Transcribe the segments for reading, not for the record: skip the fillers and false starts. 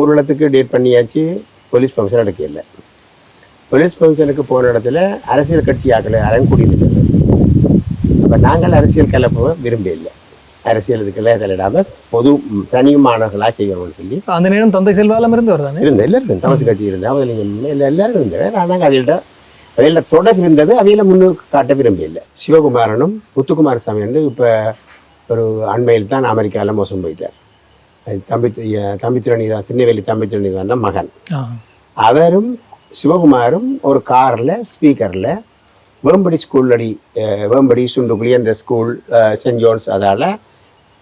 ஊர்வலத்துக்கு date பண்ணியாச்சு. Police function நடக்கல. Police ஃபங்க்ஷனுக்கு போன இடத்துல அரசியல் கட்சி ஆக்களை அரங்கூடிட்டு. அப்போ நாங்கள் அரசியல் கலப்ப விரும்ப இல்லை. அரசியல் இதுக்கெல்லாம் தலையிடாமல் பொது தனி மாணவர்களாக செய்யணும்னு சொல்லி அந்த நேரம் தந்தை செல்வாலம் இருந்து வருதானே எல்லாருக்கும் தமிழ் கட்சி இருந்தால் அவங்க எல்லாரும் இருந்தவர். ஆனால் அவையில தொடர் இருந்தது. அவையில முன்னுக்கு காட்ட விரும்ப இல்லை. சிவகுமாரனும் முத்துக்குமார சாமி வந்து இப்போ ஒரு அண்மையில் தான் அமெரிக்காவில் மோசம் போயிட்டார். தம்பித்துறை நீதான், திருநெல்வேலி தம்பித்துறை நீதான் மகன். அவரும் சிவகுமாரும் ஒரு காரில் ஸ்பீக்கரில் வேம்படி ஸ்கூல்லடி வேம்படி சுண்டுக்குழி அந்த ஸ்கூல் சென்ட் ஜோன்ஸ் அதால்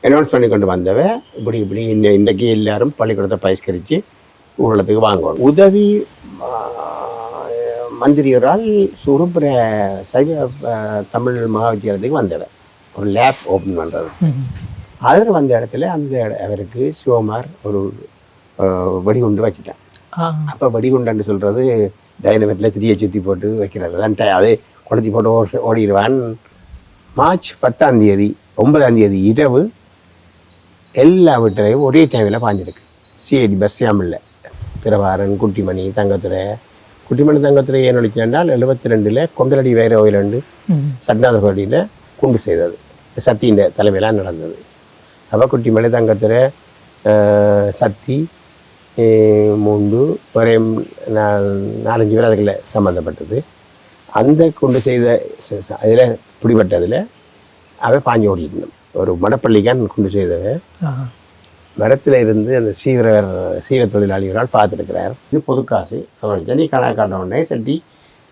அனௌன்ஸ் பண்ணி கொண்டு வந்தவ இப்படி இன்றைக்கி எல்லாரும் பள்ளிக்கூடத்தை பயிஸ்கரித்து ஊழலத்துக்கு வாங்குவாங்க. உதவி மந்திரியோரால் சுருப்புற சைவ தமிழ் மகாவித்தியாலயத்துக்கு வந்தவ ஒரு லேப் ஓப்பன் பண்ணுறது. அதில் வந்த இடத்துல அவருக்கு சிவகுமார் ஒரு வெடிகுண்டு வச்சுட்டான். அப்போ வெடிகுண்டான்னு சொல்கிறது டைனமெட்டில் திரியை சுற்றி போட்டு வைக்கிறது தான். அது கொளுத்தி போட்டு ஓடிடுவான். மார்ச் 10ஆம் தேதி 9ஆம் தேதி இரவு எல்லா வீட்டிலையும் ஒரே டைமில் பாஞ்சிருக்கு. சிஐடி பஸ் சாம்பிளில் பிரபாரன், குட்டிமணி, தங்கத்துறை. குட்டிமணி தங்கத்துறை ஏன் ஒழிச்சாண்டால் 72 கொண்டலடி வைர ஓயிலண்டு சட்நாதபடியில் குண்டு செய்தது. சக்தியின் தலைமையெல்லாம் நடந்தது. அப்போ குட்டிமணி தங்கத்துறை சக்தி 3 ஒரே 4-5 பேர் அதுக்குள்ள சம்மந்தப்பட்டது. அந்த கொண்டு செய்த அதில் பிடிபட்டதில் அவன் பாஞ்சு ஓடிக்கணும். ஒரு மடப்பள்ளிக்கான் கொண்டு செய்தவ மரத்தில் இருந்து அந்த சீவ தொழிலாளிகளால் பார்த்துருக்கிறார். இது பொது காசு. அவன் நீ கணக்கு காட்ட உடனே சட்டி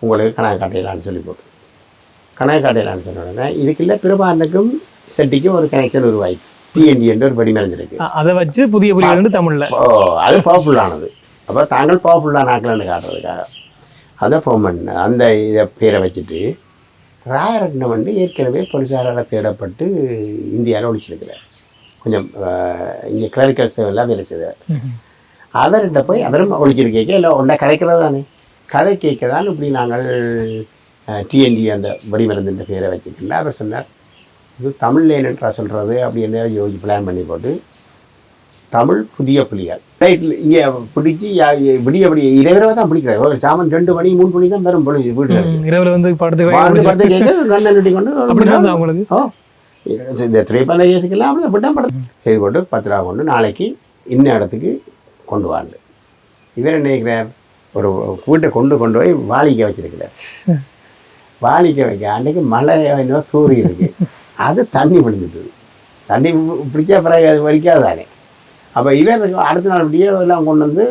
உங்களுக்கு கணக்கு காட்டையிலான்னு சொல்லி போட்டு கணக்கு காட்டையிலான்னு சொன்ன உடனே இதுக்குள்ள பிரபாரனுக்கும் செட்டிக்கும் ஒரு கனெக்ஷன் உருவாயிடுச்சு. டிஎன்டி என்று ஒரு படி மறைஞ்சிருக்கு. அதை வச்சு புதிய புதிய தமிழில் அது பவர்ஃபுல்லானது. அப்போ தாங்கள் பவர்ஃபுல்லான ஆக்கலன்னு காட்டுறதுக்காக அதை ஃபார்ம் பண்ண அந்த இதை பேரை வச்சுட்டு ராயரட்னம் வந்து ஏற்கனவே போலீஸாரால் தேடப்பட்டு இந்தியாவில் ஒழிச்சிருக்கிறார். கொஞ்சம் இங்கே கிளரிக்கல் சேவெல்லாம் வேலை செய்தார். அவர்கிட்ட போய் அவரும் ஒழிச்சிருக்கேக்க இல்லை ஒன்றா கதைக்கிறது தானே, கதை கேட்க தான் இப்படி நாங்கள் டிஎன்டி அந்த வெடிமருந்துன்ற பேரை வச்சுருக்கல. அவர் சொன்னார் இது தமிழில் என்னன்றா சொல்கிறது அப்படின்னு யோசிச்சு பிளான் பண்ணி போட்டு தமிழ் புதிய புலியால் நைட்டில் இங்கே பிடிச்சி விடிய அப்படி இரவு தான் பிடிக்கிறார். ஒரு சாமன் 2 மணி 3 மணி தான் பெரும் பொழுது வீட்டு இரவில் வந்து படத்து கேட்க கண்ணை நட்டி கொண்டு அவங்களுக்கு இந்த திரைப்பட கேஸுக்கெல்லாம் அப்படி அப்படிதான் படம் செய்து கொண்டு 10 ரூபா கொண்டு நாளைக்கு இன்ன இடத்துக்கு கொண்டு வாங்க. இவர் என்ன நினைக்கிறார், ஒரு வீட்டை கொண்டு போய் வாளிக்க வச்சிருக்கிறார். வாளிக்க வைக்க அன்றைக்கு மழை தூரி இருக்கு. அது தண்ணி விழுந்துட்டு தண்ணி பிடிச்சா பிறகு அது வலிக்காது தானே. அப்போ இவன் அடுத்த நாள் அப்படியே எல்லாம் கொண்டு வந்து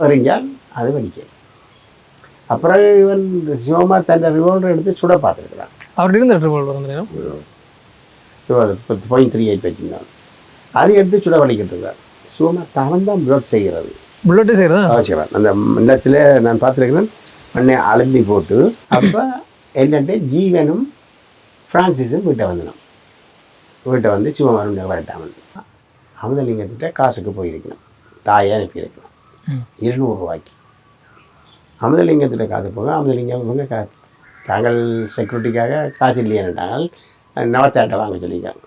எறிஞ்சால் அது வலிக்க. அப்புறம் இவன் சிவகுமார் தன் ரிவால்வர் எடுத்து சுட பார்த்துருக்கிறான். அவர்கிட்ட இருந்த ரிவால்வர் .38 வச்சுருந்தான். அது எடுத்து சுட வலிக்கிட்டு இருக்கார். சிவகுமார் தவன் தான் புல்லட் செய்கிறது. புல்லட்டு செய்கிறதா அந்த இடத்துல நான் பார்த்துருக்கிறேன். மண்ணை அழுந்தி போட்டு அப்போ என்னட்டு ஜீவனும் ஃப்ரான்சிஸும் வீட்டை வந்துடும். வீட்டை வந்து சிவகுமாரும் வரட்டாமல் அமுதலிங்கத்திட்ட காசுக்கு போயிருக்கணும். தாயை அனுப்பியிருக்கணும் 200 ரூபாய்க்கு. அமுதலிங்கத்திட்ட காசு போக அமுதலிங்கம் இவங்க தாங்கள் செக்யூரிட்டிக்காக காசு இல்லையாட்டாங்கள் நவத்தாட்டை வாங்க சொல்லியிருக்காங்க.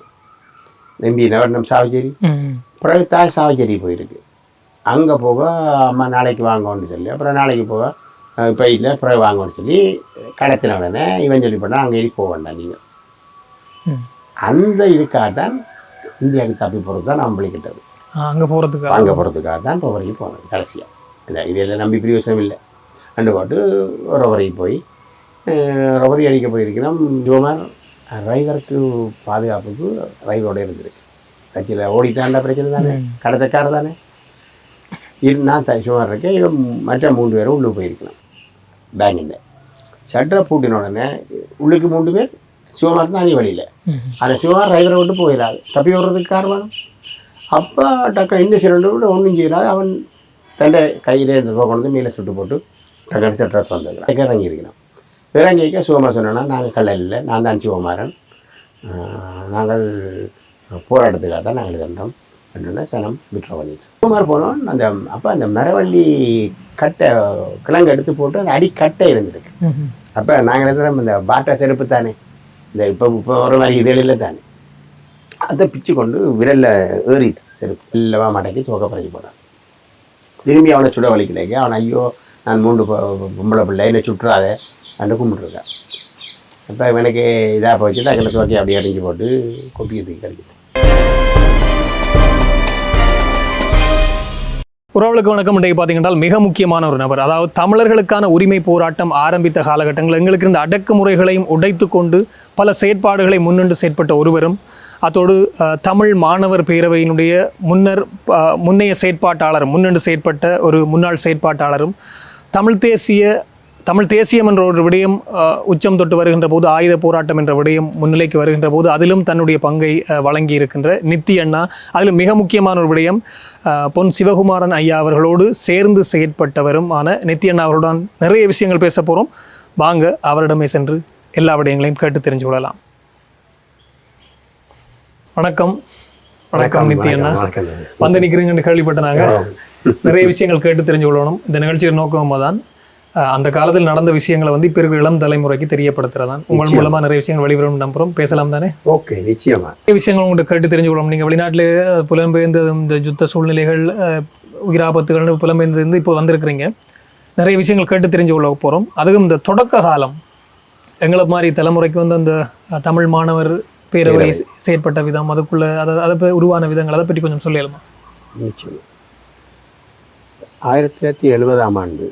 நம்பி நவர்ணம் சாவச்சேரி. பிறகு தாய் சாவச்சேரி போயிருக்கு. அங்கே போக அம்மா நாளைக்கு வாங்கன்னு சொல்லி அப்புறம் நாளைக்கு போக இப்போ இல்லை பிறகு வாங்கன்னு சொல்லி கடத்தின உடனே இவன் சொல்லி போட்டால் அங்கே போக வேண்டாம் நீங்கள். அந்த இதுக்காக தான் இந்தியாவுக்கு தப்பி போகிறது தான் நான் விழிக்கிட்டது. அங்கே போகிறதுக்காக தான் ரொவரைக்கு போனது கடைசியாக. இல்லை இதெல்லாம் நம்பி பிரியோசனம் இல்லை. ரெண்டு பாட்டு ரொவரைக்கு போய் ரொவரி அடிக்க போயிருக்கிறோம். ஜோமார் டிரைவருக்கு பாதுகாப்புக்கு டிரைவரோட இருந்திருக்கு. கட்சியில் ஓடிட்டாண்டா பிரச்சனை தானே, கடத்தக்கார தானே. நான் சுமார் இருக்கேன். இவன் மற்ற 3 பேரும் உள்ளே போயிருக்கலாம். பேங்கில் சட்டரை பூட்டின உடனே உள்ளுக்கு 3 பேர் சிவகுமார் தான் அணி வழியில். அந்த சிவகுமார் டிரைவரை விட்டு போயிடாது, தப்பி விடுறதுக்கு காரணம். அப்போ டக்கு இந்த சிலிண்டர் விட ஒன்றும் செய்யறாது. அவன் தண்டை கையில் இந்த ரூபா கொண்டு மேலே சுட்டு போட்டு டக்கு சட்டத்தை வந்துருக்கிறான். இறங்கியிருக்கிறான். இறங்கிக்க சிவகுமார் சொன்னோன்னா நாங்கள் கல்லல் இல்லை, நான் தான் சிவகுமாரன், நாங்கள் போராட்டத்துக்காக தான் நாங்கள் இருந்தோம் அப்படின்னா சனம் விட்டுற வழி. சிவகுமார் போனோம். அந்த அப்போ அந்த மரவள்ளி கட்டை கிழங்கு எடுத்து போட்டு அந்த அடிக்கட்டை இருந்திருக்கு. அப்போ நாங்கள் இருக்கிறோம் இந்த பாட்டா செருப்பு தானே, இந்த இப்போ ஒரு மாதிரி இதழில் தானே, அதை பிச்சு கொண்டு விரலில் ஏறிட்டு செருப்பு இல்லவா மாட்டேக்கு சோக்க பறக்கி போனான். திரும்பி அவனை சுட வலிக்கலைங்க. அவன் ஐயோ நான் 3 பொம்பளை பிள்ளை என்னை சுட்டுறாத அண்டு கும்பிட்டுருக்கான். இப்போ இவனுக்கு இதாக போச்சு, டக்குனு தோக்கி அப்படியே அடிஞ்சு போட்டு கொப்பியை தூக்கி கிடைக்குது. உறவுகளுக்கு வணக்கம். இன்றைக்கு பார்த்தீங்கன்னா மிக முக்கியமான ஒரு நபர், அதாவது தமிழர்களுக்கான உரிமை போராட்டம் ஆரம்பித்த காலகட்டங்கள் எங்களுக்கு இருந்த அடக்குமுறைகளையும் உடைத்து கொண்டு பல செயற்பாடுகளை முன்னின்று செயற்பட்ட ஒருவரும், அத்தோடு தமிழ் மாணவர் பேரவையினுடைய முன்னைய செயற்பாட்டாளரும், முன்னின்று செயற்பட்ட ஒரு முன்னாள் செயற்பாட்டாளரும், தமிழ் தேசியம் என்ற ஒரு விடயம் உச்சம் தொட்டு வருகின்ற போது, ஆயுத போராட்டம் என்ற விடயம் முன்னிலைக்கு வருகின்ற போது அதிலும் தன்னுடைய பங்கை வழங்கி இருக்கின்ற நித்தி அண்ணா. அதில் மிக முக்கியமான ஒரு விடயம் பொன் சிவகுமாரன் ஐயா அவர்களோடு சேர்ந்து செயற்பட்டவரும் ஆன நித்தி அண்ணா அவர்களுடன் நிறைய விஷயங்கள் பேச போகிறோம். வாங்க அவரிடமே சென்று எல்லா விடயங்களையும் கேட்டு தெரிஞ்சு கொள்ளலாம். வணக்கம். வணக்கம் நித்தி அண்ணா. வந்து நிற்கிறீங்கன்னு கேள்விப்பட்ட நாங்கள் நிறைய விஷயங்கள் கேட்டு தெரிஞ்சு கொள்ளணும். இந்த நிகழ்ச்சியின் நோக்கமாக தான் அந்த காலத்தில் நடந்த விஷயங்களை வந்து இப்போ இருக்கிற இளம் தலைமுறைக்கு தெரியப்படுத்துறதான். உங்கள் மூலமா நிறைய விஷயங்கள் வெளிவரும் நம்புறோம். பேசலாம் தானே? ஓகே, நிச்சயமா. நிறைய விஷயங்கள் உங்கள்கிட்ட கேட்டு தெரிஞ்சு கொள்ளணும். நீங்கள் வெளிநாட்டில் புலம்பெயர்ந்து இந்த யுத்த சூழ்நிலைகள், உயிராபத்துகள் புலம்பெயர்ந்து இப்போ வந்திருக்கிறீங்க. நிறைய விஷயங்கள் கேட்டு தெரிஞ்சு கொள்ள போகிறோம். அதுவும் இந்த தொடக்க காலம் எங்களை மாதிரி தலைமுறைக்கு வந்து அந்த தமிழ் மாணவர் பேரவை செயற்பட்ட விதம், அதுக்குள்ள அதை உருவான விதங்கள், அதை பற்றி கொஞ்சம் சொல்லலாமா? நிச்சயம். 1970ஆம் ஆண்டு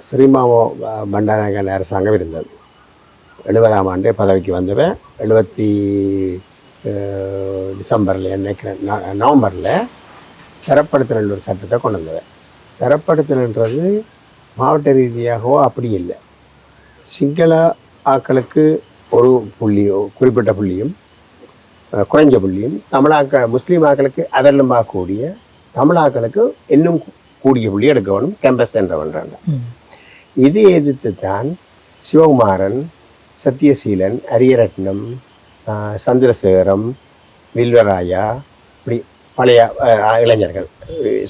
ஸ்ரீமாவோ பண்டாரநாயகன் அரசாங்கம் இருந்தது. 70ஆம் ஆண்டே பதவிக்கு வந்தவன் 70 டிசம்பரில் நினைக்கிறேன், நவம்பரில் தரப்படுத்தல் ஒரு சட்டத்தை கொண்டு வந்தவன். தரப்படுத்தல்ன்றது மாவட்ட ரீதியாகவோ அப்படி இல்லை. சிங்கள ஆக்களுக்கு ஒரு புள்ளியோ குறிப்பிட்ட புள்ளியும் குறைஞ்ச புள்ளியும், முஸ்லீம் ஆக்களுக்கு அதெல்லாம் பார்க்கக்கூடிய தமிழாக்களுக்கு இன்னும் கூடிய புள்ளி எடுக்க வேணும், கேம்பஸ் சென்டர் பண்ணுறாங்க. இது எதிர்த்து தான் சிவகுமாரன், சத்யசீலன், அரியரட்னம், சந்திரசேகரம், வில்வராயா, இப்படி பழைய இளைஞர்கள்,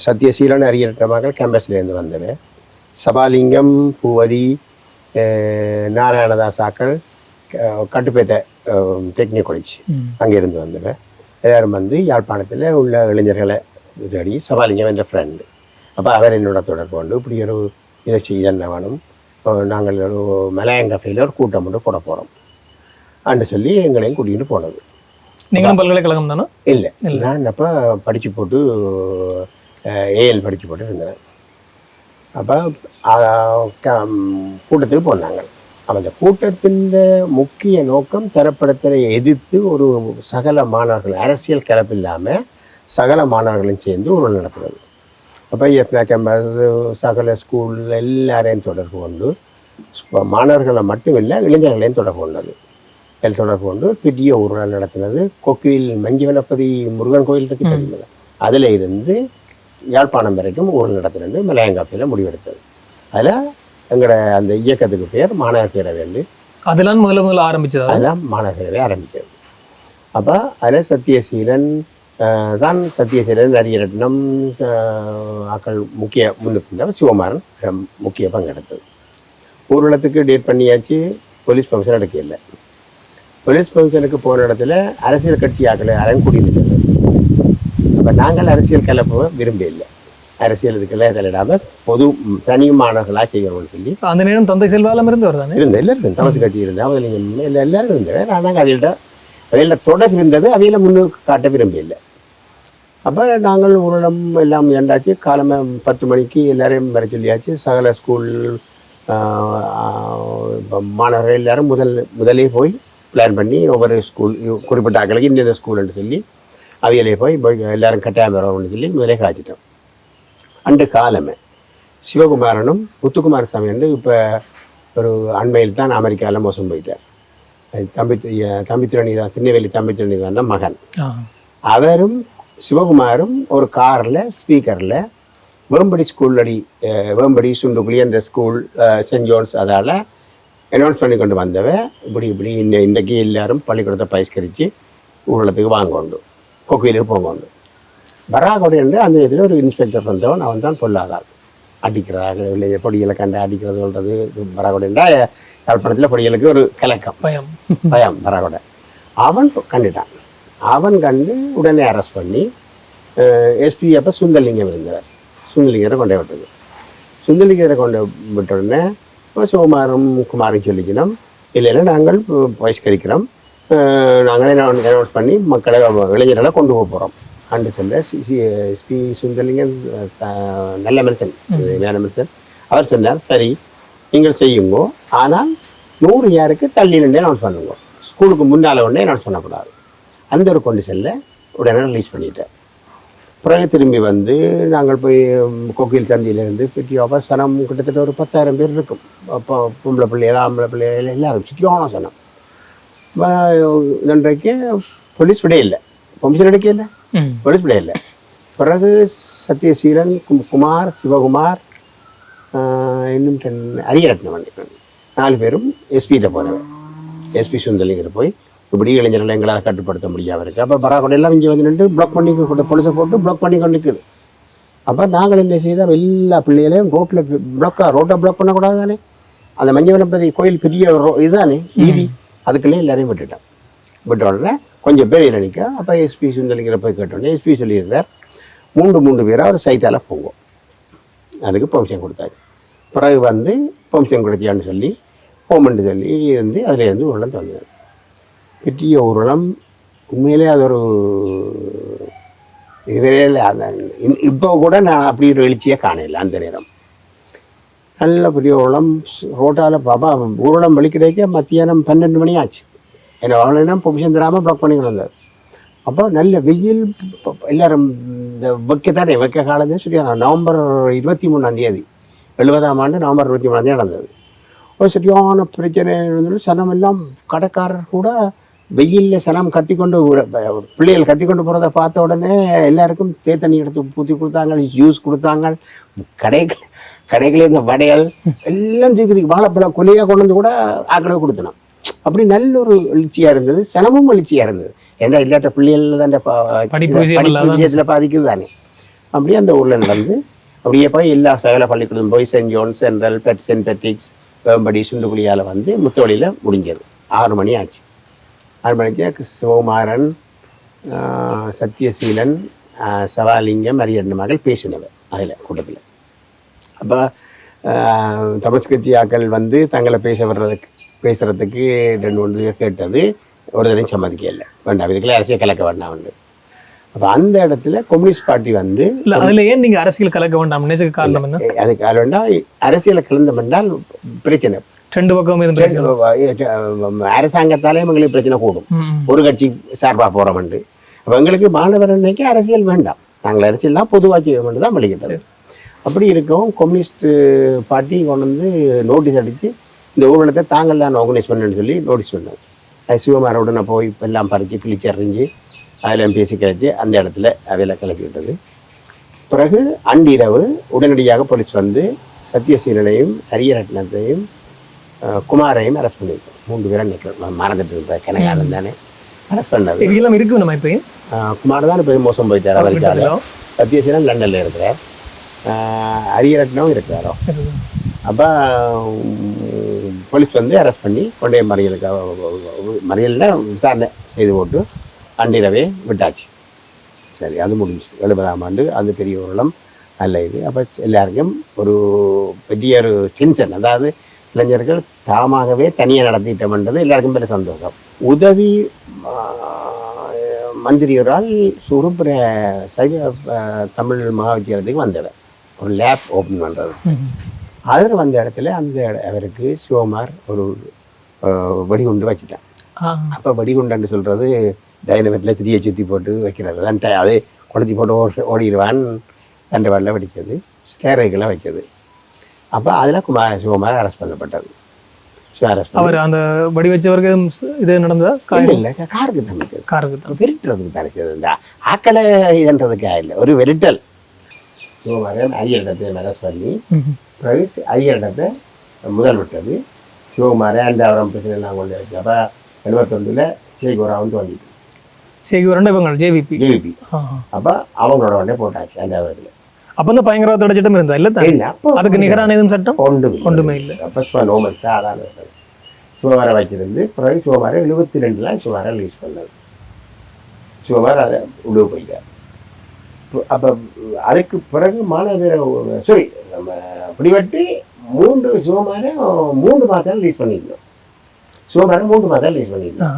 சத்யசீலன் அரியரட்னமாக கேம்பஸ்லேருந்து வந்தது. சபாலிங்கம், பூவதி, நாராயணதாசாக்கள் கட்டுப்பேட்டை டெக்னிக் காலேஜ் அங்கேருந்து வந்தவன். எல்லாரும் வந்து யாழ்ப்பாணத்தில் உள்ள இளைஞர்களை தேடி, சபாலிங்கம் என்ற ஃப்ரெண்டு. அப்போ அவர் என்னோட தொடர்பு கொண்டு இப்படி ஒரு இதை செய்தன வேணும், நாங்கள் ஒரு மலையன் கஃபேயில் ஒரு கூட்டம் மட்டும் போட போகிறோம் அண்டு சொல்லி எங்களையும் கூட்டிகிட்டு போனது. நீங்களும் பல்கலைக்கழகம் தானே? இல்லை, நான் அப்போ படித்து போட்டு ஏஎல் படித்து போட்டு இருந்தேன். அப்போ கூட்டத்துக்கு போனாங்க. அந்த கூட்டத்தின் முக்கிய நோக்கம் தரப்படுத்தலை எதிர்த்து ஒரு சகல மாணவர்கள், அரசியல் கலப்பு இல்லாமல் சகல மாணவர்களையும் சேர்ந்து ஒரு நடத்துறது. அப்போ எஃப்னா கேம்பஸ், சகல ஸ்கூல் எல்லாரையும் தொடர்பு கொண்டு, மாணவர்களை மட்டும் இல்லை இளைஞர்களையும் தொடர்பு கொண்டது. தொடர்பு கொண்டு பெரிய ஊர்வலம் நடத்தினது. கொக்குவில் மஞ்சுவனப்பதி முருகன் கோயில் இருக்கு தெரியுமில்ல, அதில் இருந்து யாழ்ப்பாணம் வரைக்கும் ஊர்வலம் நடத்தினது மலையங்காப்பியில் முடிவெடுத்தது. அதில் எங்களோட அந்த இயக்கத்துக்கு பேர் மாணவர் பேரவை. அதெல்லாம் முதல்ல ஆரம்பிச்சது, அதெல்லாம் மாணவர் பேரவை ஆரம்பித்தது. அப்போ அதில் சத்யசீலன் அரியரட்னம் ஆக்கள் முக்கிய முன்னிருந்தால், சிவகுமாரன் முக்கிய பங்கெடுத்தது. ஊர்வலத்துக்கு டேட் பண்ணியாச்சு. போலீஸ் ஃபங்க்ஷன் எடுக்க இல்லை. போலீஸ் ஃபங்க்ஷனுக்கு போன இடத்துல அரசியல் கட்சி ஆக்களை அரங்கூடி நிற்கிறது. அப்போ நாங்கள் அரசியல் கலப்பு விரும்ப இல்லை, அரசியல் இதுக்கெல்லாம் தலையிடாமல் பொது தனி மாணவர்களாக செய்யணும்னு சொல்லி. அந்த நேரம் தந்தை செல்வாலம் இருந்தவர் எல்லாரும் தமிழ் கட்சி இருந்தால் அவங்களுக்கு எல்லாரும் இருந்தவர். நாங்கள் அவையில் தொடர்பு இருந்தது, அவையில் முன்னுக்கு காட்ட விரும்ப இல்லை. அப்போ நாங்கள் ஊர்வலம் எல்லாம் ஏண்டாச்சு. காலமே 10 மணிக்கு எல்லாரையும் வர சொல்லியாச்சு. சகல ஸ்கூல் மாணவர்கள் எல்லாரும் முதலே போய் பிளான் பண்ணி ஒவ்வொரு ஸ்கூல் குறிப்பிட்ட ஆக்களுக்கு இந்த ஸ்கூல்னு சொல்லி அவையிலே போய் எல்லாரும் கட்டாயம் வரணும்னு சொல்லி முதலே காய்ச்சிட்டோம். அண்டு காலமே சிவகுமாரனும் முத்துக்குமார சாமி வந்து இப்போ ஒரு அண்மையில் தான் அமெரிக்காவில் மோசம் போயிட்டார். தம்பித்திரணி தான், திருநெல்வேலி தம்பித்திரணி தான் மகன். அவரும் சிவகுமாரும் ஒரு காரில் ஸ்பீக்கரில் வேம்படி வேம்படி சுண்டுக்குழி அந்த ஸ்கூல் சென்ட் ஜோன்ஸ் அதால் அனௌன்ஸ் பண்ணி கொண்டு வந்தவ இப்படி இன்றைக்கி எல்லாரும் பள்ளிக்கூடத்தை பயிஸ்கரித்து ஊழலத்துக்கு வாங்கொண்டு கொக்குயிலுக்கு போங்கொண்டு வராகோடு என்று அந்த இதில் ஒரு இன்ஸ்பெக்டர் வந்தவன். அவன் தான் பொல்லாதார். அடிக்கிறார்கள் இல்லை, பொடிகளை கண்டு அடிக்கிறது சொல்கிறது வராகோடு என்றால் யாழ்ப்பாணத்தில் பொடிகளுக்கு ஒரு கலக்கம், பயம் வராகோட. அவன் கண்டுட்டான். அவன் கண்டு உடனே அரெஸ்ட் பண்ணி எஸ்பி அப்போ சுந்தரலிங்கம் இருந்தவர், சுந்தலிங்கரை கொண்டு விட்டது. சுந்தலிங்கரை கொண்டு விட்ட உடனே சிவகுமாரும் குமாரும் சொல்லிக்கணும், இல்லைன்னா நாங்கள் பகிஷ்கரிக்கிறோம், நாங்களே அனௌன்ஸ் பண்ணி மக்களை இளைஞர்களை கொண்டு போக போகிறோம் அன்று சொல்ல ஸ்ரீ சுந்தலிங்கன் நல்ல மனுஷன், வேற மனுஷன். அவர் சொன்னார், சரி நீங்கள் செய்யுங்கோ, ஆனால் 100 யாருக்கு தள்ளி நின்று அனௌன்ஸ் பண்ணுங்க, ஸ்கூலுக்கு முன்னால் ஒன்றே அனௌன்ஸ் பண்ணக்கூடாது. அந்த ஒரு கண்டிஷனில் உடனே ரிலீஸ் பண்ணிட்டேன். பிறகு திரும்பி வந்து நாங்கள் போய் கோக்கில் சந்தியிலேருந்து பெட்டியோப்பா சனம் கிட்டத்தட்ட ஒரு 10,000 பேர் இருக்கும். அப்போ பொம்பளை பிள்ளைகள் ஆம்பளை பிள்ளைகள் எல்லாரும் சுற்றியோன சனம். இன்றைக்கு போலீஸ் விட இல்லை, பெர்மிஷன் எடுக்க இல்லை, போலீஸ் விட இல்லை. பிறகு சத்யசீலன், குமார், சிவகுமார், இன்னும் அரியரத்னம் 4 பேரும் எஸ்பிகிட்ட போனவன். எஸ்பி சுந்தலிங்கிற போய் இப்படி இளைஞர்கள் எங்களால் கட்டுப்படுத்த முடியாமல் இருக்குது. அப்போ பராக்கோட எல்லாம் இங்கே வந்து நின்று பிளாக் பண்ணி பொலிசை போட்டு பிளாக் பண்ணி கொண்டு நிற்குது. அப்போ நாங்கள் என்ன செய்தால் எல்லா பிள்ளைகளையும் ரோட்டை பிளாக் பண்ணக்கூடாது தானே, அந்த மஞ்சவனப்பதி கோயில் பெரிய இதுதானே வீதி, அதுக்குள்ளே எல்லாரையும் விட்டுட்டேன். விட்ட உடனே கொஞ்சம் பேர் நினைக்க. அப்போ எஸ்பி சுந்தலிங்கிற போய் கேட்டோன்னே எஸ்பி சொல்லியிருந்தார், 3 பேராக ஒரு சைட்டால் போங்கும், அதுக்கு பெர்மிஷன் கொடுத்தாரு. பிறகு வந்து பெர்மிஷன் கொடுத்தியான்னு சொல்லி ஹோமன்ட்டு சொல்லி இருந்து அதிலேருந்து ஊர்வலம் துவங்கினார். பெரிய ஊர்வலம் உண்மையிலே அது ஒரு இதுவரையே அந்த இப்போ கூட நான் அப்படி ஒரு எழுச்சியாக காணல. அந்த நேரம் நல்ல பெரிய ஊர்வலம் ரோட்டால் பாபா ஊர்வலம் வழி கிடைக்க மத்தியானம் 12 மணி ஆச்சு. ஏன்னா அவ்வளோ பெர்மிஷன் தராமல் பிளாக் பண்ணிக்கிட்டு வந்தார். அப்போ நல்ல வெயில், எல்லோரும் இந்த வெக்க காலத்தில் சரியான நவம்பர் 23 70ஆம் ஆண்டு நவம்பர் 23 நடந்தது. ஒரு சரியான பிரச்சனை இருந்தது. சனம் எல்லாம் கடைக்காரர் கூட வெயிலில் சனம் கத்திக்கொண்டு பிள்ளைகள் கத்திக்கொண்டு போகிறத பார்த்த உடனே எல்லாருக்கும் தேத்தண்ணி எடுத்து ஊற்றி கொடுத்தாங்க, ஜூஸ் கொடுத்தாங்க. கடைகளே இந்த வடைகள் எல்லாம் தூக்கி வாழைப்பழம் கொலையாக கொண்டு வந்து கூட ஆக்களை கொடுத்தனோம். அப்படி நல்ல ஒரு எழுச்சியாக இருந்தது, சனமும் எழுச்சியாக இருந்தது. ஏன்னா இல்லாட்ட பிள்ளைகள் தான் படிப்பு விஷயத்தில் பாதிக்குது தானே. அப்படியே அந்த ஊரில் நடந்து அப்படியே போய் எல்லா சகல பள்ளிக்கூடம் போய் St John's, Central, St Patrick's, Vembadi, சுண்டுக்குழியால் வந்து முத்தவழியில் முடிஞ்சது. 6 மணி ஆச்சு. 6 மணிக்கு சிவகுமாரன், சத்யசீலன், சவாலிங்கம், அரியண்ண மகள் பேசினவர் அதில் கூட்டத்தில். அப்போ தமிழ் கட்சி ஆக்கள் வந்து தங்களை பேசுகிறதுக்கு 2-3 கேட்டது, ஒரு தடவை சம்மதிக்க இல்லை, வேண்டாம் இதுக்குள்ள அரசியல் கலக்க வேண்டாம் வந்து. அப்போ அந்த இடத்துல கம்யூனிஸ்ட் பார்ட்டி வந்து அதில் ஏன் நீங்கள் அரசியல் கலக்க வேண்டாம் நினைச்ச காரணம் என்ன? அதுக்கு அது வேண்டாம், அரசியலை கலந்தம் என்றால் பிரச்சனை 2 பக்கம் அரசாங்கத்தாலே எங்களுக்கு பிரச்சனை கூடும், ஒரு கட்சி சார்பாக போகிறோம்ண்டு. அப்போ எங்களுக்கு மாணவர் அன்னைக்கு அரசியல் வேண்டாம், நாங்கள் அரசியல்லாம் பொதுவாக செய்ய வேண்டும் தான் வெளிக்கிட்டது. அப்படி இருக்கவும் கம்யூனிஸ்ட் பார்ட்டி கொண்டு வந்து நோட்டீஸ் அடித்து இந்த ஊர்வலத்தை தாங்கள் தான் ஆர்கனைஸ் பண்ணுன்னு சொல்லி நோட்டீஸ் பண்ணாங்க. அது சிவகுமாரோட போய் எல்லாம் பறித்து கிழிச்சு அறிஞ்சு அதெல்லாம் பேசி கழிச்சு அந்த இடத்துல அவையில் கிளப்பி விட்டது. பிறகு அன்றிரவு உடனடியாக போலீஸ் வந்து சத்யசீலனையும், அரியரத்னத்தையும், குமாரையும் அரெஸ்ட் பண்ணியிருக்கோம். 3 பேரை நிற்கிறோம், மறந்துட்டு இருப்பேன், கனகாலம் தானே அரெஸ்ட் பண்ணது. இதெல்லாம் இருக்கு நம்ம இப்போ. குமார் தான் இப்போ மோசம் போயிட்டார், அவருக்காக. சத்யசீலன் லண்டனில் இருக்கிறார், அரியரத்னம் இருக்கிறாரோ. அப்போ போலீஸ் வந்து அரெஸ்ட் பண்ணி கொண்டே மறியலில் விசாரணை செய்து போட்டு அன்றிரவே விட்டாச்சு. சரி, அது முடிஞ்சு. 70ஆம் ஆண்டு அது பெரிய ஊர்வலம் நல்ல இது. அப்போ எல்லாருக்கும் ஒரு பெரிய ஒரு டென்ஷன், அதாவது இளைஞர்கள் தாமாகவே தனியாக நடத்திட்டோம்ன்றது எல்லாருக்கும் பெரிய சந்தோஷம். உதவி மந்திரியோரால் சுருப்புற சைவ தமிழ் மகாவித்தியாலயத்துக்கு வந்தவர், ஒரு லேப் ஓப்பன் பண்ணுறது. அதில் வந்த இடத்துல அவருக்கு சிவகுமார் ஒரு வெடிகுண்டு வச்சுட்டான். அப்போ வெடிகுண்டுன்னு சொல்கிறது டைனமெட்டில் திரியை சுற்றி போட்டு வைக்கிறது தான். அது கொளுத்தி போட்டு ஓடிடுவான். தண்டை வாட்டில் வெடித்தது, ஸ்டேரைக்கெல்லாம் வச்சது. அப்போ அதில் சிவகுமார் அரெஸ்ட் பண்ணப்பட்டது. அவர் அந்த வடி வச்சவருக்கு இது நடந்ததா? இல்லை, காருக்கு தான் வச்சது. காருக்கு தான் வெறிட்டுறதுக்கு தான் வச்சது. இந்த ஆக்களை இதுன்றதுக்காக இல்லை, ஒரு வெறிட்டல். சிவகுமாரன் ஐயரிடத்தை அரெஸ்ட் பண்ணி பிறகு ஐயரிடத்தை முதல் விட்டது. சிவகுமாரை அந்த அவரம் பிரச்சனை எல்லாம் கொண்டு வச்சு. அப்போ 71 சேகூராவும் தோண்டிட்டு ஜேவிபி. அப்போ அவங்களோட உடனே போட்டாச்சு அந்த இதில். அப்போ இந்த பயங்கரவாத தடை சட்டம் இருந்தா இல்லை? இல்லை, அப்போ அதுக்கு நிகரான எதுவும் சட்டம் ஒன்றுமே இல்லை. அப்போ நோமல் சாதாரண இருந்தது. சிவகுமாரை வச்சிருந்து பிறகு சிவகுமாரை 72 சுமாரை ரிலீஸ் பண்ணது. சிவகுமார் அதை உள்ளே போயிட்டார். அப்போ அதுக்கு பிறகு மாநகர சாரி நம்ம பிடிபட்டு 3 சிவமாரை 3 மாதம் ரிலீஸ் பண்ணியிருந்தோம். சிவமாரை 3 மாதம் ரிலீஸ் பண்ணியிருந்தோம்.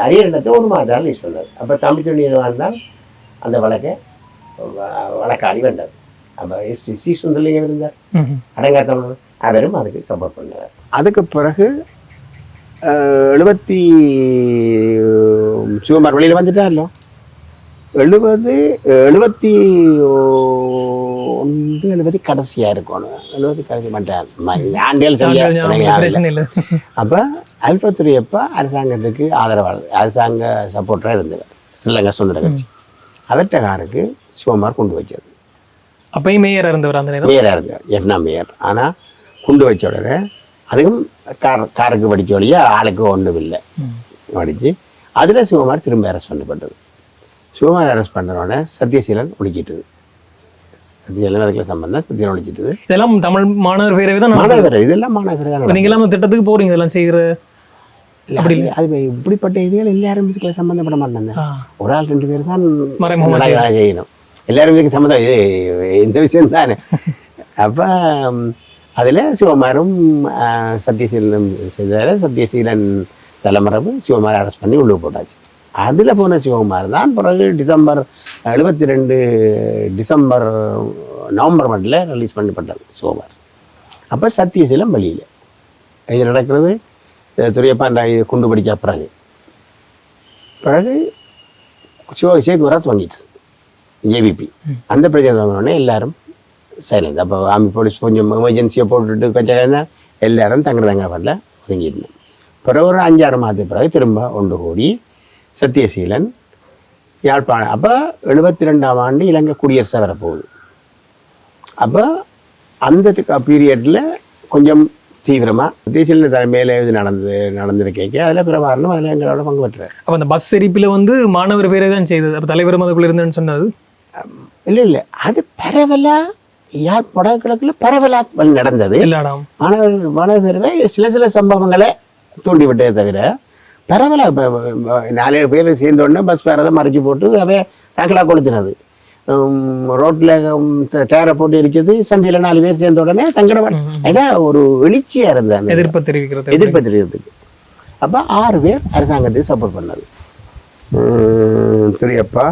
அரியண்டத்தை 1 மாதம் ரிலீஸ் பண்ணார். அப்போ தம்பி துணி எதுவாக இருந்தால் அந்த வழக்காடி வந்தார். அப்போ சி சுந்தரலிங்கம் இருந்தார், அடங்காத்தவங்க அவரும் அதுக்கு சப்போர்ட் பண்ணார். அதுக்கு பிறகு 70 சிவமார் வெளியில் வந்துட்டாரோ 70 கடைசியாக இருக்கணும். 70 கடைசி மாட்டார் ஆண்டியல் சொல்ல. அப்போ அல்பத்துறை அப்போ அரசாங்கத்துக்கு ஆதரவாளர், அரசாங்க சப்போர்ட்டராக இருந்தவர் ஸ்ரீலங்கா சுதந்திர கட்சி. அவர்கிட்ட காருக்கு சிவமார் கொண்டு வச்சது. அப்பயும் மேயராக இருந்தவர், அந்த நேரம் மேயராக இருந்தார், எஃப்னா மேயர். ஆனால் கொண்டு வச்ச உடனே அதுவும் காருக்கு படித்த வழியாக ஆளுக்கு ஒன்றும் இல்லை படித்து அதில் சிவமார் திரும்ப அரெஸ்ட் பண்ணப்பட்டது. சிவமார் அரெஸ்ட் பண்ணுறோடனே சத்யசீலன் ஒழிச்சிட்டுது. சத்யசீலன் அதுக்குள்ள சம்பந்தம் சத்யசீலன் ஒழிச்சிட்டுது. இதெல்லாம் தமிழ் மாணவர் பேரவை தான். மாணவர் இதெல்லாம் மாணவர் தான். நீங்கள் எல்லாம் திட்டத்துக்கு போகிறீங்க இதெல்லாம் செய்கிற. அப்படி இல்லை, அது இப்படிப்பட்ட இதுகள் எல்லாரும் இதுக்குள்ள சம்மந்தப்பட மாட்டாங்க. ஒரு ஆள் 2 பேர் தான் செய்யணும். எல்லாரும் இதுக்கு சம்மந்தம் இந்த விஷயம் தானே. அப்போ அதில் சிவமாரும் சத்யசீலனும் செய்தார். சத்யசீலன் தலைமறைவு சிவமாரை அரெஸ்ட் பண்ணி உள்ளே போட்டாச்சு. அதில் போன சிவகுமார் தான் பிறகு டிசம்பர் 72 நவம்பர் மட்டில் ரிலீஸ் பண்ணப்பட்டது சிவகுமார். அப்போ சத்யசீலம் வெளியில் இது நடக்கிறது. துரியப்பாண்டா குண்டு பிடிச்ச பிறகு சேதுவராஜ் வாங்கிட்டு ஜேவிபி அந்த பிரச்சனை வாங்கினோடனே எல்லாரும் சைலண்ட். அப்போ ஆர்மி போலீஸ் கொஞ்சம் எமர்ஜென்சியை போட்டுட்டு கொஞ்சம் எல்லாரும் தங்க பண்ணல ஒதுங்கியிருந்தோம். பிறகு ஒரு 5-6 மாதத்துக்கு பிறகு திரும்ப ஒன்று கூடி சத்யசீலன் யாழ்ப்பாணம். அப்போ 72ஆம் ஆண்டு இலங்கை குடியரசாக வரப்போகுது. அப்போ அந்த பீரியடில் கொஞ்சம் தீவிரமாக சத்யசீலன் தலைமையில் இது நடந்திருக்கேங்க. அதில் பிரபாரணம் அதில் எங்களோட பங்கு பெற்றார். அப்போ அந்த பஸ் எரிப்பில் வந்து மாணவர் பேரை தான் செய்தது. அப்போ தலைவரும் அதுக்குள்ளே இருந்தேன்னு சொன்னது இல்லை அது பரவலாக வடகிழக்குல பரவலாக நடந்தது. மாணவர் பேரவை சில சம்பவங்களை தூண்டிவிட்டே தவிர பரவலாக 4-7 பேர் சேர்ந்தோடனே பஸ் வேறதை மறைச்சி போட்டு அவை தாக்கலாக கொளுத்தினது. ரோட்டில் டயரை போட்டு எரிச்சது. சந்தையில் 4 பேர் சேர்ந்த உடனே தங்கடவன் ஏன்னா ஒரு எழுச்சியாக இருந்தாங்க எதிர்ப்பு தெரிவிக்கிறதுக்கு. அப்போ 6 பேர் அரசாங்கத்துக்கு சப்போர்ட் பண்ணது. துரியப்பா,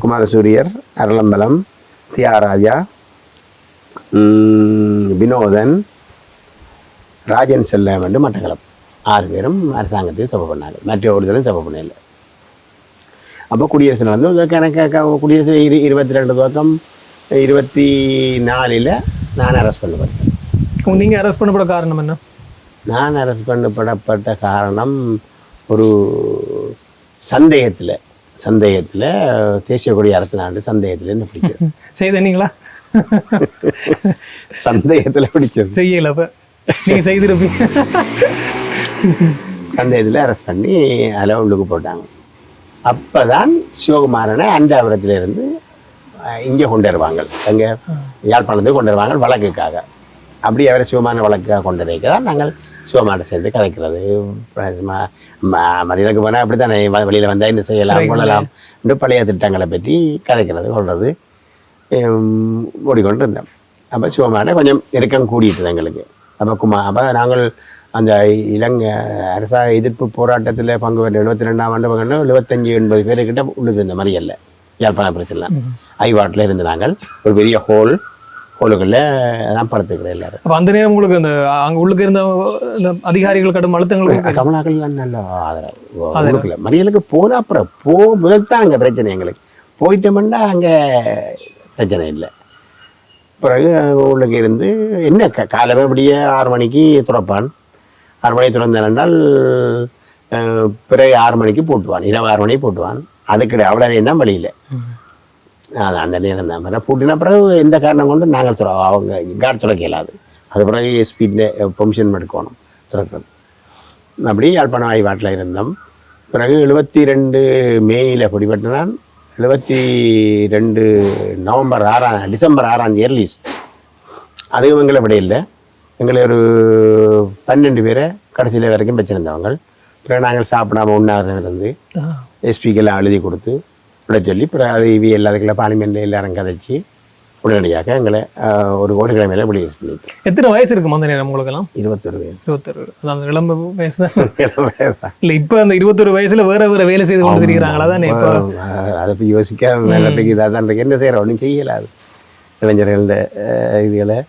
குமாரசூரியர், அருளம்பலம், தியாகராஜா, வினோதன், ராஜன் செல்லம் என்று மட்டக்களப்பு 6 பேரும் அரசாங்கத்துக்கு சப்போர்ட் பண்ணாங்க. மற்ற ஒருத்தரும் சப்போர்ட் பண்ணல. அப்போ குடியரசில் வந்து குடியரசு 22 துவக்கம் 24 நான் அரெஸ்ட் பண்ணப்பட்டேன். நீங்கள் அரெஸ்ட் பண்ணப்பட காரணம் என்ன? நான் அரெஸ்ட் பண்ணப்படப்பட்ட காரணம் ஒரு சந்தேகத்தில் தேசிய கொடி அரசினாண்டு சந்தேகத்தில் என்ன பிடிச்சது செய்தீங்களா? சந்தேகத்தில் பிடிச்சது செய்யல. அப்போ நீங்கள் செய்திருப்பீங்க. சந்தேகத்தில் அரெஸ்ட் பண்ணி அதில் உள்ளுக்கு போட்டாங்க. அப்போ தான் சிவகுமாரனை அண்டாபுரத்திலிருந்து இங்கே கொண்டு வருவாங்க, அங்கே யாழ்ப்பாணத்துக்கு கொண்டு வருவாங்க வழக்குக்காக. அப்படி அவரை சிவமான வழக்காக கொண்டு வரக்க தான் நாங்கள் சிவமாரை சேர்ந்து கதைக்கிறது. மனிதனுக்கு போனால் அப்படி தானே வெளியில் வந்தால் என்ன செய்யலாம் கொள்ளலாம் என்று பழைய திட்டங்களை பற்றி கதைக்கிறது கொள்வது ஓடிக்கொண்டு இருந்தோம். அப்போ சிவமாரை கொஞ்சம் நெருக்கம் கூடிட்டுது எங்களுக்கு. அப்போ நாங்கள் அந்த இலங்கை எதிர்ப்பு போராட்டத்தில் பங்கு பெற்ற 72ஆம் ஆண்டு 75-80 பேருக்கிட்ட உள்ளுக்கு இருந்த மாதிரி இல்லை. யாழ்ப்பாண பிரச்சனை ஐவாட்டில் இருந்து நாங்கள் ஒரு பெரிய ஹோலுக்குள்ள தான் படுத்துக்கிறேன் எல்லாரும். அப்போ அந்த நேரம் உங்களுக்கு அந்த அங்கே உள்ளுக்கு இருந்த அதிகாரிகள் கடும் அழுத்தங்கள் தமிழ்நாட்டில் நல்ல ஆதரவு மறியலுக்கு போன அப்புறம் முதல் தான் அங்கே பிரச்சனை. எங்களுக்கு போயிட்டோம்னா அங்கே பிரச்சனை இல்லை. பிறகு உள்ளுக்கு இருந்து என்ன காலமே அப்படியே 6 மணிக்கு துறப்பான். 6 மணிக்கு திறந்தால் பிறகு 6 மணிக்கு போட்டுவான், இரவு 6 மணிக்கு போட்டுவான். அதுக்கு அவ்வளோ நேரம் தான் வழியில் அந்த நேரம் தான் பிறகு பூட்டின பிறகு எந்த காரணம் கொண்டு நாங்கள் அவங்க கார்டு துறக்க இயலாது. அது பிறகு ஸ்பீடில் பெர்மிஷன் எடுக்கணும் துறக்கிறது. அப்படி யாழ்ப்பாணம் ஆய்வாட்டில் இருந்தோம். பிறகு 72 மேயில் பிடிபட்டு நான் 72 டிசம்பர் 6 ரிலீஸ். அதுவும் எங்களை விட இல்லை. எங்களை ஒரு 12 பேரை கடைசியில் வரைக்கும் வச்சுருந்தவங்க. பிறகு நாங்கள் சாப்பிடாமல் உண்ணாவிரதம் இருந்து எஸ்பிக்கெல்லாம் எழுதி கொடுத்து விட சொல்லி அப்புறம் அது இவி எல்லாத்துக்குள்ள பார்லிமெண்ட்டில் எல்லாரும் கதைச்சி உடனடியாக எங்களை ஒரு கிழமையில இப்படி யூஸ் பண்ணிட்டோம். எத்தனை வயசு இருக்கும் அந்த நேரம் உங்களுக்கெல்லாம்? 21 வயசு. 21. அதான் இளம்ப வயசு தான். இல்லை இப்போ அந்த 21 வயசுல வேற வேலை செய்து கொண்டு இருக்கிறாங்களா தானே? இப்போ அதை போய் யோசிக்க நல்லதுக்கு இதாக தான் இருக்கு. என்ன செய்யற ஒன்றும் செய்யலாது இளைஞர்கள இதுகளை.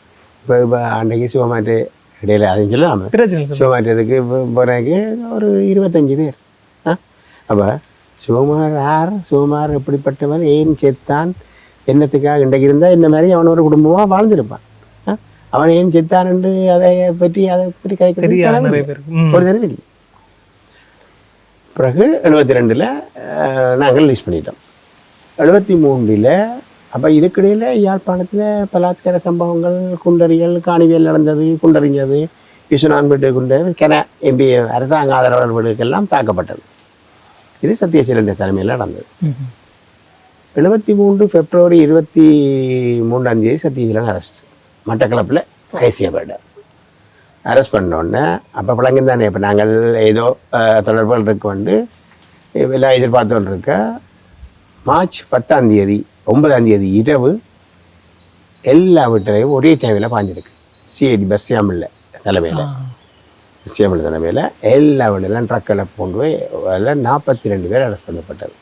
இப்போ அன்றைக்கு சிவமாட்டு இடையில அதையும் சொல்லாமல் சிவமாட்டத்துக்கு போகிறதுக்கு ஒரு 25 பேர். அப்போ சிவகுமார் எப்படிப்பட்டவன், ஏன் செத்தான், என்னத்துக்காக இன்றைக்கு இருந்தால் இந்த மாதிரி அவன் ஒரு குடும்பமாக வாழ்ந்துருப்பான். அவன் ஏன் செத்தான் என்று அதை பற்றி கேட்கறது ஒரு தடவை இல்லை. பிறகு 72 நாங்கள் ரிலீஸ் பண்ணிட்டோம். 73 அப்போ இதுக்கிடையில் யாழ்ப்பாணத்தில் பலாத்கார சம்பவங்கள், குண்டறிகள், காணிவியல் நடந்தது, குண்டறிஞ்சது, விஸ்வநாதன் வீட்டு குண்டர், எம்பி அரசாங்க ஆதரவாளர் வீடுக்கெல்லாம் தாக்கப்பட்டது. இது சத்யசீலன் தலைமையில் நடந்தது. 73 பிப்ரவரி 23 சத்யசீலன் அரெஸ்ட். மட்டக்களப்பில் ஐசியபேட்டை அரெஸ்ட் பண்ணோடனே அப்போ பிள்ளைங்க தானே. இப்போ நாங்கள் ஏதோ தொடர்புகள் இருக்க வந்து எல்லாம் எதிர்பார்த்தோன்னு இருக்க. மார்ச் 10 9 இரவு எல்லா வீட்டையும் ஒரே டைமில் பாஞ்சிருக்கு. சிஐடி பஸ்யாமில்ல தலைமையில் எல்லா வீடெல்லாம் ட்ரக்கில் கொண்டு போய் அதில் 42 பேர் அரெஸ்ட் பண்ணப்பட்டது.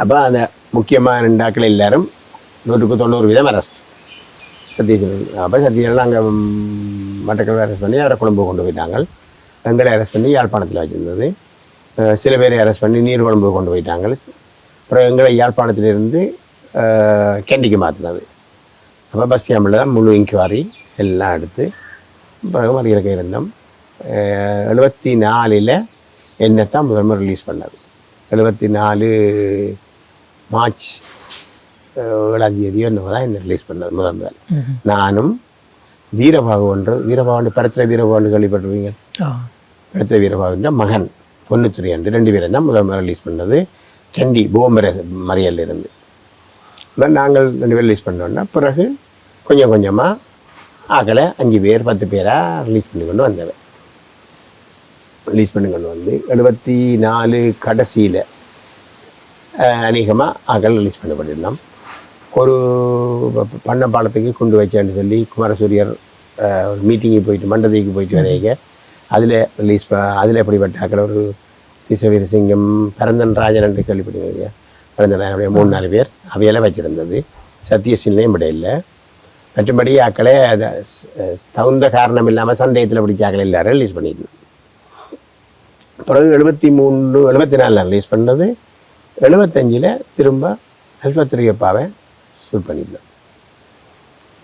அப்போ அந்த முக்கியமான 2 ஆட்கள் எல்லாரும் 190% அரெஸ்ட். சத்யசீலன் அப்போ சத்யசீலன் அங்கே மட்டக்களப்பில் அரெஸ்ட் பண்ணி அவரை கொழும்பு கொண்டு போயிட்டாங்க. எங்களை அரெஸ்ட் பண்ணி யாழ்ப்பாணத்தில் வச்சுருந்தது. சில பேரை அரெஸ்ட் பண்ணி நீர்கொழும்பு கொண்டு போயிட்டாங்க. அப்புறம் எங்களை யாழ்ப்பாணத்திலிருந்து கேண்டிக்கு மாற்றினது. அப்போ பஸ்யாமில் தான் முழு இன்குவாரி எல்லாம் எடுத்து பிறகு மறியலுக்கு இருந்தோம். 74 என்னத்தான் முதல்வர் ரிலீஸ் பண்ணது. 74 மார்ச் 7 என்னவோ தான் என்ன ரிலீஸ் பண்ணது முதல். நானும் வீரபாகு பரத்திர வீரபாகு கேள்விப்பட்டிருவீங்க. பரத்திர வீரபாகுன்ற மகன் பொன்னுத்துறை என்று 2 பேரும் தான் முதல் ரிலீஸ் பண்ணது. கண்டி போம்பர மறியல் இருந்து நாங்கள் 2 பேர் ரிலீஸ் பண்ணோன்னா பிறகு கொஞ்சம் கொஞ்சமாக ஆக்களை 5 பேர் 10 பேராக ரிலீஸ் பண்ணி கொண்டு வந்தவன். ரிலீஸ் பண்ணி கொண்டு வந்து 74 கடைசியில் அநேகமாக ஆக்கள் ரிலீஸ் பண்ணப்பட்டிருந்தோம். ஒரு பண்ணப்பாலத்துக்கு கொண்டு வச்சேன்னு சொல்லி குமாரசூரியர் ஒரு மீட்டிங்கு போயிட்டு மண்டபத்துக்கு போயிட்டு வரைக்க அதில் ரிலீஸ் அதில் எப்படிப்பட்ட ஆக்கள் ஒரு திசவீரசிங்கம், பரந்தன் ராஜன் என்று கேள்விப்படுவீங்க. பரந்தன் ராஜனுடைய 3-4 பேர் அவையெல்லாம் வச்சுருந்தது. சத்யசீலனையும் விட இல்லை. மற்றபடி ஆக்களே அதை தகுந்த காரணம் இல்லாமல் சந்தேகத்தில் பிடிச்ச ஆக்களை எல்லாரும் ரிலீஸ் பண்ணியிருந்தோம். பிறகு 74 ரிலீஸ் பண்ணது. 75 திரும்ப அல்பத்துறையப்பாவை ஷூட் பண்ணியிருந்தோம்.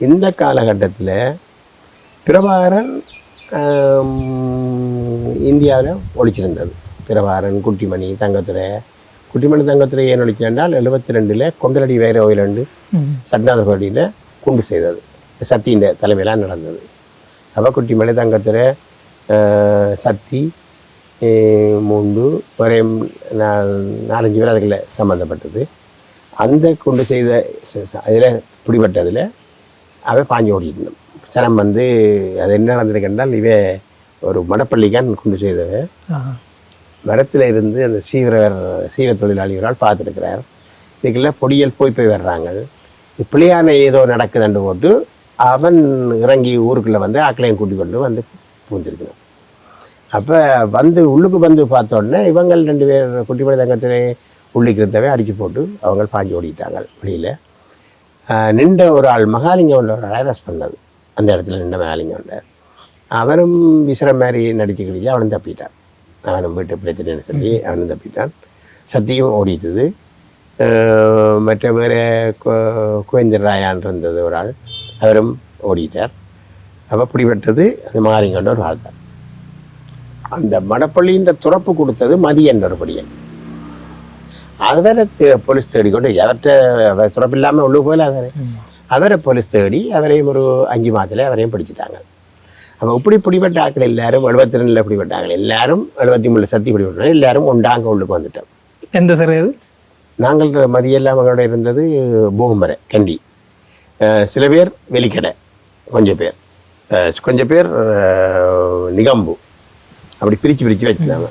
இந்த காலகட்டத்தில் பிரபாகரன் இந்தியாவில் ஒழிச்சிருந்தது. பிரபாகரன், குட்டிமணி தங்கத்துறை ஏன் ஒழிச்சாண்டால் 72 கொண்டலடி வைர ஓயிலண்டு சட்நாதர் பகுதியில் குண்டு செய்தது. சத்தியின் தலைமையிலாம் நடந்தது. அப்போ குட்டிமணி தங்கத்துறை சக்தி 3 ஒரே 4-5 பேர் அதுக்குள்ள சம்மந்தப்பட்டது. அந்த குண்டு செய்த அதில் பிடிபட்டதில் அவை பாஞ்சு ஓடிக்கணும். சனம் வந்து அது என்ன நடந்திருக்கென்றால் ஒரு மடப்பள்ளிக்கான் குண்டு செய்தவ மரத்தில் இருந்து அந்த சீவ தொழிலாளிகளால் பார்த்துருக்கிறார். இதுக்குள்ள பொடியல் போய் வர்றாங்க. பிள்ளையான ஏதோ நடக்குதுன்னு போட்டு அவன் இறங்கி ஊருக்குள்ளே வந்து ஆக்களையும் கூட்டி கொண்டு வந்து பூந்திருக்கணும். அப்போ உள்ளுக்கு வந்து பார்த்தோன்னே இவங்கள் 2 பேர் குட்டிப்படி தங்கத்திலே உள்ளிக்கிறதவே அடித்து போட்டு அவங்க பாஞ்சு ஓடிட்டாங்க. வெளியில் நின்ற ஒரு ஆள் மகாலிங்கம் ஒரு ஆள் அரெஸ்ட் பண்ணது. அந்த இடத்துல நின்ற மகாலிங்கம் உண்டார். அவனும் விசிற மாதிரி நடிச்சுக்கிட்டு அவனும் தப்பிட்டான். அவனும் வீட்டு பிரச்சனைன்னு சொல்லி அவனும் தப்பிட்டான். சத்தியும் ஓடிட்டுது. மற்ற வேறு கோவிந்தர் ராயான் இருந்தது ஒரு ஆள், அவரும் ஓடிட்டார். அப்போ பிடிபட்டது அந்த மகாலிங்கன்ற ஒரு ஆள் தான். அந்த மடப்பள்ளின்ற துறப்பு கொடுத்தது மதியன்ற ஒரு படியன். அவரை போலீஸ் தேடிக்கொண்டு அவர்கிட்ட துறப்பு இல்லாமல் உள்ளே போயில அவரை போலீஸ் தேடி அவரையும் ஒரு 5 மாதத்தில் அவரையும் பிடிச்சிட்டாங்க. அப்போ இப்படி பிடிப்பட்ட ஆட்கள் எல்லாரும் 72 பிடிப்பட்டாங்க. எல்லாரும் 73 சத்தி பிடிப்பட்டாங்க. எல்லாரும் ஒன்றாங்க உள்ளுக்கு வந்துட்டோம். எந்த சார் அது? நாங்கள் மதியெல்லாம் அவங்களோட இருந்தது போகும்பரை கண்டி. சில பேர் வெளிக்கடை, கொஞ்சம் பேர் நிகம்பு, அப்படி பிரித்து வச்சுருந்தாங்க.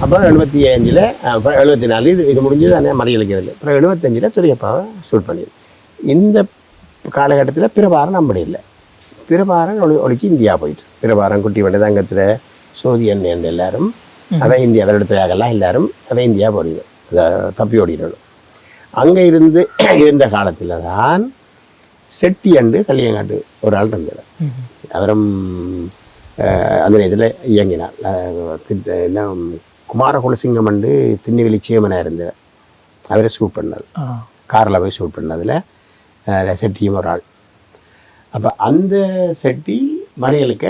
அப்போ 75 அப்புறம் 74 இது முடிஞ்சது தானே மறியலிக்கிறது. அப்புறம் 75 துரியப்பாவை ஷூட் பண்ணிடு. இந்த காலகட்டத்தில் பிரபாரன் அப்படி இல்லை. பிரபாரன் ஒழிச்சு இந்தியா போயிட்டு பிரபாரன் குட்டி வண்டி தங்கத்தில் சோதி எண்ணெய் எல்லாரும் அதை இந்தியா வருடத்துக்காகலாம் எல்லாரும் அதை இந்தியா போடுது, அதை தப்பி ஓடிடணும். அங்கே இருந்த காலத்தில் தான் செட்டி அண்டு கல்யாங்காட்டு ஒரு ஆள் இருந்தார். அவரும் அந்த இதில் இயங்கினார். என்ன குமாரகுலசிங்கம் அண்டு திண்ணிவெளி சேமனாக இருந்தார். அவரை ஷூட் பண்ணது, காரில் போய் ஷூட் பண்ணதில் செட்டியும் ஒரு ஆள். அப்போ அந்த செட்டி மறியலுக்க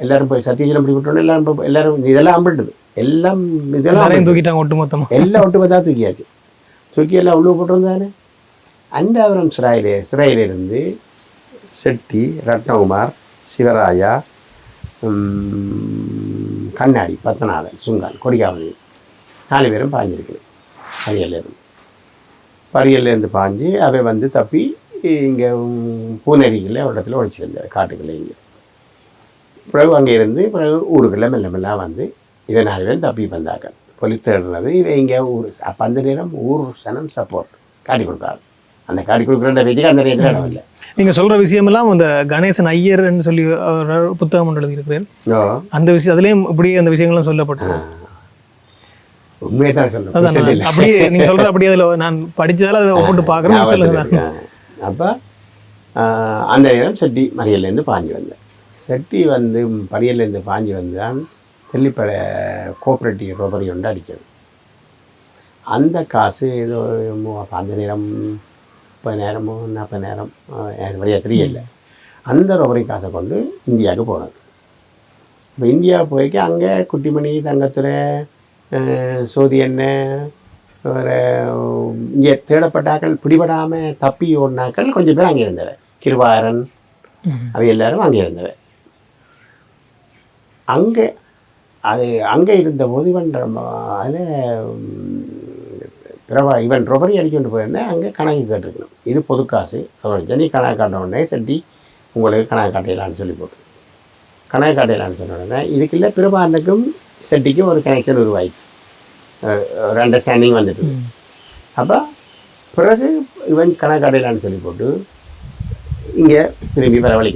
எல்லாரும் போய் சத்தியஜலம் அப்படி விட்டோன்னு எல்லாரும் இதெல்லாம் அம்பிட்டுது. எல்லாம் இதெல்லாம் தூக்கிட்டாங்க, ஒட்டுமொத்தமாக எல்லாம் ஒட்டுமொத்தமாக தூக்கியாச்சு. தூக்கி எல்லாம் உள்ளே போட்டிருந்தாரு. அண்டாவரம் சிறையிலிருந்து செட்டி, ரத்னகுமார், சிவராஜா, கண்ணாடி, பத்மநாதன், சுங்கான், கொடிகாவலி 4 பேரும் பாஞ்சிருக்கு. பரியல்லேருந்து பாஞ்சு அவை வந்து தப்பி இங்கே பூனேரிகளில் ஒரு இடத்துல ஒழிச்சிருந்தார், காட்டுக்குள்ளே. இங்கே பிறகு அங்கே இருந்து பிறகு ஊருக்குள்ளே மெல்லாம் வந்து இதை 4 பேரும் தப்பி வந்தாங்க. போலீஸ் தேடுறது இவன் இங்கே ஊர். அப்போ அந்த நேரம் ஊர் சனம் சப்போர்ட் காட்டி கொடுக்காது. அந்த காட்டி கொடுக்குற வச்சுக்க அந்த நேரத்தில் இடம் இல்லை. நீங்கள் சொல்கிற விஷயமெல்லாம் இந்த கணேசன் ஐயர்ன்னு சொல்லி புத்தகம் ஒன்று எழுதியிருக்கிறேன். அந்த விஷயம் அதுலேயும் இப்படியே அந்த விஷயங்கள்லாம் சொல்லப்பட்டது. உண்மையை தான் சொல்லுங்கள். அப்படியே நீங்கள் சொல்கிற அப்படியே அதில் நான் படித்ததால் அதை போட்டு பார்க்குறேன், சொல்லுங்கள். அப்போ அந்த நேரம் செட்டி மறியல்லேருந்து பாஞ்சு வந்தேன். செட்டி வந்து பரியல்லேருந்து பாஞ்சு வந்து தான் தெல்லிப்பட கோஆப்ரேட்டிவ் ரொபரி ஒன்று அடித்தது. அந்த காசு ஏதோ அந்த நேரம் 30,000 40,000 வழியாக தெரியல. அந்த ரொபரி காசை கொண்டு இந்தியாவுக்கு போனது. இப்போ இந்தியா போய்க்கு அங்கே குட்டிமணி, தங்கத்துறை, சோதி எண்ணெய், ஒரு இங்கே தேடப்பட்டாக்கள், பிடிபடாமல் தப்பி ஓடினாக்கள் கொஞ்சம் பேர் அங்கே இருந்தவை. கிருபாரன் அவை எல்லாரும் அங்கே இருந்தவை. அங்கே இருந்தபோது அதில் இவன் ரொபரி அடிச்சுட்டு போயிருந்தேன். அங்கே கணக்கு கேட்டுருக்கணும். இது பொது காசு அவர் நீ கணக்கு காட்ட உடனே செட்டி உங்களுக்கு கணக்கு காட்டையிலான்னு சொல்லி போட்டு கணக்கு காட்டையிலான்னு சொன்ன உடனே இதுக்குள்ள பிரபாரனுக்கும் செட்டிக்கும் ஒரு கனெக்ஷன் உருவாயிடுச்சு, ஒரு அண்டர்ஸ்டாண்டிங் வந்துட்டு. அப்போ பிறகு இவன் கணக்கு காட்டையிலான்னு சொல்லி போட்டு இங்கே திரும்பி வர வழி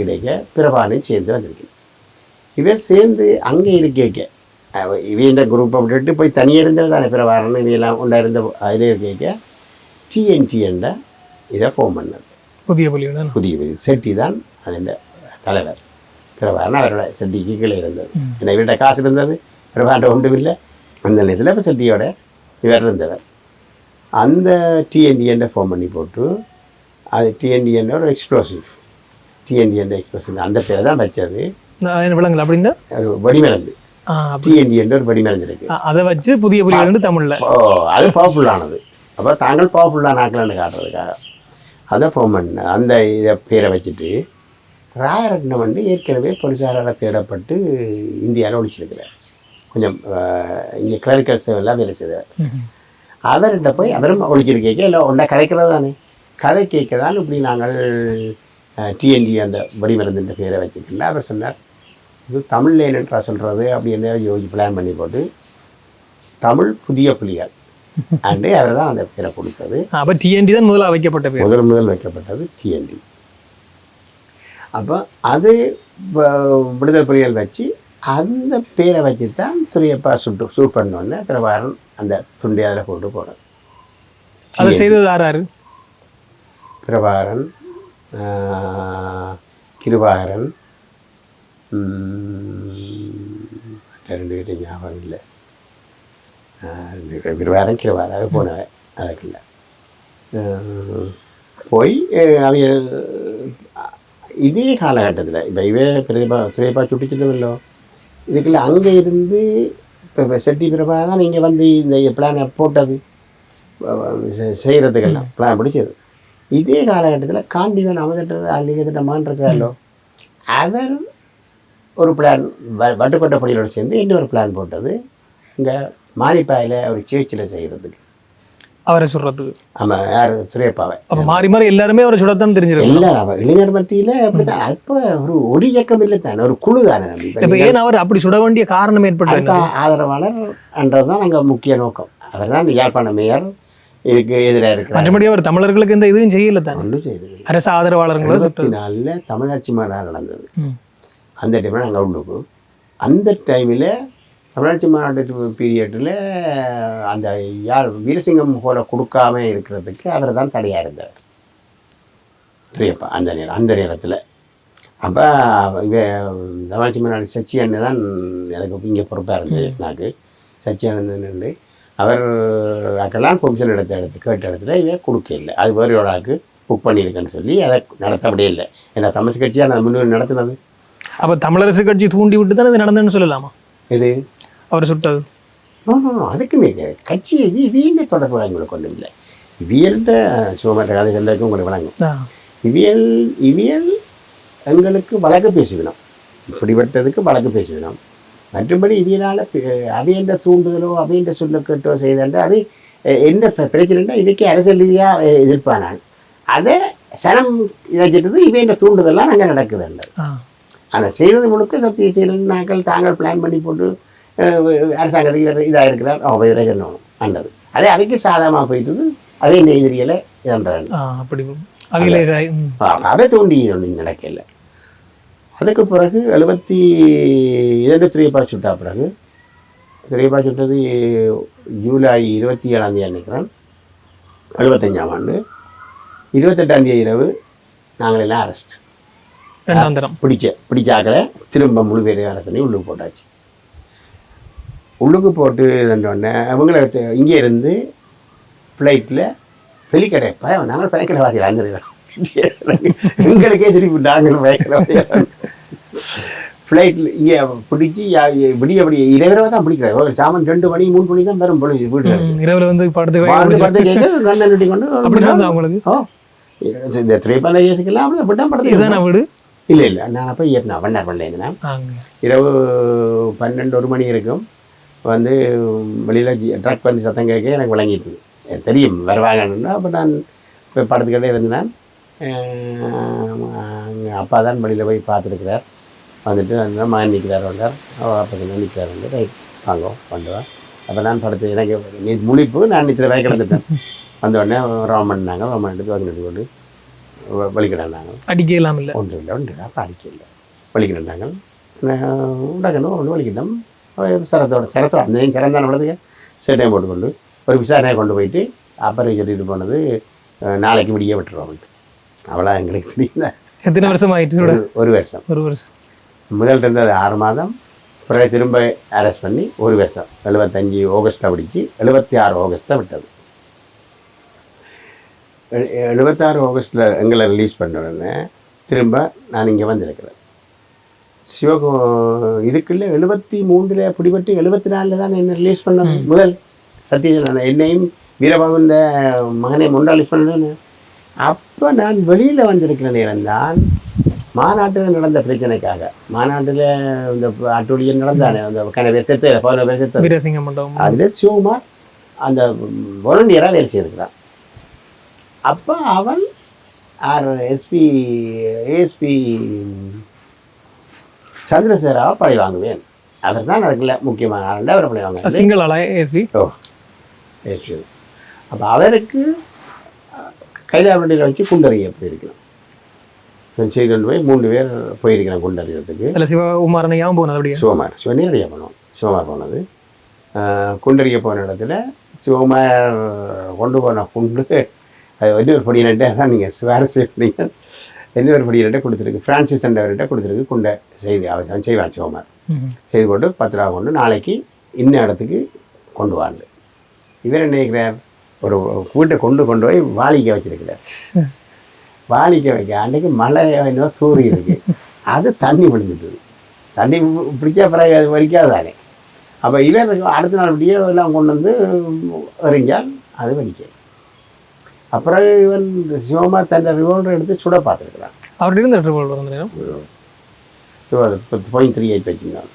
கிடைக்க பிரபாரனையும் சேர்ந்து வந்திருக்கு. இவன் சேர்ந்து அங்கே இருக்கேக்க இவன் குரூப்பை விட்டுட்டு போய் தனியாக இருந்தது தானே பிரபாரன் இவையெல்லாம் உண்டாயிருந்த அதில் இருக்க டிஎன்டி என்ற இதை ஃபார்ம் பண்ணது. புதிய செட்டி தான் அதில் தலைவர். பிரபாரன் அவரோட செட்டிக்கு கீழே இருந்தது. ஏன்னா இவர்கிட்ட காசு இருந்தது, பிரபாரன் ஒன்றும் இல்லை. அந்த நேரத்தில் இப்போ செட்டியோட இவர் இருந்தவர். அந்த டிஎன்டி என்ற ஃபார்ம் பண்ணி போட்டு அது டிஎன்டி என்ற ஒரு எக்ஸ்ப்ளோசிவ், டிஎன்டி என்ற எக்ஸ்ப்ளோசிவ் அந்த பேரை தான் வச்சது. விலங்குகள் அப்படின்னா ஒரு வெடிமருந்து, டிஎன்டி என்ற ஒரு வெடிமருந்து இருக்கு. அதை வச்சு புதிய புலிகள் தமிழில் அது பவர்ஃபுல்லானது. அப்போ தாங்கள் பவர்ஃபுல்லான ஆக்கலான்னு காட்டுறதுக்காக அதை ஃபார்ம் பண்ண அந்த இதை பேரை வச்சுட்டு ராயரட்னம் வந்து ஏற்கனவே போலீஸாரால் தேடப்பட்டு இந்தியாவில் ஒழிச்சிருக்கிறார். கொஞ்சம் இங்கே கிளரிக்கல் சேவெல்லாம் வேலை செய்தார். அவர்கிட்ட போய் அவரும் ஒழிச்சிருக்கேக்க இல்லை ஒன்றா கதைக்கிறது தானே, கதை கேட்க தான் இப்படி நாங்கள் டிஎன்டி அந்த வெடிமருந்துன்ற பேரை வச்சுருக்கல. அவர் சொன்னார் இது தமிழில் என்னன்றா சொல்கிறது அப்படின்னு யோசிச்சு பிளான் பண்ணி போட்டு தமிழ் புதிய புலிகள் அண்டு அவர் தான் அந்த பேரை கொடுத்தது. அப்போ டிஎன்டி தான் முதல்ல வைக்கப்பட்ட பேர், முதல் வைக்கப்பட்டது டிஎன்டி. அப்போ அது விடுதலை புலிகள் வச்சு அந்த பேரை வச்சு தான் துரியப்பா ஷூட் பண்ணோன்னே பிரபாரன் அந்த துண்டை அதில் போட்டு போனது. அதை செய்தது யார்? பிரபாரன், கிருபாகரன், 2 பேரும் ஞாபகம் இல்லை. கிருபாகரன் கிருபாகரன் போனவன் அதுக்குள்ள போய் அவங்க இதே காலகட்டத்தில் இப்போ துரியப்பா சுட்டிச்சிட்டோமில்லோ இதுக்குள்ள அங்கே இருந்து இப்போ செட்டி பிரபா தான் நீங்கள் வந்து இந்த பிளானை போட்டது செய்கிறதுக்கெல்லாம் பிளான் பிடிச்சது. இதே காலகட்டத்தில் காண்டிவன் அவதட்ட அள்ளிகத்திட்டமான் இருக்கிறாரோ அவர் ஒரு பிளான் வட்டுக்கோட்டை பள்ளியோடு சேர்ந்து இன்னொரு பிளான் போட்டது இங்கே மானிப்பாயில் ஒரு சேர்ச்சில் செய்கிறதுக்கு. அவரை சொல்றதுக்கு. ஆமாம், யார் சுரேப்பாவை. அப்போ மாறி மாறி எல்லாருமே அவரை சுடத்தான் தெரிஞ்சிருக்கு. இல்லை, அவன் இளைஞர் மத்தியில் அப்படித்தான். அப்போ ஒரு இயக்கம் இல்லை தானே, ஒரு குழு தானே. இப்போ ஏன் அவர் அப்படி சுட வேண்டிய காரணம் ஏற்பட்டது? ஆதரவாளர் என்றதுதான் நாங்கள் முக்கிய நோக்கம். அவர் தான் யாழ்ப்பாண மேயர் இதுக்கு எதிராக இருக்கிறார். மற்றபடி அவர் தமிழர்களுக்கு இந்த இதுவும் செய்யல தான். ஒன்றும் செய்யல. அரசு ஆதரவாளர்களும் 74 தமிழாட்சி மாநாடு நடந்தது. அந்த டைமில் நாங்கள் உள்ளுக்கு அந்த டைமில் தமிழாட்சி மாநாட்டு பீரியடில் அந்த வீரசிங்கம் போல கொடுக்காம இருக்கிறதுக்கு அவர் தான் தடையாக இருந்தார் துரியப்பா அந்த நேரத்தில். அப்போ தமிழாட்சி மாநாடு சச்சி அண்ணன் தான் எனக்கு இங்கே பொறுப்பாக இருந்தது. எனக்கு சச்சி அண்ணன் அவர் அக்கெல்லாம் பொமிஷன் கேட்ட இடத்துல இவே கொடுக்க இல்லை. அது வேறு ஒரு ஆளுக்கு புக் பண்ணியிருக்கேன்னு சொல்லி அதை நடத்தப்படியே இல்லை. ஏன்னா தமிழ் கட்சியாக நான் முன்னே நடத்தினது. அப்போ தமிழரசு கட்சி தூண்டி விட்டு தான் இது நடந்ததுன்னு சொல்லலாமா? இது அவர் சுட்டது அதுக்குமே கட்சி வீண்ட தொடர்பு எங்களுக்கு ஒன்றும் இல்லை. இவியல்கிட்ட சிவமற்ற கதைகளுக்கு உங்களுக்கு வழங்கும். இவியல் எங்களுக்கு வழக்கு பேசிக்கணும், இப்படிப்பட்டதுக்கு வழக்கு பேசிக்கணும். மற்றபடி இவியனால் அவையண்ட தூண்டுதலோ அவையண்ட சொல்ல கேட்டோ செய்தால் அது என்ன பிரச்சனைனா இவைக்கு அரசியல் ரீதியாக எதிர்ப்பானான். அதை சனம் இழைச்சிட்டது இவையண்ட தூண்டுதல்லாம் அங்கே நடக்குதுல்ல. ஆனால் செய்தது முழுக்க சத்தியசீலன் நாங்கள் தாங்கள் பிளான் பண்ணி போட்டு அரசாங்கத்துக்கு இதாக இருக்கிறார் அவை சொல்லணும் அண்டது. அதே அவைக்கு சாதகமாக போயிட்டது. அவை இந்த எதிரிகளை இதன்றாங்க. அப்படி அவை தூண்டி நடக்கல. அதுக்கு பிறகு 72 துரியப்பா சுட்டா பிறகு துரியப்பா சுட்டது ஜூலை 27 நினைக்கிறேன் 75ஆம் ஆண்டு. 28ஆம் இரவு நாங்கள் எல்லாம் அரெஸ்ட் பிடிச்சாக்களை திரும்ப முழு பேரையும் அரெஸ்ட் பண்ணி உள்ளுக்கு போட்டாச்சு. உள்ளுக்கு போட்டு உடனே அவங்கள இங்கே இருந்து ஃப்ளைட்டில் வெளிக்கடை நாங்கள் பயக்கடை வாசிக்கலாம் எங்களுக்கே திருப்பி நாங்கள் பயக்கடை ஃப்ளைட்டில் இங்கே பிடிச்சி விடிய அப்படி இரவு தான் பிடிக்கிறாங்க. ஒரு சாமான் 2 மணி 3 மணி தான் பெரும் பொழுது வீட்டு இரவில் வந்து படுத்து கேட்டு கண்ணை நட்டி கொண்டு அவங்களுக்கு இந்த திரைப்பட ஏசிக்கலாம் அப்படி அப்படிதான் படத்துக்கு வீடு இல்லை நான் அப்போ ஏறினேன் வண்ணார் பண்ணேன். இரவு 12-1 மணி இருக்கும். வந்து வெளியில் ட்ரக் வந்து சத்தம் கேட்க எனக்கு விளங்கிட்டு தெரியும் வருவாங்கன்னு. அப்போ நான் படத்துக்கிட்டே இருந்தேன். அப்பா தான் வெளியில் போய் பார்த்துருக்கிறார். வந்துட்டு அந்த மகன் நிற்கிறார் வந்தார். அப்போ நிற்கிறார் வந்து ரைட் வாங்க வந்துவா. அப்போ நான் படத்து எனக்கு முழிப்பு நான் இத்தனை வயக்கு கிடந்துட்டேன். வந்தோடனே ரோம் பண்ணாங்க. ரோம் எடுத்து வாங்கி கொண்டு வலிக்கிறாங்க. அடிக்க இல்லாமல் இல்லை ஒன்றும் இல்லை அப்போ அடிக்க இல்லை வலிக்கிறாங்க. உண்டாக்கணும் ஒன்று வலிக்கிட்டோம். சரத்தோட அந்த சிறந்தான உள்ளதுக்கு சேட்டையை போட்டுக்கொண்டு ஒரு விசாரணையை கொண்டு போயிட்டு அப்புறம் சொல்லிட்டு போனது நாளைக்கு விடிய விட்டுருவாங்க. அவ்வளோ எங்களுக்கு தெரியல. எத்தனை வருஷம் ஆகிட்டு? ஒரு வருஷம். முதல் இருந்தது 6 மாதம். பிறகு திரும்ப அரெஸ்ட் பண்ணி 1 வருஷம். 75 ஆகஸ்ட்டில் பிடிச்சி 76 ஆகஸ்ட்டில் விட்டது. 76 ஆகஸ்ட்டில் எங்களை ரிலீஸ் பண்ண உடனே திரும்ப நான் இங்கே வந்திருக்கிறேன். இதுக்குள்ள 73 பிடிபட்டு 74 தான் என்னை ரிலீஸ் பண்ணது முதல். சத்யஜன் என்னையும் வீரபாகுண்ட மகனையும் ஒன்றா ரிலீஸ் பண்ணது. அப்போ நான் வெளியில் வந்திருக்கிற நேரம் தான் மாநாட்டில் நடந்த பிரச்சனைக்காக. மாநாட்டில் இந்த அட்டூழியம் நடந்தானே அந்த கனவே செத்து அதில் சிவகுமார் அந்த வாலண்டியராக வேலை செய்திருக்கிறான். அப்போ அவன் ஏஎஸ்பி சந்திரசேகராவை பழி வாங்குவேன். அவர் தான் அதுக்குள்ள முக்கியமான ஆளுநர். அவரை பழி வாங்குவேன். சிங்கிள் ஆளா ஏஎஸ்பி? ஏஎஸ்பி. அப்போ அவருக்கு கைலாவண்டியில் வச்சு குண்டறிய போயிருக்கலாம். செய்து கொண்டு போய் 3 பேர் போயிருக்கிறேன் குண்டறியத்துக்கு. இல்லை சிவகுமாரனையாவும் போனது. அப்படியே சிவநேரடியாக போனோம். சிவகுமார் போனது குண்டறிய போன இடத்துல சிவகுமார் கொண்டு போன குண்டு அது இன்னொரு பொடியினட்டே தான் நீங்கள் சுவாரஸ்யம் பண்ணீங்க. இன்னொரு பொடியினட்டே கொடுத்துருக்கு. ஃப்ரான்சிஸ் என்றவர்கிட்ட கொடுத்துருக்கு. குண்டை செய்து அவன் செய்வான் சிவகுமார். செய்து கொண்டு 10 ரூபா கொண்டு நாளைக்கு இன்ன இடத்துக்கு கொண்டு வாங்க. இவர் என்ன நினைக்கிறார், ஒரு வீட்டை கொண்டு போய் வாளிக்க வச்சிருக்கிறார். வாளிக்க வைக்க அன்றைக்கு மழை இன்னும் தூரி இருக்கு. அது தண்ணி விழுந்துட்டுது. தண்ணி பிடிச்சா பிறகு அது வலிக்காதானே. அப்போ இவர் அடுத்த நாள் இப்படியே எல்லாம் கொண்டு வந்து எறிஞ்சால் அது வலிக்காது. அப்புறம் இவன் சிவகுமார் தன் ரிவால்வர் எடுத்து சுட பார்த்துருக்கிறான். அவர்கிட்ட இருந்த ரிவால்வர் .38 வச்சுருந்தாங்க.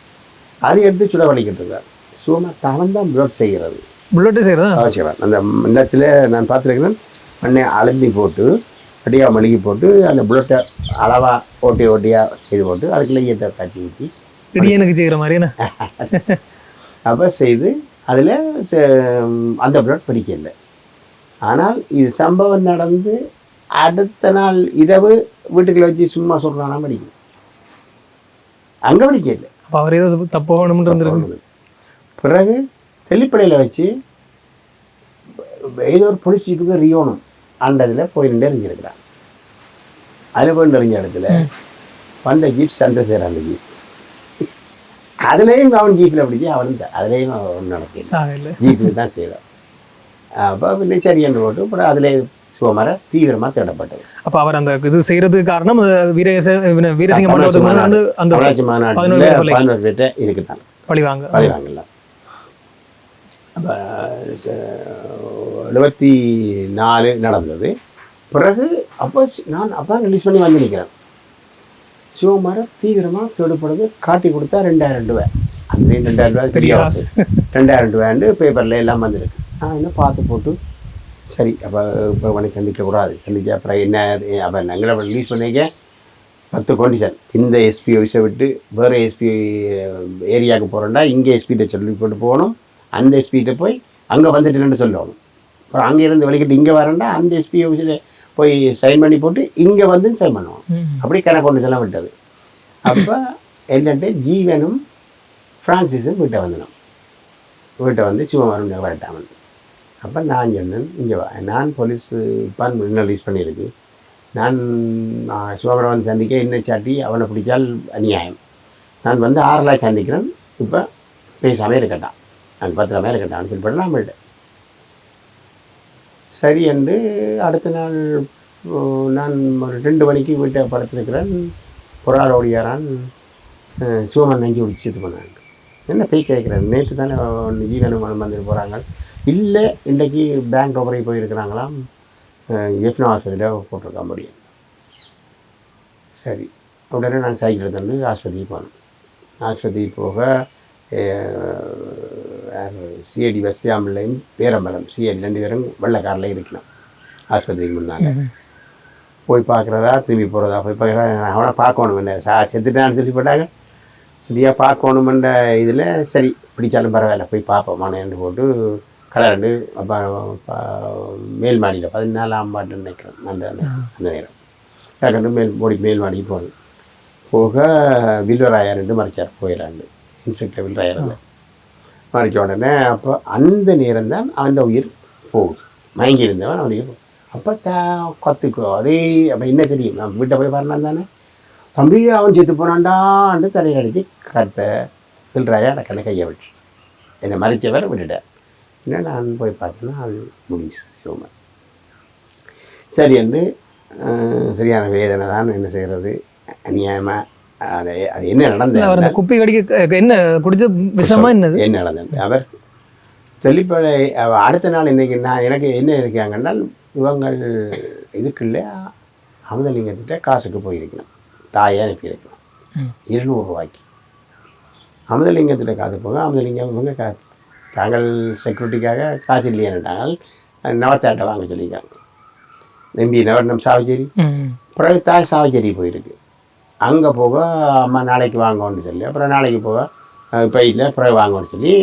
அது எடுத்து சுட வலிக்கிட்டு இருக்கார். சிவகுமார் தவன் தான் ப்ளோட் செய்கிறது. புல்லட்டு செய்கிறதா? செய்வேன். அந்த இடத்துல நான் பார்த்துருக்கிறேன், மண்ணை அழுந்தி போட்டு அடியாக மழுகி போட்டு அந்த புல்லட்டை அளவாக ஓட்டியாக செய்து போட்டு அதுக்குள்ளே ஈயத்தை காய்ச்சி ஊற்றி இடியனுக்கு செய்கிற மாதிரி என்ன அப்போ செய்து அதில் அந்த புல்லட் பிடிக்கல. ஆனால் இது சம்பவம் நடந்து அடுத்த நாள் இரவு வீட்டுக்குள்ள வச்சு சும்மா சொல்கிறானா படிக்கும், அங்கே படிக்கல. அப்போ அவர் ஏதோ தப்பு வேணும்னு இருந்திருக்கு. பிறகு தெல்லிப்படையில் வச்சு ஏதோ ஒரு போலீஸ் ஜீப்புக்கு ரியோனும் ஆண்டதில் போய் நின்று எறிஞ்சிருக்கிறான். அதில் போய் நிறைஞ்ச இடத்துல வந்த ஜீப் சந்திரசேகர் அந்த ஜீப், அதுலேயும் அவன் ஜீப்பில் பிடிச்சி அவனும் அதுலேயும் அவன் நடக்க ஜீப்புக்கு தான் செய்தான். அப்போ இல்லை சரி என்று போட்டு அப்புறம் அதிலே சிவகுமார தீவிரமாக தேடப்பட்டது. அப்போ அவர் அந்த இது செய்கிறதுக்கு காரணம் வீரசிங்க அந்த 11 பேர்கிட்ட இருக்குதான் பழிவாங்கலாம். அப்போ 74 நடந்தது. பிறகு அப்போ ரிலீஸ் பண்ணி வந்து நிற்கிறேன். சிவகுமார தீவிரமாக தேடப்படுறது காட்டி கொடுத்தா 2000 ரூபாய். அந்த 2000 ரூபாய் பெரிய 2000 ரூபாய்ண்டு பேப்பரில் எல்லாம் வந்துருக்கு. நான் என்ன பார்த்து போட்டு சரி அப்போ இப்போ உனக்கு சந்திக்கக்கூடாது, சந்திச்சா அப்புறம் என்ன அப்போ நாங்களே ரிலீஸ் பண்ணிக்க 10 கண்டிஷன். இந்த எஸ்பி ஆஃபீஸை விட்டு வேறு எஸ்பி ஏரியாவுக்கு போகிறோன்னா இங்கே எஸ்பிகிட்ட சொல்லி போட்டு போகணும், அந்த எஸ்பிகிட்ட போய் அங்கே வந்துட்டுன்னு சொல்லணும். அப்புறம் அங்கே இருந்து வலிக்கிட்டு இங்கே வரேன்டா அந்த எஸ்பி ஆஃபீஸில் போய் சைன் பண்ணி போட்டு இங்கே வந்து சைன் பண்ணுவோம். அப்படி கணக்கு எல்லாம் விட்டது. அப்போ என்னட்டு ஜீவனும் ஃப்ரான்சிஸும் வீட்டை வந்துடும். வீட்டை வந்து சிவகுமாரன் வரட்டாமன். அப்போ நான் சொன்னேன், இங்கே நான் போலீஸ் இப்போ இன்னும் ரிலீஸ் பண்ணியிருக்கு, நான் சிவகுமாரன் வந்து சந்திக்க இன்னும் சாட்டி அவனை பிடிச்சால் அநியாயம், நான் வந்து 6 நாள் சந்திக்கிறேன், இப்போ பேசாமல் இருக்கட்டான், நான் 10 நாள் இருக்கட்டான்னு சொல்லி போட்டு நான் போயிட்டேன். சரி என்று அடுத்த நாள் நான் ஒரு 2 மணிக்கு வீட்டை படுத்திருக்கிறேன். ஒரு ஆள் ஓடியாரான், சிவகுமாரன் நெஞ்சு பிடிச்சி இது பண்ணாங்க. என்ன போய் கேட்குறேன், நேற்று தானே ஜீவனும் வந்துட்டு போகிறாங்க, இல்லை இன்றைக்கி பேங்க் ரோபரி போயிருக்கிறாங்களாம், எஃப்னா ஹாஸ்பிட்டலில் போட்டிருக்க முடியும். சரி உடனே நான் சைக்கிள் எடுத்து ஆஸ்பத்திரிக்கு போனேன். ஆஸ்பத்திரி போக சிஐடி வசியாமலையும் பேரம்பலம் சிஐடி 2 பேரும் வெள்ளைக்காரில் இருக்கலாம். ஆஸ்பத்திரிக்கு முன்னாங்க போய் பார்க்குறதா திரும்பி போகிறதா, போய் பார்க்குறதா, அவனை பார்க்கணும் என்ன செத்துட்டான்னு சொல்லி போட்டாங்க. சரியாக பார்க்கணுமென்ற இதில் சரி பிடிச்சாலும் பரவாயில்ல போய் பார்ப்போமானு போட்டு கலரண்டு அப்போ மேல் மாடியில் 14ஆம் பாட்டு நினைக்கிறேன் அந்த நேரம் டக்குன்னு மேல் மாடிக்கு போகணும். போக வில்வராயர்ண்டு மறைச்சார் போயிடறாண்டு இன்ஸ்பெக்டர் வில்வராயர் மறைச்ச உடனே அப்போ அந்த நேரம் தான் அந்த உயிர் போகுது. மயங்கி இருந்தவன் அவன் உயிர் அப்போ கற்றுக்கோ அதே அப்போ என்ன தெரியும், நான் வீட்டை போய் வரலாம் தானே, தம்பி அவன் செத்து போனான்டான்னு தலையடிச்சு கத்த வில்வராயா எனக்கு கையை விட்டு என்னை மறைச்சவர் விட்டுட்டேன். என்ன நான் போய் பார்த்தேன்னா அது முடிஞ்சு சிவகுமார். சரி என்று சரியான வேதனை தான், என்ன செய்கிறது, அநியாயமாக அது என்ன நடந்தது, குப்பை கடிக்க என்ன குடிச்ச விஷமா என்ன நடந்தது. அவர் தெளிப்படை அடுத்த நாள் இன்றைக்கி நான் எனக்கு என்ன இருக்காங்கன்னா இவங்கள் இதுக்குள்ளே அமுதலிங்கத்திட்ட காசுக்கு போயிருக்கணும், தாயை அனுப்பியிருக்கணும் 200 ரூபாய்க்கு. அமுதலிங்கத்திட்ட காசு போக அமுதலிங்கம் இவங்க தாங்கள் செக்யூரிட்டிக்காக காசு இல்லையாட்டாங்க, நவத்தாட்டை வாங்க சொல்லியிருக்காங்க. நம்பி நவர்ணம் சாவச்சேரி. பிறகு தாய் சாவச்சேரி போயிருக்கு. அங்கே போக அம்மா நாளைக்கு வாங்கன்னு சொல்லி, அப்புறம் நாளைக்கு போக இப்போ இல்லை பிறகு வாங்கன்னு சொல்லி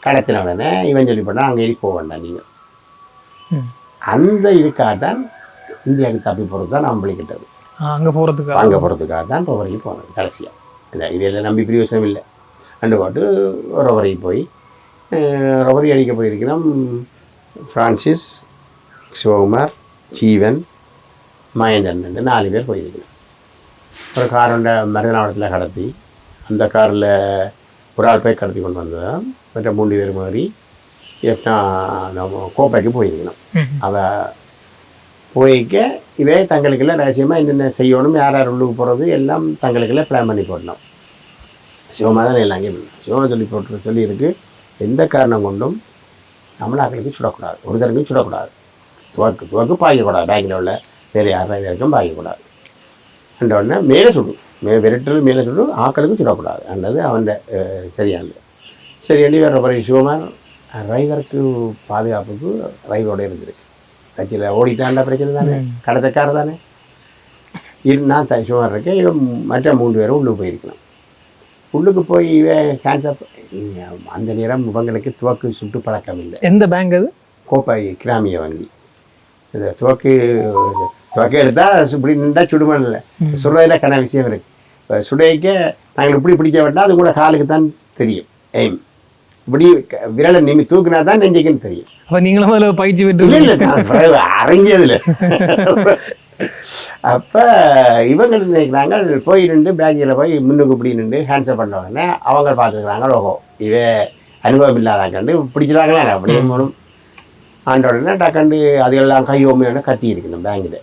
கடத்தின உடனே இவன் சொல்லி போட்டால் அங்கே ஏறி போக வேண்டாம் நீங்கள். அந்த இதுக்காக தான் இந்தியாவுக்கு தப்பி போகிறது தான் நான் பழிக்கிட்டது. அங்கே போகிறதுக்காக தான் ரொவரைக்கு போனது கடைசியாக. இந்த இதில் நம்பி பிரயோசனம் இல்லை. 2 பாட்டு ரொவரைக்கு போய் ரொபரி அடிக்க போயிருக்கிறோம். ஃப்ரான்சிஸ், சிவகுமார், ஜீவன், மகேந்திரன் 4 பேர் போயிருக்கிறோம். ஒரு காரோட மருதநாவளத்தில் கடத்தி அந்த காரில் ஒரு ஆள் போய் கடத்தி கொண்டு வந்ததான் மற்ற 3 பேர் மாதிரி எப்படின்னா நம்ம கோப்பைக்கு போயிருக்கணும். அவள் போய்க்க இவே தங்களுக்கெல்லாம் ரகசியமாக என்னென்ன செய்யணும், யார் யார் உள்ளுக்கு போகிறது எல்லாம் தங்களுக்கெல்லாம் பிளான் பண்ணி போடணும். சிவமாக தான் எல்லாம் சிவமாக சொல்லியிருக்கு, எந்த காரணம் கொண்டும் தமிழாக்களுக்கு சுடக்கூடாது, ஒரு தரக்கும் சுடக்கூடாது, துவக்கு பாய்க்கக்கூடாது, பேங்கில் உள்ள வேறு யாராவது வரைக்கும் பாய்க்கக்கூடாது. அந்த உடனே மேலே சுடும், விரட்டல் மேலே சுடும், ஆக்களுக்கும் சுடக்கூடாது. அந்தது அவன் சரியானது. சரி வேறு ஒரு சிவமாக டிரைவருக்கு பாதுகாப்புக்கு டிரைவரோட இருந்திருக்கு. கட்சியில் ஓடிட்டாண்ட பிரச்சனை தானே, கடத்தக்கார தானே. நான் சுமார் இருக்கேன். இவன் மற்ற 3 பேரும் உள்ளே போயிருக்கலாம். உள்ளுக்கு போய் இவன் கேன்சர் அந்த நேரம் இவங்களுக்கு துவக்கு சுட்டு பழக்கம் இல்லை. எந்த பேங்க் அது? கோப்பை கிராமிய வங்கி. இந்த துவக்கு எடுத்தால் இப்படி நின்றா சுடுமண் இல்லை, சுடுறதுல கன விஷயம் இருக்குது. இப்போ சுடைக்க நாங்கள் இப்படி பிடிக்க வேண்டாம், அது கூட காலுக்கு தான் தெரியும். எய்ம் இப்படி விரலை நிமி தூக்குனா தான் நெஞ்சுக்குன்னு தெரியும். அப்போ நீங்களும் அதில் பயிற்சி விட்டு இல்லை அரங்கியதில். அப்போ இவங்க நினைக்கிறாங்க போய் நின்று பேங்கில் போய் முன்னுக்கு இப்படி நின்று ஹேண்ட்ஸப் பண்ண உடனே அவங்க பார்த்துருக்குறாங்க, ஓஹோ இவே அனுபவம் இல்லாதாக்கண்டு பிடிச்சிடாங்களா அப்படியே மூணும் ஆண்ட உடனே டக்கண்டு அதெல்லாம் கையோமையோட கத்தி இருக்கணும். பேங்கில்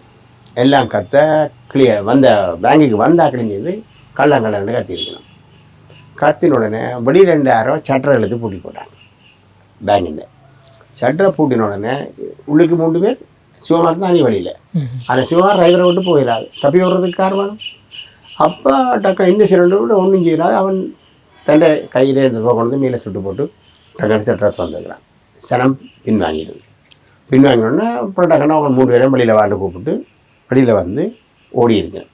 எல்லாம் கத்த கிளியர் வந்த பேங்குக்கு வந்தா கிழிஞ்சது கள்ளங்கள்ளன்னு கத்தி இருக்கணும். கத்தின உடனே வெளி 2000 சட்டரை எழுத்து பூட்டி போட்டாங்க. பேங்கில் சட்டரை பூட்டின உடனே உள்ளுக்கு 3 பேர் சிவமார் தான் வெளியில். அந்த சிவமார் டிரைவரை விட்டு போயிடாது, தப்பி விடுறதுக்கு காரணம். அப்போ டக்கு இந்த சிலிண்டர் விட ஒன்றும் செய்யலாது. அவன் தண்டை கையில் இந்த ரூபா கொண்டு மேலே சுட்டு போட்டு டக்குனு சட்டத்தை வந்துக்கிறான். சனம் பின்வாங்கிடுது. பின்வாங்கினோடனே அப்புறம் டக்குனா அவன் 3 பேரையும் வெளியில் வாண்டு கூப்பிட்டு வெளியில் வந்து ஓடி இருக்கேன்.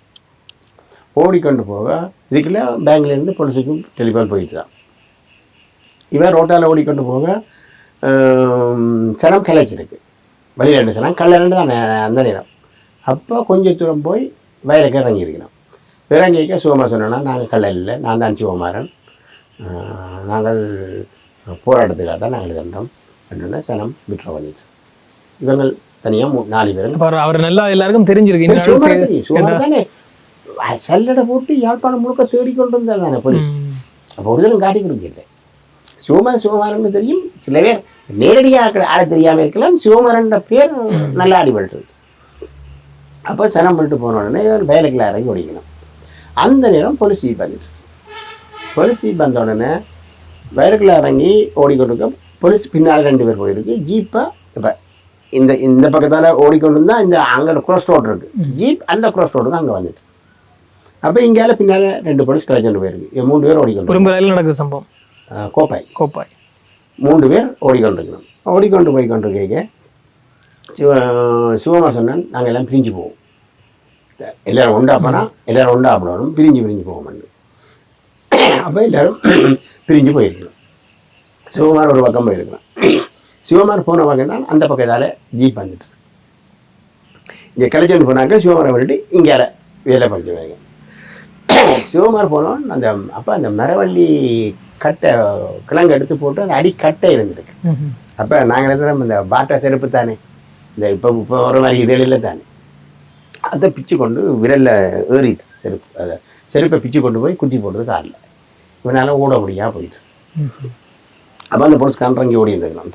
ஓடிக்கொண்டு போக இதுக்குள்ளே பேங்க்லேருந்து போலீஸுக்கும் டெலிஃபோன் போயிட்டு தான். இவன் ரோட்டால் ஓடிக்கொண்டு போக சனம் கிளச்சிருக்கு. வெளியில் 2 சனம் கல்ல 2 தான் அந்த நேரம். அப்போ கொஞ்சம் தூரம் போய் வயலுக்கு இறங்கியிருக்கணும். இறங்கிக்க சிவமா சொன்னோன்னா நாங்கள் கல்ல இல்லை, நான் தான் சிவமாறன், நாங்கள் போராட்டத்துக்காக தான் நாங்கள் கண்டோம் அப்படின்னா சனம் விட்ரோ பண்ணிட்டு இவங்க தனியாக 4 பேரும். அவர் நல்லா எல்லாருக்கும் தெரிஞ்சிருக்கு தானே சல்லடை போட்டு யாழ்ப்பாணம் முழுக்க தேடிக்கொண்டு இருந்தால் தானே போலீஸ். அப்போ ஒருத்தரும் காட்டி கொடுக்கல. சிவமாரன்னு தெரியும். சில பேர் நேரடியாக ஆட தெரியாமல் இருக்கலாம். சிவமாரன்ற பேர் நல்லா அடிபட்டு. அப்போ சனம் பண்ணிட்டு போன உடனே வேலைக்குள்ள இறங்கி ஓடிக்கணும். அந்த நேரம் போலீஸ் ஜீப் வந்துடுச்சு. போலீஸ் ஜீப் வந்த உடனே வேலைக்குள்ள இறங்கி ஓடிக்கொண்டிருக்க போலீஸ் பின்னால் 2 பேர் போயிருக்கு. ஜீப்பை இப்போ இந்த பக்கத்தால் ஓடிக்கொண்டு இருந்தால் இந்த அங்கே க்ராஸ் ரோடு இருக்குது. ஜீப் அந்த க்ராஸ் ரோடுக்கு அங்கே வந்துடுச்சு. அப்போ இங்கால பின்னால் 2 போலீஸ் கிளச்சிட்டு போயிருக்கு. 3 பேர் ஓடிக்கொண்டு நடக்குது சம்பவம். கோப்பாய் 3 பேர் ஓடிக்கொண்டிருக்கணும். ஓடிக்கொண்டு போய் கொண்டிருக்க சிவமா சொன்னான் நாங்கள் எல்லாம் பிரிஞ்சு போவோம், எல்லோரும் ஒண்டாப்பனா எல்லோரும் ஒண்டாப்படணும், பிரிஞ்சு போவோம். அப்போ எல்லோரும் பிரிஞ்சு போயிருக்கணும். சிவமார் ஒரு பக்கம் போயிருக்கலாம். சிவமார் போன பக்கம் தான் அந்த பக்கத்தால் ஜீப் வந்துட்டு இங்கே கிளச்சிட்டு போனாக்க சிவமாரை விட்டுட்டு இங்கே வேலை படிச்சுவாங்க. சிவமார் போனோம். அந்த மரவள்ளி கட்டை கிழங்கு எடுத்து போட்டு அந்த அடிக்கட்டை இருந்திருக்கு. அப்போ நாங்கள் எல்லாம் இந்த பாட்டா செருப்பு தானே, இந்த இப்போ ஒரு மாதிரி இதழில் தானே, அதை பிச்சு கொண்டு விரலில் ஏறிட்டு செருப்பை பிச்சு கொண்டு போய் குத்தி போட்டது காரில். இவனால் ஓட முடியாமல் போயிடுச்சு. அப்போ அந்த போலீஸ் கண்ட்ரங்கி ஓடி இருந்துருக்கலாம்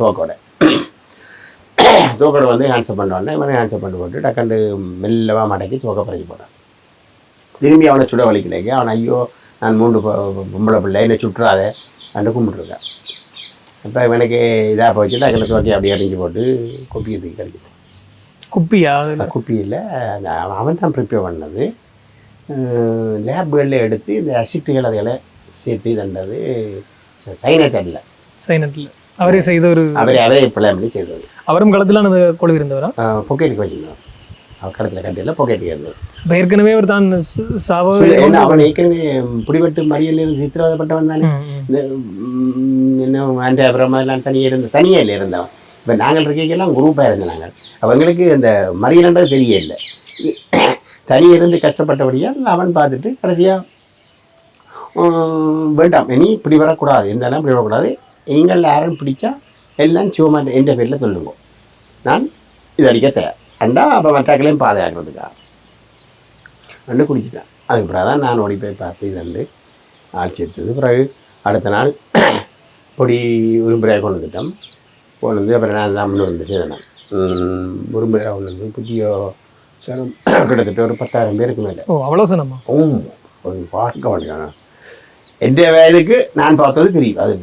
தோக்கோட வந்து ஆன்சர் பண்ணோடனே இவனை ஆன்சர் பண்ணி போட்டு டக்கண்டு மெல்லவா மடக்கி தோக்க பறக்கி போட்டான். திரும்பி அவனை சுட வலிக்கலைங்க. அவனை ஐயோ நான் 3 பொம்பளை பிள்ளை என்னை சுட்டுறாதே அண்டு கும்பிட்டுருக்கேன். அப்போ இவனுக்கு இதாக போச்சு. டக்குனு தோக்கி அப்படியே அடிஞ்சு போட்டு குப்பியை தூக்கி கிடைக்குது. குப்பியில் அவன் தான் ப்ரிப்பேர் பண்ணது. லேப்களில் எடுத்து இந்த அசிட்டுகள் அதைகளை சேர்த்து தண்டது சைனட்டில் அவரே செய்த அவரே பிள்ளை பண்ணி செய்தது. அவரும் களத்தில் கொழுவி இருந்தவரா? பொக்கெட்டுக்கு வச்சுருந்தோம். அவன் களத்தில் கட்டியில் பொக்கெட்டுக்கு இருந்தது. ஏற்கனவே அவர் தான் அவன் ஏற்கனவே பிடிபட்டு மறியல் சித்திரவதைப்பட்டவன் தானே. இன்னும் ஆண்டி அப்புறமா எல்லாம் தனியாக இருந்தவன். இப்போ நாங்கள் இருக்கைக்கெல்லாம் குரூப்பாக இருந்தோம். நாங்கள் அவங்களுக்கு இந்த மறியல்ன்றது தெரிய இல்லை. தனியாக இருந்து கஷ்டப்பட்டபடியாக அவன் பார்த்துட்டு கடைசியாக வேண்டாம் இனி இப்படி வரக்கூடாது, இருந்தாலும் இப்படி வரக்கூடாது, எங்கள் யாரும் பிடிச்சா எல்லாம் சிவமான் என்ற பேரில் சொல்லுங்க, நான் இது அடிக்க தயார் அண்டா. அப்போ மற்றாக்களையும் பாதுகாக்கிறதுக்காக அண்டு குடிச்சிட்டேன். அதுக்கு பிறகு தான் நான் ஓடி போய் பார்த்து இதண்டு ஆட்சி எடுத்தது. பிறகு அடுத்த நாள் பொடி உரும்புறையாக கொண்டு வந்துட்டோம். கொண்டு வந்து அப்புறம் நான் தான் முன்னே செய்தேன். உரும்புறையாக கொண்டு வந்து புதிய சனம் கிட்டத்தட்ட ஒரு 10,000 பேருக்கு மேலே. அவ்வளோ சனமா? பார்க்க மாட்டேங்க. எந்த வயதுக்கு நான் பார்த்தது தெரியும். அது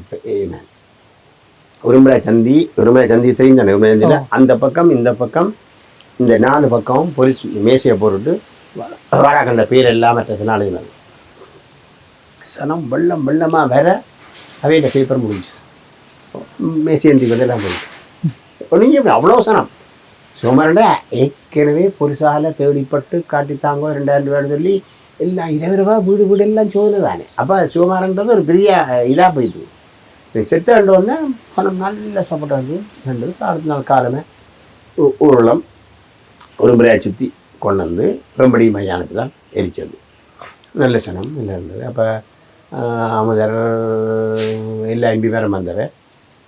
உரும்புறை சந்தி தெரியும் தானே. உரும்புறை சந்தியில் அந்த பக்கம் இந்த பக்கம் இந்த 4 பக்கம் போலீஸ் மேசையை போட்டுட்டு வாராக்கண்ட பேர் எல்லாம் மற்ற நாளுங்க சனம் வெள்ளமாக வேற அவையிட்ட பேப்பர் முடிஞ்சிச்சு. மேசியந்தி எல்லாம் போயிட்டு ஒன்றும் அவ்வளோ சனம் சுமாரண்ட ஏற்கனவே பொருசால தேடிப்பட்டு காட்டித்தாங்க 2000 ரூபான்னு சொல்லி எல்லாம் 20 ரூபா வீடு எல்லாம் சோதனை தானே. அப்போ சிவமாரன்றது ஒரு பெரிய இதாக போயிடுது. செட்டு ரெண்டு வந்து சனம் நல்ல சாப்பாடு வந்து ரெண்டு அடுத்த நாள் காலமே ஊர்வலம் ஒரு முறையாக சுற்றி கொண்டு வந்து வெம்படி மையானத்தில் தான் எரிச்சது. நல்ல சனம் இல்லை இருந்தது. அப்போ அமுதர் எல்லா எம்பி பேரும் வந்தவை,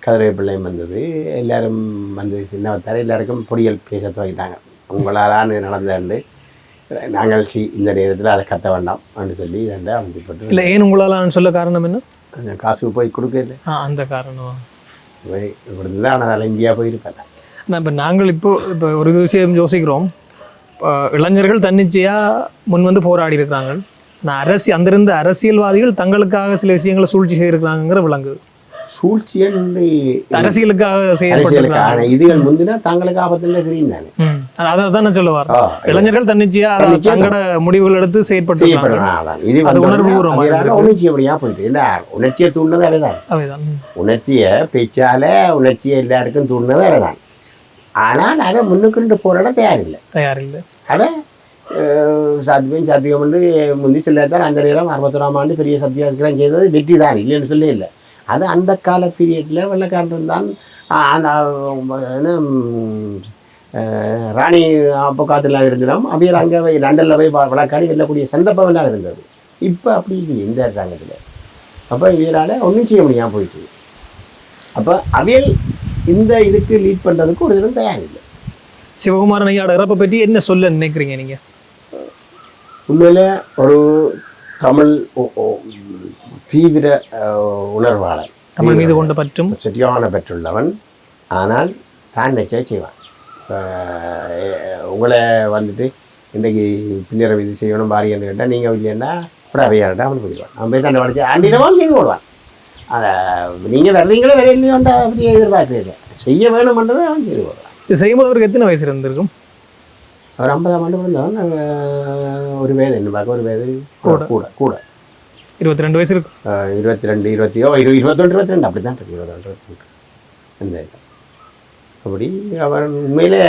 கதிரை பிள்ளையும் வந்தது, எல்லோரும் வந்து சின்னவத்தார எல்லாருக்கும் பொடியல் பேச துவங்கிட்டாங்க. உங்களாலான்னு நடந்தாண்டு நாங்கள் இந்த நேரத்தில் அதை கத்த வேண்டாம் அப்படின்னு சொல்லி ரெண்டா அமைக்கப்பட்டு. இல்லை, ஏன் உங்களாலான்னு சொல்ல காரணம் என்ன? கொஞ்சம் காசுக்கு போய் கொடுக்கல, அந்த காரணம் போய் கொடுத்து தான் ஆனால் அதில் இந்தியா போயிருப்பேன். ஆனால் இப்போ நாங்கள் இப்போ ஒரு விஷயம் யோசிக்கிறோம். இளைஞர்கள் தன்னிச்சையாக முன் வந்து போராடி இருக்கிறாங்க. நான் அங்கிருந்த அரசியல்வாதிகள் தங்களுக்காக சில விஷயங்களை சூழ்ச்சி செய்திருக்கிறாங்கிற விளங்குது. சூழ்ச்சி அரசியலுக்காக செய்யப்பட்டிருக்காங்க. இதுகள் முந்தினா தங்களுக்கு ஆபத்துல தெரியும் தானே. அதான் நான் சொல்லுவார். இளைஞர்கள் தன்னிச்சையா தங்களோட முடிவுகள் எடுத்து செயற்பட்டு உணர்ச்சி அப்படியா போயிட்டு இந்த உணர்ச்சியை தூண்டினது அவைதான். உணர்ச்சியை பேச்சால உணர்ச்சியை எல்லாருக்கும் தூண்டினது அவைதான். ஆனால் அவன் முன்னுக்கு போராட தயாரில்லை. அவன் சாத்தியம் வந்து முந்தி சொல்லத்தான் அந்த நேரம் 61ஆம் ஆண்டு பெரிய சத்தியாகிரகம் செய்தது வெற்றி தான், இல்லைன்னு சொல்லி இல்லை. அது அந்த கால பீரியடில் வெள்ளைக்காரன் தான் அந்த ராணி அப்போ காற்றுலாம் இருந்தோம். அவையில் அங்கே போய் லண்டனில் போய் வழக்காடி வெல்லக்கூடிய சந்தர்ப்பமெல்லாம் இருந்தது. இப்போ அப்படி இல்லை இந்த அரசாங்கத்தில். அப்போ இவரால் ஒன்றும் செய்ய முடியாமல் போயிட்டு. அப்போ அவையில் இந்த இதுக்கு லீட் பண்ணுறதுக்கு ஒரு தினம் தயாரில்லை. சிவகுமாரன் ஐயாவோட இறப்பை பற்றி என்ன சொல்ல நினைக்கிறீங்க நீங்கள்? உண்மையில் ஒரு தமிழ் தீவிர உணர்வாளர், தமிழ் மீது கொண்ட பற்றும் சரியான பெற்றுள்ளவன். ஆனால் தான் நிச்சயம் செய்வான். உங்களை வந்துட்டு இன்றைக்கு பின்னரை இது செய்யணும் பாரியன்னு கேட்டால் நீங்கள் இல்லைன்னா அப்புறம் அவையார்ட்டா அவன் போயிடுவான். அவன் போய் தண்டை வளைச்சி அண்டினமாக செய்து போடுவான். அதை நீங்கள் வர்றீங்களோ வேற இல்லையோண்டா அப்படியே எதிர்பார்க்குறீங்க, செய்ய வேணும்ன்றதை அவன் செய்து போடுவான். இது செய்யும்போது அவருக்கு எத்தனை வயசு இருந்திருக்கும்? ஒரு 50ஆம் ஆண்டு பிறந்தவன். ஒரு வயது என்ன பார்க்க ஒரு வயது கூட 22 வயசு இருக்கும். 22 21 22 அப்படி தான் இருக்கு. 22 அந்த அப்படி அவன் உண்மையிலே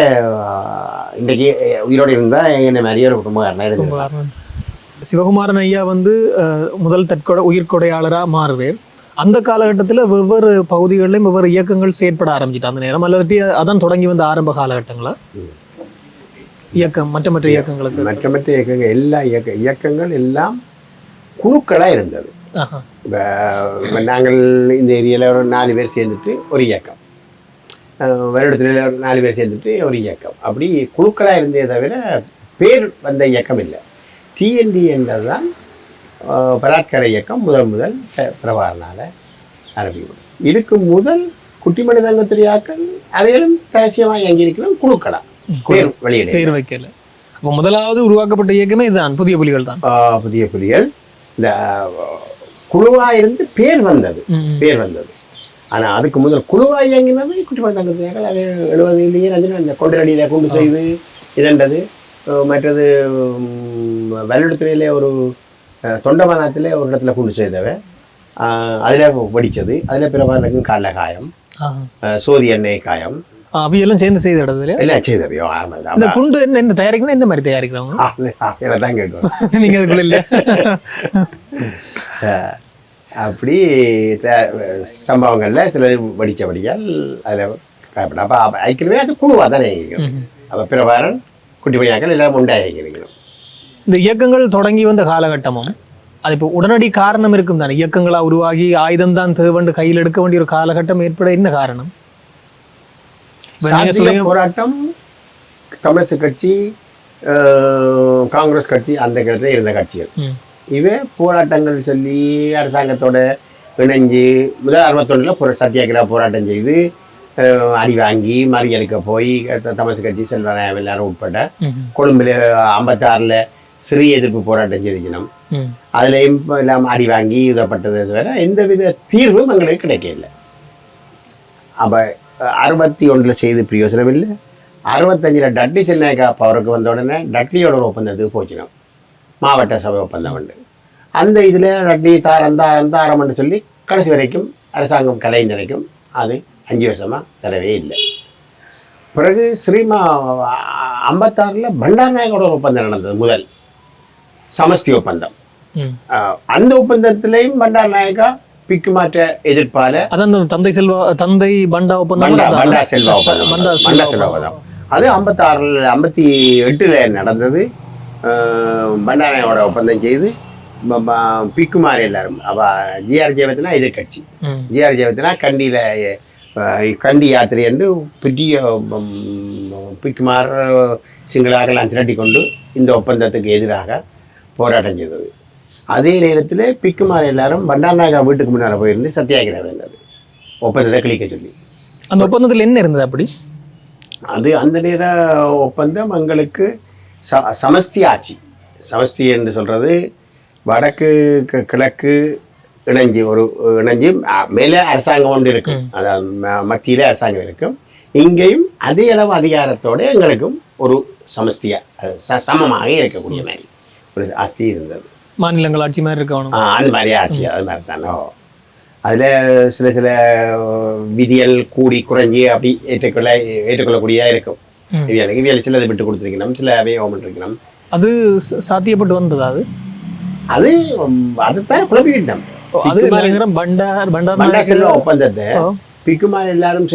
இன்றைக்கி உயிரோடு இருந்தால் என்ன மாதிரியே ஒரு குடும்பக்காரனாக இருக்கு. சிவகுமாரன் ஐயா வந்து முதல் உயிர்கொடையாளராக மாறுவேன். அந்த காலகட்டத்தில் வெவ்வேறு பகுதிகளிலும் வெவ்வேறு இயக்கங்கள் செயற்பட ஆரம்பிச்சிட்டு அந்த நேரம் அல்லது அதான் தொடங்கி வந்த ஆரம்ப காலகட்டங்களா இயக்கம் மற்ற இயக்கங்களுக்கு மற்ற இயக்கங்கள் எல்லா இயக்கங்கள் எல்லாம் குழுக்களாக இருந்தது. நாங்கள் இந்த ஏரியாவில் ஒரு 4 பேர் சேர்ந்துட்டு ஒரு இயக்கம், வருடத்தில் ஒரு 4 பேர் சேர்ந்துட்டு ஒரு இயக்கம், அப்படி குழுக்களாக இருந்தே தவிர பேர் வந்த இயக்கம் இல்லை. டிஎன்டி என்றது தான் பலாத்கார இயக்கம் முதல் பிரபாகரனால் ஆரம்பிக்கும். இதுக்கு முதல் குட்டிமணி தங்கத்துறையாக்கள் அவைகளும் ரகசியமாக இயங்கியிருக்கிறோம் குழுக்களாக பேர் வைக்கல. அப்போ முதலாவது உருவாக்கப்பட்ட இயக்கமே இதுதான், புதிய புலிகள் தான். புதிய புலிகள் இந்த குழுவாக இருந்து பேர் வந்தது. ஆனால் அதுக்கு முதல் குழுவாக இயங்கினது குட்டிமணி தங்கத்துறையாக்கள். அவை 70 அந்த கொண்டரடியில் கொண்டு செய்து இதண்டது. மற்றது வல்லிடத்துறையிலே ஒரு தொண்டமானத்தில் ஒரு இடத்துல கொண்டு செய்தவை, அதில் படித்தது. அதில் பிரபாகரனுக்கும் கால காயம், சோதி எண்ணெய் காயம், அவையெல்லாம் சேர்ந்து செய்த இடத்துல எல்லாம் செய்தவையோ. இந்த குண்டு என்ன தயாரிக்கணும், என்ன மாதிரி தயாரிக்கிறாங்க தான் கேட்கணும் நீங்கள் அதுக்குள்ள இல்லை. அப்படி சம்பவங்களில் சில வடித்தபடியால் அதில் காயப்படும். அப்போ ஐக்கியமே அது குழுவாக தானே இருக்கும். அப்போ பிரபாகரன் குட்டிமணியாக்கள் எல்லாம் உண்டாகிக்கிறோம். இந்த இயக்கங்கள் தொடங்கி வந்த காலகட்டமும் அது இப்போ உடனடி காரணம் இருக்கும் தானே. இயக்கங்களாக உருவாகி ஆயுதம் தான் தேவண்டு கையில் எடுக்க வேண்டிய ஒரு காலகட்டம் ஏற்பட என்ன காரணம்? போராட்டம் கம்யூனிஸ்ட் கட்சி, காங்கிரஸ் கட்சி அந்த காலத்தில் இருந்த கட்சிகள் இவை போராட்டங்கள் சொல்லி அரசாங்கத்தோட இணைஞ்சு முதல் 61 சத்தியாகிரக போராட்டம் செய்து அடி வாங்கி மறியலுக்க போய் தமிழ் கட்சி செல்வராயம் எல்லாரும் உட்பட கொழும்புல 56 சிறிய எதிர்ப்பு போராட்டம் செய்திக்கணும். அதுலேயும் எல்லாம் அடி வாங்கி இதப்பட்டது தவிர எந்தவித தீர்வும் எங்களுக்கு கிடைக்கல. அப்போ 61 செய்து பிரயோசனம் இல்லை. 65 டட்லி சென்னைக்கா பவருக்கு வந்த உடனே டட்லியோட ஒரு ஒப்பந்தத்துக்கு போச்சினோம், மாவட்ட சபை ஒப்பந்தம் உண்டு. அந்த இதில் டட்லி தாரம்னு சொல்லி கடைசி வரைக்கும் அரசாங்கம் கலைஞரைக்கும் அது 5 வருஷமாக தரவே இல்லை. பிறகு 56 பண்டாரநாயகோட ஒரு ஒப்பந்தம் நடந்தது, முதல் சமஷ்டி ஒப்பந்தம். அந்த ஒப்பந்தத்திலையும் பண்டாரநாயகா பிக்கு மாற்ற எதிர்ப்பால அதான் தந்தை பண்டா ஒப்பந்தம், பண்டா செல்வா ஒப்பந்தம் அது 58 நடந்தது. பண்டாரநாயகோட ஒப்பந்தம் செய்து பிக்குமார் எல்லாரும். அப்போ ஜிஆர் ஜெயவர்தனா எதிர்கட்சி, ஜிஆர் ஜெயவர்தனா கண்டி யாத்திரை என்று பெரிய பிக்குமார் சிங்களாக்கெல்லாம் திரட்டி கொண்டு இந்த ஒப்பந்தத்துக்கு எதிராக போராட்டம் செய்தது. அதே நேரத்தில் பிக்குமார் எல்லாரும் பண்டாரநாயகா வீட்டுக்கு முன்னால் போயிருந்து சத்தியாகிரகம் இருந்தது, ஒப்பந்தத்தை கிழிக்க சொல்லி. அந்த ஒப்பந்தத்தில் என்ன இருந்தது அப்படி? அது அந்த நேர ஒப்பந்தம் எங்களுக்கு சமஷ்டி ஆட்சி. சமஷ்டி என்று சொல்கிறது வடக்கு கிழக்கு இணைஞ்சு மேலே அரசாங்கம் ஒன்று இருக்கும், அதாவது மத்தியில் அரசாங்கம் இருக்கும். இங்கேயும் அதே அளவு அதிகாரத்தோடு எங்களுக்கும் ஒரு சமஷ்டியாக சமமாக இருக்கக்கூடிய மாதிரி ஒரு ஆட்சி இருந்தது. மாநிலங்கள் ஆட்சி மாதிரி இருக்கணும், அந்த மாதிரி ஆட்சி. அது மாதிரி தானோ. அதில் சில விதிகள் கூடி குறைஞ்சி அப்படி ஏற்றுக்கொள்ளக்கூடியதாக இருக்கும். இவியலுக்கு சிலதை விட்டு கொடுத்துருக்கணும், சில ஓமன் இருக்கணும். அது சாத்தியப்பட்டு வந்ததா? அது அதுதான் குழப்பிக்கிட்டோம். பண்டா செல்வா ஒப்பந்தத்தை பிக்குமார் எல்லாரும்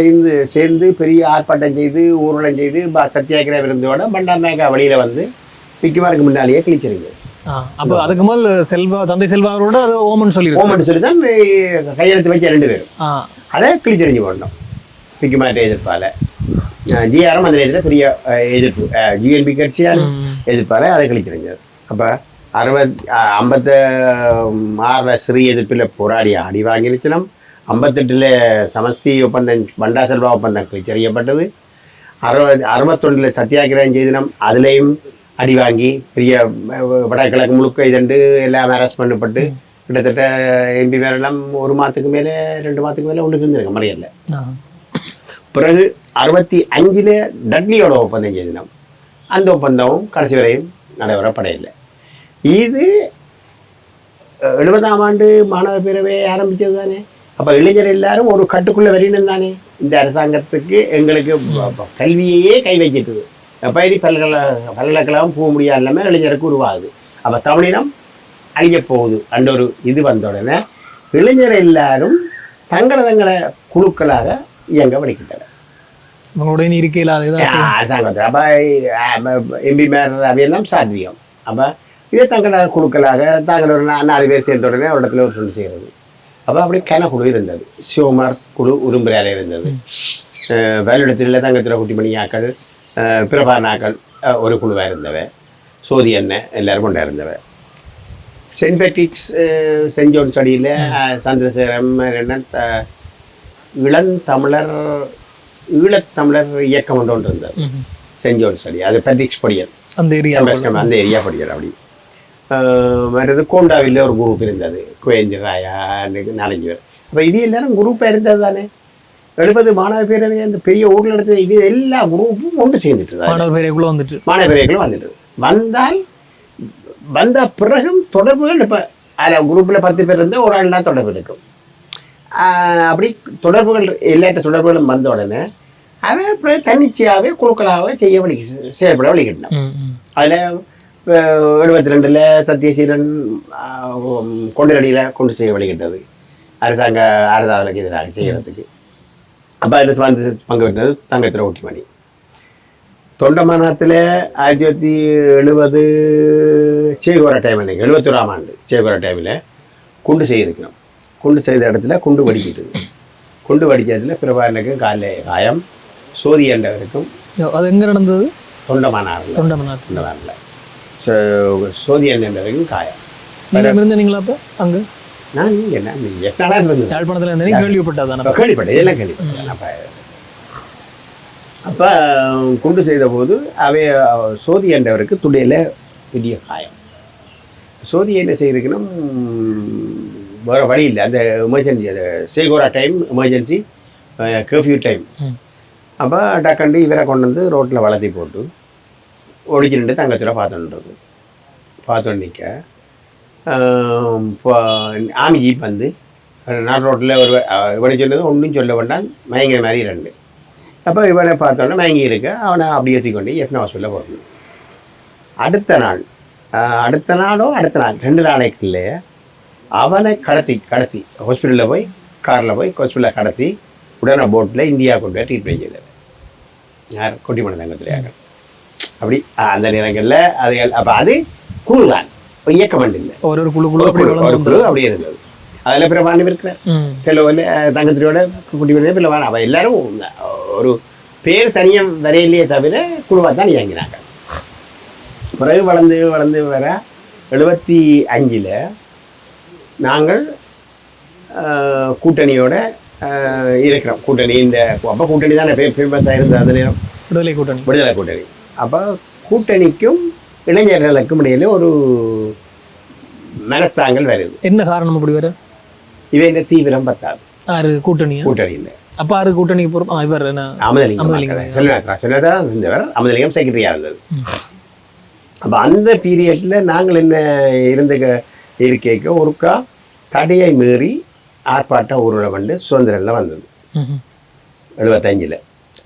சேர்ந்து பெரிய ஆர்ப்பாட்டம் செய்து ஊர்வலம் செய்து சத்தியாகிரகம் இருந்தோட பண்டாரநாயகா வழியில வந்து பிக்குமாருக்கு முன்னாலேயே கிழிச்சிருங்க. அப்போ அதுக்கு முதல் தந்தை செல்வாரோட அது ஓமன் சொல்லி தான் கையெழுத்து வச்ச 2 பேரும் அதை கிழிச்செறிஞ்சு போடணும். பிக்குமார் எதிர்ப்பால ஜிஆரும் அந்த நேரத்தில் பெரிய எதிர்ப்பு, ஜிஎன்பி கட்சியால் எதிர்ப்பால அதை கிழிச்செறிஞ்சது. அப்போ 56 சிறிய எதிர்ப்பில் போராடி அடி வாங்கிருச்சினம். 58 சமஷ்டி ஒப்பந்தம் பண்டா செல்வா ஒப்பந்தம் கிழிச்செறியப்பட்டது. 61 சத்தியாகிரகம் செய்தினம், அதுலேயும் அடி வாங்கி பெரிய வடகிழக்கு முழுக்க இதண்டு எல்லாம் அரெஸ்ட் பண்ணப்பட்டு கிட்டத்தட்ட எம்பி மேலாம் 1 மாதத்துக்கு மேலே 2 மாதத்துக்கு மேலே ஒன்றுக்கு இருந்திருக்க முறையில்லை. பிறகு 65 டட்லியோட ஒப்பந்தம் செய்தினோம். அந்த ஒப்பந்தமும் கடைசி வரையும் நடைபெறப்படையில்லை. இது 70ஆம் ஆண்டு மாணவ பேரவை ஆரம்பித்தது தானே. அப்போ இளைஞர் எல்லாரும் ஒரு கட்டுக்குள்ளே வரையணும் தானே. இந்த அரசாங்கத்துக்கு எங்களுக்கு கல்வியையே கை வைக்கிட்டது. பயிரி பல்கலைக்கழகம் போக முடியாது இல்லாமல் இளைஞருக்கு உருவாகுது. அப்போ தமிழினம் அழிய போகுது அந்த ஒரு இது வந்த உடனே இளைஞர் எல்லாரும் தங்களை குழுக்களாக இயங்க படிக்கின்றனர். உங்களுடைய இருக்கையில் அரசாங்கத்தில் அப்போ எம்பி மேர் அவையெல்லாம் சாத்தியம். அப்போ இதே தங்கள குழுக்களாக தாங்கள் ஒரு 4 பேர் சேர்ந்த உடனே ஒரு இடத்துல ஒரு சொல்லி செய்கிறது. அப்போ அப்படி கனக்குழு இருந்தது. சிவகுமார் குழு உரும்புறையால் இருந்தது. வேலிடத்தில் தங்கத்தில் குட்டிமணியாக்கள் பிரபானாக்கள் ஒரு குழுவாக இருந்தவ. சோதி அண்ணன் எல்லாரும் கொண்டா இருந்தவ. சென்ட் பேட்ரிக்ஸ் சென்ட் ஜோன்ஸ் அடியில் சந்திரசேகரம் ஈழத்தமிழர் இயக்கம் ஒன்று இருந்தது சென்ட் ஜோன்ஸ் அடி. அது பேட்ரிக்ஸ் படியல் அந்த ஏரியா படியல். அப்படி மற்றது கோண்டாவில் ஒரு குரூப் இருந்தது, குவேந்தி ராயா 4 பேர். அப்போ இது எல்லாரும் குரூப்பாக இருந்தது தானே. 70 மாணவ பேரவை அந்த பெரிய ஊரில் நடந்தது. இது எல்லா குரூப்பும் ஒன்று சேர்ந்துட்டு மாணவ பேரவைகளும் வந்துட்டு வந்த பிறகும் தொடர்புகள் இப்போ அதில் குரூப்பில் 10 பேர் இருந்தால் ஒரு ஆள் தான் தொடர்பு இருக்கும். அப்படி தொடர்புகள் எல்லாத்த தொடர்புகளும் வந்த உடனே அவன் அப்புறம் தன்னிச்சையாகவே குழுக்களாகவே செயல்பட வழிகிட்டான். அதில் 72 சத்யசீலன் கொண்டடியில் கொண்டு செய்ய வழிகிட்டது அரசாங்க அரசாவிலுக்கு எதிராக செய்கிறதுக்கு. அப்போ அதில் வந்து பங்கு பெற்றது தங்கத்தில் ஊட்டிமணி. தொண்டமானத்தில் 1970 சேகோர டைம், 71ஆம் ஆண்டு சேகோர டைமில் குண்டு செய்திருக்கிறோம். குண்டு செய்த இடத்துல குண்டு வடிக்கிட்டது. குண்டு வடிக்கிறதுல பிரபாகரனுக்கு காலில் காயம், சோதி என்றவருக்கும். அது எங்கே நடந்தது? தொண்டமானாரில் சோதி என்றவருக்கும் காயம். இருந்தீங்களா அப்போ அங்கே? நான் இங்கே எத்தனை இருந்தது யாழ்ப்பாணத்தில் இருந்தேன், கேள்விப்பட்டேன். இதெல்லாம் கேள்விப்பட்டேன். அப்போ குண்டு செய்த போது சோதி என்றவருக்கு துடையில் பெரிய காயம். சோதி என்ன செய்திருக்குன்னா வேறு வழி இல்லை, அந்த எமர்ஜென்சி, அந்த சேகோரா டைம் எமர்ஜென்சி கர்ஃப்யூ டைம். அப்போ டக்கண்டு இவரை கொண்டு வந்து ரோட்டில் வளர்த்தி போட்டு ஒழிச்சு நின்று தங்கத்தில் பார்த்துட்டு நிற்க ஆர்மி ஜீப் வந்து நான் ரோட்டில் ஒரு இவனை சொன்னது ஒன்றும் சொல்ல வேண்டாம், மயங்கிற மாதிரி 2. அப்போ இவனை பார்த்தோன்னே மயங்கி இருக்க அவனை அப்படியே தூக்கொண்டு எஃப்னா ஹாஸ்பிட்டலில் போகணும். அடுத்த நாள் 2 நாளைக்குள்ளே அவனை கடத்தி ஹாஸ்பிட்டலில் போய் காரில் போய் ஹாஸ்பிட்டலில் கடத்தி உடனே போட்டில் இந்தியா கொண்டு போய் ட்ரீட்மெண்ட் செய்தது. யார் கொட்டிமணி தங்கத்துலையாக அப்படி அந்த நேரங்களில் அது. அப்போ அது குழு தான், இப்போ இயக்கம் இல்லை, ஒரு குழு அப்படியே இருந்தது. அதில் பிரமாண்டம் இருக்கிறேன் செலவில் தங்கத்திரியோட குட்டி பண்ணி பிள்ளை அவள் எல்லாரும் ஒரு பேர் தனியாக வரையிலேயே தவிர குழுவாக தான் இயங்கினாங்க. பிறகு வளர்ந்து வர 75 நாங்கள் கூட்டணியோட இருக்கிறோம். கூட்டணி இந்த அப்போ கூட்டணி தான் ஃபேமஸாக இருந்தது அந்த நேரம், விடுதலை கூட்டணி. அப்போ கூட்டணிக்கும் இளைஞர்களுக்கும் இடையில ஒரு மனஸ்தாங்கள் வருது. என்ன காரணம் அப்படி வர? இவை இந்த தீவிரம் பத்தாது கூட்டணி இல்லை. அப்போ கூட்டணிக்கு போகிறோம். இவர் செல்வராஜா இருந்தவர், அமுதலிங்கம் செக்ரட்டரியாக இருந்தது. அப்போ அந்த பீரியட்ல நாங்கள் என்ன இருக்க ஒருக்கா தடையை மீறி ஆர்ப்பாட்டம் ஊர்வலம் வந்து சுதந்திரம்ல வந்தது. 75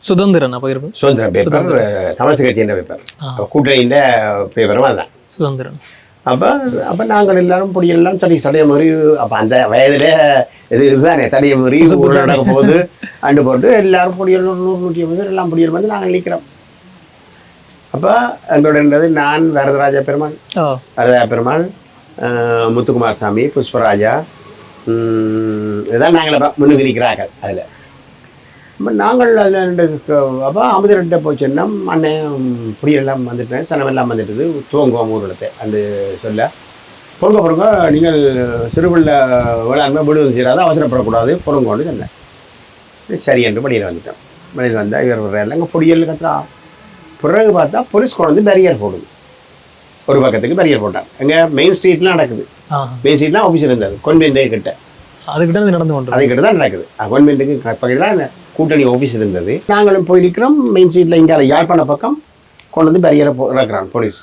சுதந்திரம் பேப்பர், தமிழ் கட்சி என்ற பேப்பர், கூட்டணியின் பேப்பரும் அதுதான் சுதந்திரம். அப்போ நாங்கள் எல்லாரும் பொடியெல்லாம் தடைய முறி. அப்போ அந்த வயதில் இதுதானே தடைய முறி ஊரில் நடக்க போகுது அண்டு போட்டு எல்லாரும் பொடியல் 100-150 எல்லாம் பொடியல் வந்து நாங்கள் நிற்கிறோம். அப்போ எங்களோட நான் வரதராஜா பெருமாள், முத்துக்குமார் சாமி, புஷ்பராஜா, இதுதான் நாங்கள் முன்னுக்கு நிற்கிறார்கள். அதில் நாங்கள் அதில் அப்போ அமுதர்கிட்ட போச்சுன்னா அண்ணன் புடியெல்லாம் வந்துட்டேன், சனமெல்லாம் வந்துட்டுது, துவங்குவோம் ஊர்வலத்தை அந்த சொல்ல பொறுங்க நீங்கள் சிறுபிள்ளை வேளாண்மை விடுவது செய்யாத அவசரப்படக்கூடாது பொறுங்கோன்னு சொன்னேன். சரி என்று படியில் வந்துட்டோம். படியில் வந்தால் இவர் எல்லாம் இங்கே பொடியல் கத்துறா. பிறகு பார்த்தா போலீஸ் கொண்டு வந்து பேரியர் போடுது. ஒரு பக்கத்துக்கு பேரியர் போட்டாங்க. எங்கே மெயின் ஸ்ட்ரீட்லாம் நடக்குது. மெயின் ஸ்ட்ரீட்லாம் ஆஃபீஸ் இருந்தது கொன்வென்ட் கிட்ட, அதுக்கிட்ட தான் நடக்குது. கொன்வென்ட்டுக்கு பக்கத்தில் தான் அந்த கூட்டணி ஆஃபீஸ் இருந்தது. நாங்களும் போயிருக்கிறோம் மெயின் ஸ்ட்ரீட்டில். இங்கே யாழ்ப்பாண பக்கம் கொண்டு வந்து பேரியரை இறக்குறாங்க போலீஸ்.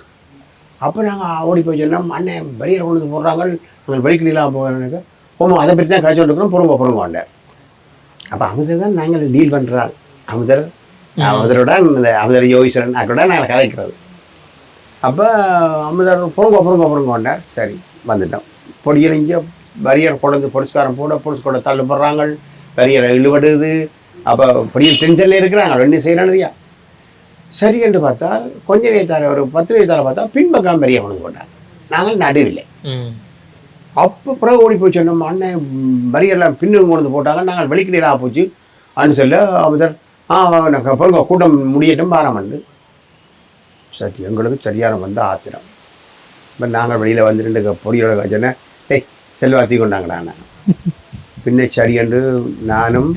அப்போ நாங்கள் ஓடி போய் சொன்னோம், அண்ணன் பேரியரை கொண்டு வந்து போடுறாங்க, நாங்கள் வெளிக்கிடலாம் போகிறோம். போவோம், அதை பற்றி தான் கழிச்சு இருக்கோம், பொறுங்க. அப்போ அமுதர் தான் நாங்கள் டீல் பண்ணுறாள். அமுதருடன் இந்த அமுதர் யோகீஸ்வரன் அதோட நாங்கள் கதைக்கிறது. அப்போ அமுதர் பொறுங்க. சரி வந்துட்டோம். பொடியில் இங்கே பேரியர் கொண்டு வந்து போலீஸ்காரன் போலீஸ் கூட தள்ளு போடுறாங்க, பேரியரை இழுபடுது. அப்போ பொடியில் டென்ஷனில் இருக்கிறாங்க, ரெண்டு செய்யறானுதியா. சரி என்று பார்த்தா கொஞ்ச நேரத்தால் ஒரு 10 நிமிஷத்தால் பார்த்தா பின்பக்கம் பெரிய கொண்டு போட்டாங்க. நாங்கள் நடுவில். அப்போ பிறகு ஓடி போய் சொன்னோம், அண்ணன் பேரியர்லாம் பின்னு கொண்டு போட்டாங்க, நாங்கள் வெளிக்கிடலாம் போச்சு அப்படின்னு சொல்ல அமுதர் பிறகு கூட்டம் முடியட்டும் பாரமண்டு. சரி எங்களுக்கு சரியான வந்து ஆத்திரம். இப்போ நாங்கள் வெளியில் வந்துட்டு பொடியோட சொன்னேன், செல்வாத்தி கொண்டாங்கடா. நான் பின்ன சரியண்டு நானும்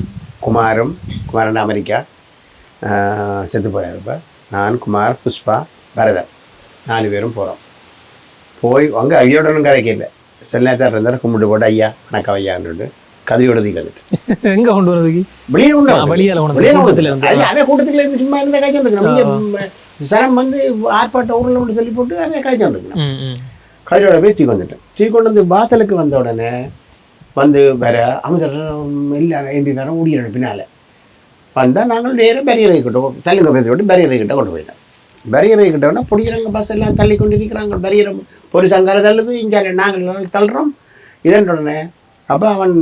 குமாரன் அமெரிக்கா செத்து போயிருப்ப, நான் குமார், புஷ்பா, பரதன் 4 பேரும் போகிறோம். போய் அங்கே ஐயோடனும் கதைக்கல. சில நேரத்தில் இருந்தாலும் கும்பிட்டு போட்டு ஐயா வணக்கம் ஐயான்னு கதையோட தீக்கிட்டு எங்கே கொண்டு வரதுக்கு வெளியே அதே கூட்டத்தில் இருந்து சும்மா இருந்தால் காய்ச்சி வந்துருக்கணும். சரம் வந்து ஆர்ப்பாட்ட ஊரில் சொல்லி போட்டு அதே காய்ச்சி வந்துருக்கணும். கதையோட போய் தீ கொண்டு வந்து வாசலுக்கு வந்த உடனே வந்து வேற அமைச்சர் இல்லை எம்பி வேற ஓடிடணும். பின்னால் வந்தால் நாங்கள் நேராக பேரியரை கிட்ட தள்ளி விட்டு பேரியரை கிட்ட கொண்டு போயிட்டோம். பேரியரை கிட்டோன்னா பிடிக்கிறாங்க, பஸ் எல்லாம் தள்ளி கொண்டு இருக்கிறாங்க. பேரியரை போலீஸ் அங்கால தள்ளுது, இங்கே நாங்கள் தள்ளுறோம். இதன் உடனே அப்போ அவன்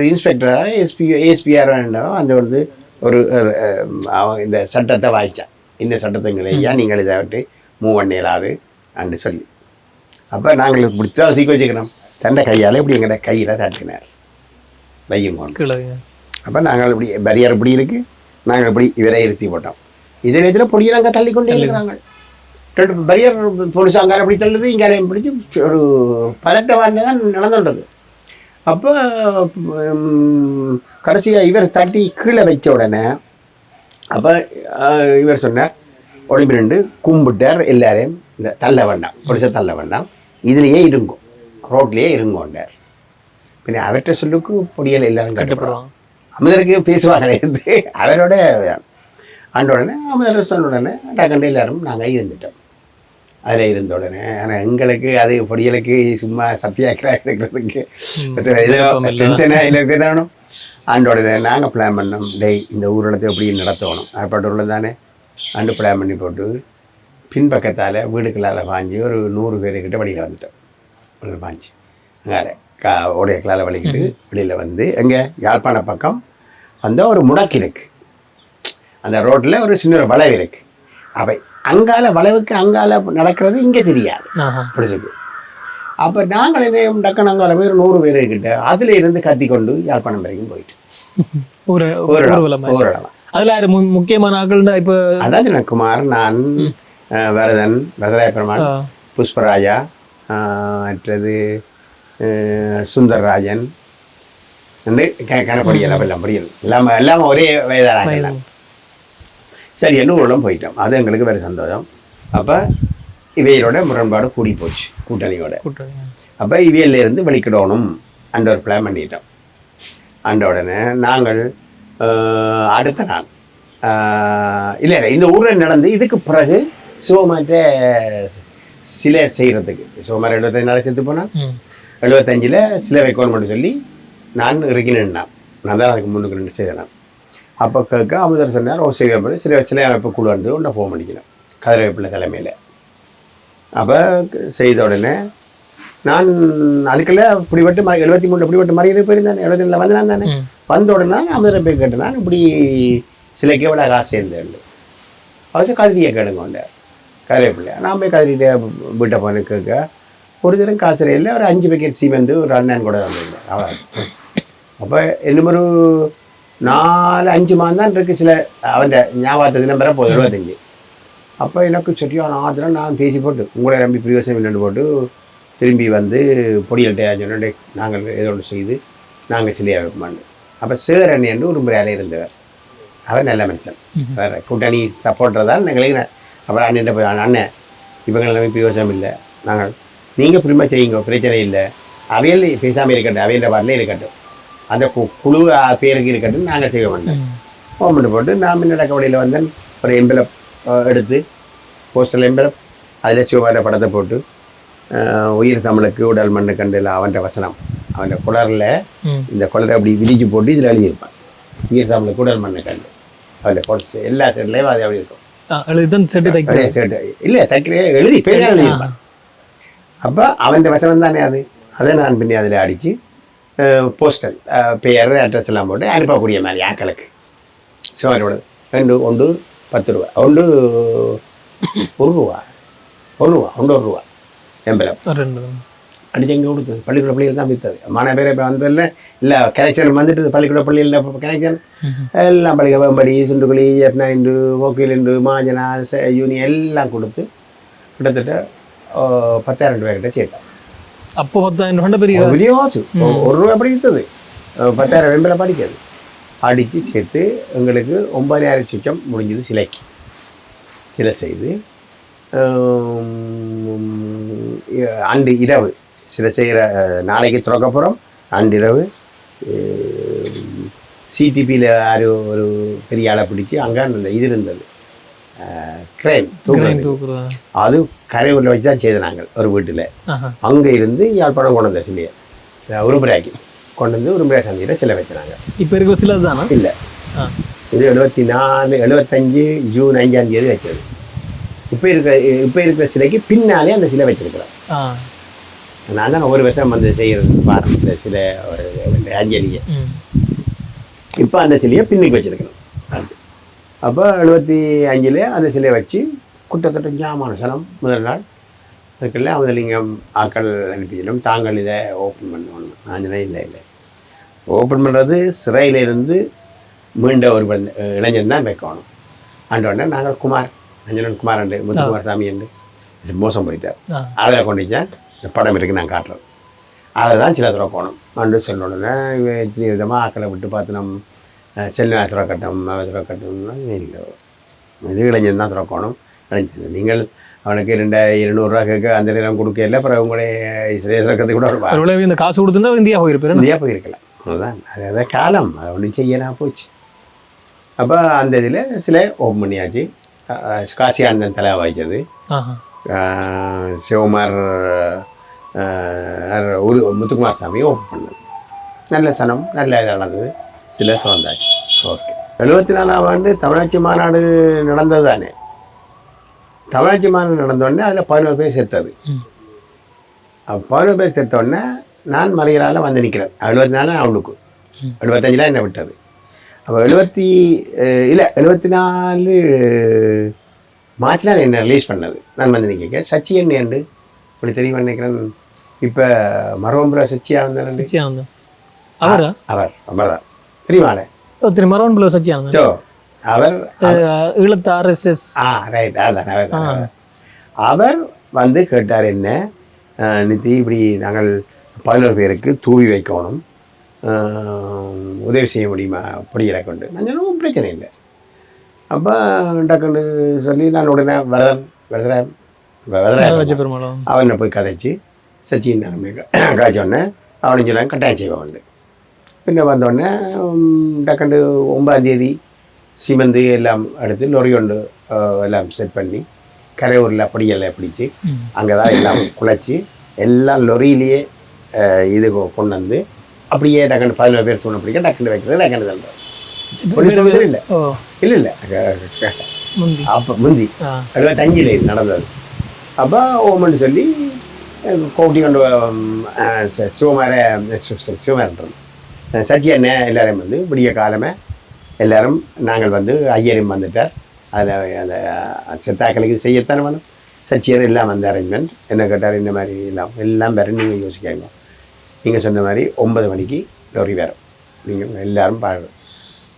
இன்ஸ்பெக்டராக ஏஎஸ்பிஆர் வேண்டாம் அந்த வந்து ஒரு அவன் இந்த சட்டத்தை வாய்ச்சான். இந்த சட்டத்தைங்களை ஐயா நீங்கள் இதை விட்டு மூவ் பண்ணிடாது அண்டு சொல்லி. அப்போ நாங்கள் பிடிச்சா சீக்க வச்சுக்கிறோம். தண்டை கையால் இப்படி எங்கள்ட கையில் தட்டினார் வையும் கொண்டு. அப்போ நாங்கள் இப்படி பேரியர் இப்படி இருக்குது, நாங்கள் இப்படி இவரை இருத்தி போட்டோம். இதே நேரத்தில் பொடியை நாங்கள் தள்ளி கொண்டே இருக்கிறாங்க. பேரியர் போலீஸ் அங்கால அப்படி தள்ளுது, இங்கே பிடிச்சி ஒரு பதட்டமாக தான் நடந்துன்றது. அப்போ கடைசியாக இவர் தட்டி கீழே வச்ச உடனே அப்போ இவர் சொன்னார், ஒளிம்பு நின்று கும்பிட்டார் எல்லாரையும், இந்த தள்ள வேண்டாம், பொலிசை தள்ள வேண்டாம், இதுலேயே இருங்கோ, ரோட்லேயே இருங்கோண்டார். பின்ன அவர்கிட்ட சொல்லுக்கு பொடியல் எல்லாரும் கட்டுப்படுவாங்க. அமுதருக்கு பேசுவாங்க இருந்து அவரோட ஆண்ட உடனே அமுதர் சொன்ன உடனே டக்கண்டு எல்லாரும் நாங்கள் இருந்துட்டோம். அதில் இருந்த உடனே ஆனால் எங்களுக்கு அது பொடியலுக்கு சும்மா சத்தியாக்கிராக இருக்கிறதுக்கு டென்ஷனாக இருக்கணும். அந்த உடனே நாங்கள் பிளான் பண்ணோம், டேய் இந்த ஊரிடத்தை எப்படி நடத்தணும் ஏற்பாட்டு தானே அண்டு பிளான் பண்ணி போட்டு பின்பக்கத்தால் வீடுக்களால் பாஞ்சு ஒரு 100 பேருக்கிட்ட வழியில் வந்துட்டோம். பாஞ்சு அங்கே உடையக்களால் வலிக்கிட்டு வெளியில் வந்து எங்கே யாழ்ப்பாண பக்கம் வந்தால் ஒரு முடக்கு இருக்குது, அந்த ரோட்டில் ஒரு சின்ன ஒரு வளைவு இருக்குது. அவை அங்கால வளைவுக்கு அங்கால நடக்கிறது இங்கே தெரியாது பிடிச்சிக்கு. அப்போ நாங்கள் என்ன டக்குனு அங்கால போய் ஒரு 100 பேருக்கிட்ட அதில் இருந்து கத்தி கொண்டு யாழ்ப்பாணம் வரைக்கும் போயிட்டு அதில் முக்கியமான ஆட்கள் இப்போ அதாவது குமார், நான், வரதன், வரதராய பெருமாள், புஷ்பராஜா, மற்றது சுந்தரராஜன் கணப்படியல் எல்லாம் படியல் எல்லாமே ஒரே வயதான சரி எண்ணூறுலம் போயிட்டோம். அது எங்களுக்கு வேறு சந்தோஷம். அப்போ இவையோட முரண்பாடு கூடி போச்சு கூட்டணியோட. அப்போ இவையிலேருந்து வெளிக்கிடணும் அந்த ஒரு பிளான் பண்ணிட்டோம். அந்த உடனே நாங்கள் அடுத்த நாள் இல்லை இந்த ஊரில் நடந்து இதுக்கு பிறகு சிவமாற்ற சிலை செய்கிறதுக்கு சிவமார் 75 நாள் செத்து போனால் 75ல் சிலை வைக்கணும்னு சொல்லி நான் இறக்கி நின்னான். நான் தான் அதுக்கு முன்னுக்கு நின்று செய்தேன். அப்போ கேட்க அமுதர் சொன்னார், செய்யப்படி சிலை அமைப்பு குழு வந்து ஒன்றை ஃபோன் பண்ணிக்கிறேன் கதிரவேப்பிள்ளை தலைமையில். அப்போ செய்த உடனே நான் அதுக்கெல்லாம் பிடிபட்டு 73 பிடிபட்டு மறியது போயிருந்தேன். 74 வந்தேன் தானே. வந்த உடனே அமுதரை போய் கேட்டேன், இப்படி சிலைக்கு எவ்வளோ காசு சேர்ந்தேன் அவசியம் கதிரியை கேடுங்க உண்ட கதிரவேப்பிள்ளை. நான் போய் கதிரிட்ட வீட்டை போன கேட்க ஒரு தினம் காசு இல்லை, ஒரு 5 பேக்கெட் சீமெந்து ஒரு அண்ணன் கூட வந்திருந்தேன். அவ்வளோ. அப்போ இன்னும் ஒரு 4-5 மாதம் தான் இருக்குது சில அவன் ஞாபகத்துக்கு நம்பரை போகுது 75. அப்போ எனக்கு சரியான ஆத்திரம் நான் பேசி போட்டு உங்களை நம்பி பிரியோசனம் இல்லைன்னு போட்டு திரும்பி வந்து பொடியல்கிட்ட சொன்னே நாங்கள் ஏதோடு செய்து நாங்கள் சிலையாக வைப்போமான்னு. அப்போ சேரன் என்று ஒரு முறையாலே இருந்தவர், அவர் நல்ல மனுஷன், வேறு கூட்டணி சப்போர்ட்டர் தான் எங்களுக்கு. அப்புறம் அண்ணன் போய் அண்ணன் இவங்களை நம்பி பிரியோசனம் இல்லை, நாங்கள் நீங்கள் புரிமா செய்யுங்க, பிரச்சனை இல்லை, அவையில் பேசாமல் இருக்கட்டும், அவையில் வரலே இருக்கட்டும், அந்த குழு பேருக்கு இருக்கட்டும், நாங்கள் செய்ய மாட்டோம் ஓமெண்ட் போட்டு நான் முன்னட கவலையில் வந்தேன். ஒரு எம்பலப் எடுத்து போஸ்டல் எம்பலப் அதில் சிவபார படத்தை போட்டு உயிர் தமிழுக்கு உடல் மண்ணு கண்டில் அவன் வசனம் அவன் குளரில் இந்த குளரை அப்படி விரிச்சு போட்டு இதில் எழுதியிருப்பான். உயிர் தமிழுக்கு உடல் மண்ணு கண்டு அவன் கொடை எல்லா செட்லேயும் அது அப்படி இருக்கும். செட்டு இல்லை தைக்கிறே எழுதி பேரே எழுதியிருப்பான். அப்போ அவன் வசனம் தானே அது, அதை நான் பின்னி அதில் அடித்து போஸ்டல் பெயர் அட்ரஸ் எல்லாம் போட்டு அனுப்பக்கூடிய மாதிரி ஆக்களுக்கு சிவரோட 2 ஒன்று 10 ரூபா, ஒன்று 1 ரூபா, 1 ரூபா, 1 ரூபா எம்பலம் அடிச்சு எங்கே கொடுத்தது பள்ளிக்கூட பள்ளியில் தான் விற்றது. மாணவ பேர் இப்போ வந்ததில்லை இல்லை கனெக்ஷன் வந்துட்டு பள்ளிக்கூட பள்ளியில் கனெக்ஷன் எல்லாம் பள்ளிக்க வேம்படி சுண்டுக்குழி எப்னாயிண்டு ஓக்கிலிண்டு மாஜனா யூனியன் எல்லாம் கொடுத்து கிட்டத்தட்ட 10,000 ரூபாய்கிட்ட சேர்த்தேன். அப்போ 10,000 பெரிய காசு. 1 ரூபா அப்படி விற்றது, 10,000 வெம்பில் படிக்கிறது அடித்து சேர்த்து எங்களுக்கு 9,000 சுச்சம் முடிஞ்சது. சிலைக்கு சிலை செய்து அன்று இரவு சிலை செய்கிற நாளைக்கு துறக்கப்புறம் அன்று இரவு சிடிபியில் யார் ஒரு பெரிய ஆளை பிடிச்சி அங்கே அந்த இது இருந்தது கிரைம் தூக்குறது, அது கரையூரில் வச்சு தான் செய்த நாங்கள் ஒரு வீட்டில். அங்கே இருந்து யாழ்ப்பாணம் கொண்டு வந்த சிலையை உருமுறையாக்கி கொண்டு வந்து உருமுறையா சந்தையில் சிலை வச்சுனாங்க. இப்போ இருக்கிற சிலை தானே? இல்லை, இது 75 ஜூன் 5ஆம் தேதி வச்சது. இப்போ இருக்கிற சிலைக்கு பின்னாலே அந்த சிலை வச்சிருக்கிறேன். நான் தான் ஒவ்வொரு வருஷம் வந்து செய்கிறது பாருங்க இந்த சிலை ஒரு அஞ்சலியை. இப்போ அந்த சிலையை பின்னுக்கு வச்சிருக்கணும். அப்போ 75 அந்த சிலையை வச்சு கிட்டத்தட்ட ஜாமான சனம் முதல் நாள் அதுக்கெல்லாம் அவதலிங்கம் ஆக்கள் அனுப்பிச்சிடும், தாங்கள் இதை ஓப்பன் பண்ணணும். நான் இல்லை ஓப்பன் பண்ணுறது சிறையிலிருந்து மீண்ட ஒரு இளைஞன் தான் வைக்கணும். ஆண்டோடனே நாங்கள் குமார் அஞ்சனன் குமார் அண்டு முத்துக்குமார் சாமி என்று மோசம் போயிட்டார். அதில் கொண்டு வச்சேன் இந்த படம் இருக்குது நான் காட்டுறேன். அதை தான் சில துறக்கணும் அன்று சொன்ன உடனே எத்தனை விதமாக ஆக்களை விட்டு பார்த்து நம்ம செல்வ துறக்கட்டும் துறக்கட்டும்னா இல்லை, இது இளைஞன் தான் துறக்கணும். இளைஞன் நீங்கள் அவனுக்கு 200 ரூபா கேட்க அந்த நேரம் கொடுக்கல, அப்புறம் உங்களுடைய சிறைக்கிறதுக்கு கூட வருவாங்க. இந்த காசு கொடுத்துருந்தா இந்தியா போயிருக்கலாம். அதுதான் அதான் காலம், அதை ஒன்றும் செய்யலாம் போச்சு. அப்போ அந்த இதில் சில ஓப்பன் பண்ணியாச்சு. காசி ஆனந்தன் தலை வாய்ச்சது சிவகுமார் ஒரு முத்துக்குமார் சாமியை ஓப்பன் பண்ணது. நல்ல சனம், நல்ல நடந்தது, சில திறந்தாச்சு. ஓகே. 74ஆம் ஆண்டு தமிழாட்சி மாநாடு நடந்தது தானே. தமிழாட்சி மாநாடு நடந்தோடனே அதில் 11 பேர் செத்தது. 11 பேர் செத்தோடனே நான் மலையரால் வந்து நிற்கிறேன். 74 அவளுக்கு 75 என்னை விட்டது. அப்போ 74 மார்ச்சில் என்னை ரிலீஸ் பண்ணது. நான் வந்து நிற்க சச்சியன் ஏண்டு இப்படி தெரியுமா நினைக்கிறேன். இப்போ மரவம்புல சச்சியானந்தன் அவர் தான் தெரியுமாடே. மரவன்புல சச்சியானந்தன் அவர் ஈழத்து RSS. ரைட், அதான் அவர் வந்து கேட்டார், என்ன நித்தி இப்படி நாங்கள் 11 பேருக்கு தூவி வைக்கணும், உதவி செய்ய முடியுமா பொடியலை கொண்டு. நான் சொன்ன பிரச்சனை இல்லை. அப்போ டக்குன்னு சொல்லி நான் உடனே வரதன் அவனை போய் கதைச்சி சச்சின் காய்ச்சோடனே அவனு சொன்னாங்க கட்டாயம் செய்வான். பின்ன வந்தோடனே டக்குண்டு 9ஆம் தேதி சிமெந்து எல்லாம் எடுத்து லொரி கொண்டு எல்லாம் செட் பண்ணி கரையூரில் பொடியெல்லாம் பிடிச்சி அங்கே தான் எல்லாம் குழைச்சி எல்லாம் லொரியிலேயே இது கொண்டு வந்து அப்படியே டக்குண்டு 11 பேர் தூணை பிடிக்க டக்குண்டு வைக்கிறது டக்குண்டு தள்ளுறது. இல்லை இல்லை இல்லை அப்போ முந்தி 75 இது நடந்தது. அப்போ ஓமன்னு சொல்லி கோட்டி கொண்டு சிவமாரன் சச்சி அண்ணன் எல்லோரும் வந்து விடிய காலமே எல்லோரும் நாங்கள் வந்து ஐயரும் வந்துட்டார். அதில் அந்த செத்தாக்களுக்கு செய்யத்தானே வேணும். சச்சியர் எல்லாம் வந்து அரேஞ்ச்மெண்ட் என்ன கேட்டார், இந்த மாதிரி எல்லாம் வேறு நீங்கள் யோசிக்காங்க. நீங்கள் சொன்ன மாதிரி 9 மணிக்கு லொரி வேறு நீங்கள் எல்லோரும் பாருங்கள்.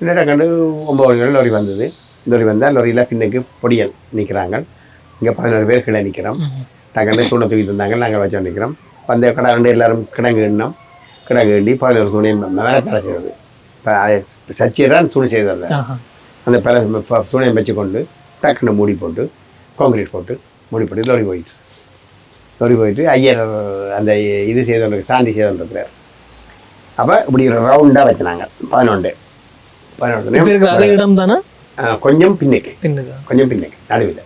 என்னடா கண்டு 9 மணிக்கு லொரி வந்தது. லொரி வந்தால் லொரியில் பின்னுக்கு பொடியல் நிற்கிறாங்க. இங்கே 11 பேர் கீழே நிற்கிறோம். டக்குன்னு தூணை தூக்கிட்டு இருந்தாங்க. நாங்கள் வச்சோம் நிற்கிறோம். வந்த கடை ரெண்டு எல்லோரும் கிடங்கு எண்ணோம். கிடங்கு எண்ணி 11 துணியை மேலே தலை செய்வது. இப்போ அதை சச்சியரான் துணி செய்தது. அந்த துணியை வச்சு கொண்டு டக்குன்னு மூடி போட்டு கான்கிரீட் போட்டு மூடி போட்டு லொரி போயிட்டு ஐயர் அந்த இது செய்தோன்றிருக்கு, சாந்தி செய்தோன்றிருக்கிறார். அப்போ இப்படி ரவுண்டாக வச்சுனாங்க 11 இடம் தானே, கொஞ்சம் பின்னுக்கு நடுவில்.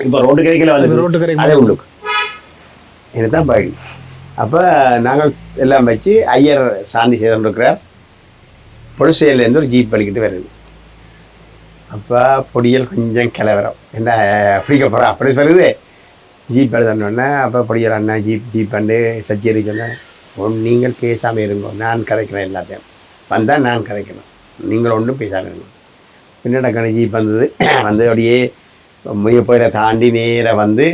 இப்போ ரோட்டு கரைக்கில் வந்து அதே உள்ளுக்கு எனக்கு தான் பழி. அப்போ நாங்கள் எல்லாம் வச்சு ஐயர் சாந்தி செய்துருக்கிறார். பொலிசையிலேருந்து ஒரு ஜீப் பண்ணிக்கிட்டு வருது. அப்போ பொடியல் கொஞ்சம் கிளவரம் என்ன பிடிக்க போகிறோம் அப்படி சொல்லுது. ஜீப் எழுதணுன்னே அப்போ பொடியல் அண்ணா ஜீப் பண்ணு சச்சியரி சொன்னேன், நீங்கள் பேசாமல் இருங்கோ, நான் கதைக்கிறேன், எல்லாத்தையும் வந்தால் நான் கதைக்கணும், நீங்கள் ஒன்றும் பேசாமல் இருங்க. பின்னடக்கான ஜீப் வந்தது. வந்து அப்படியே முய போயிட தாண்டி நேராக வந்து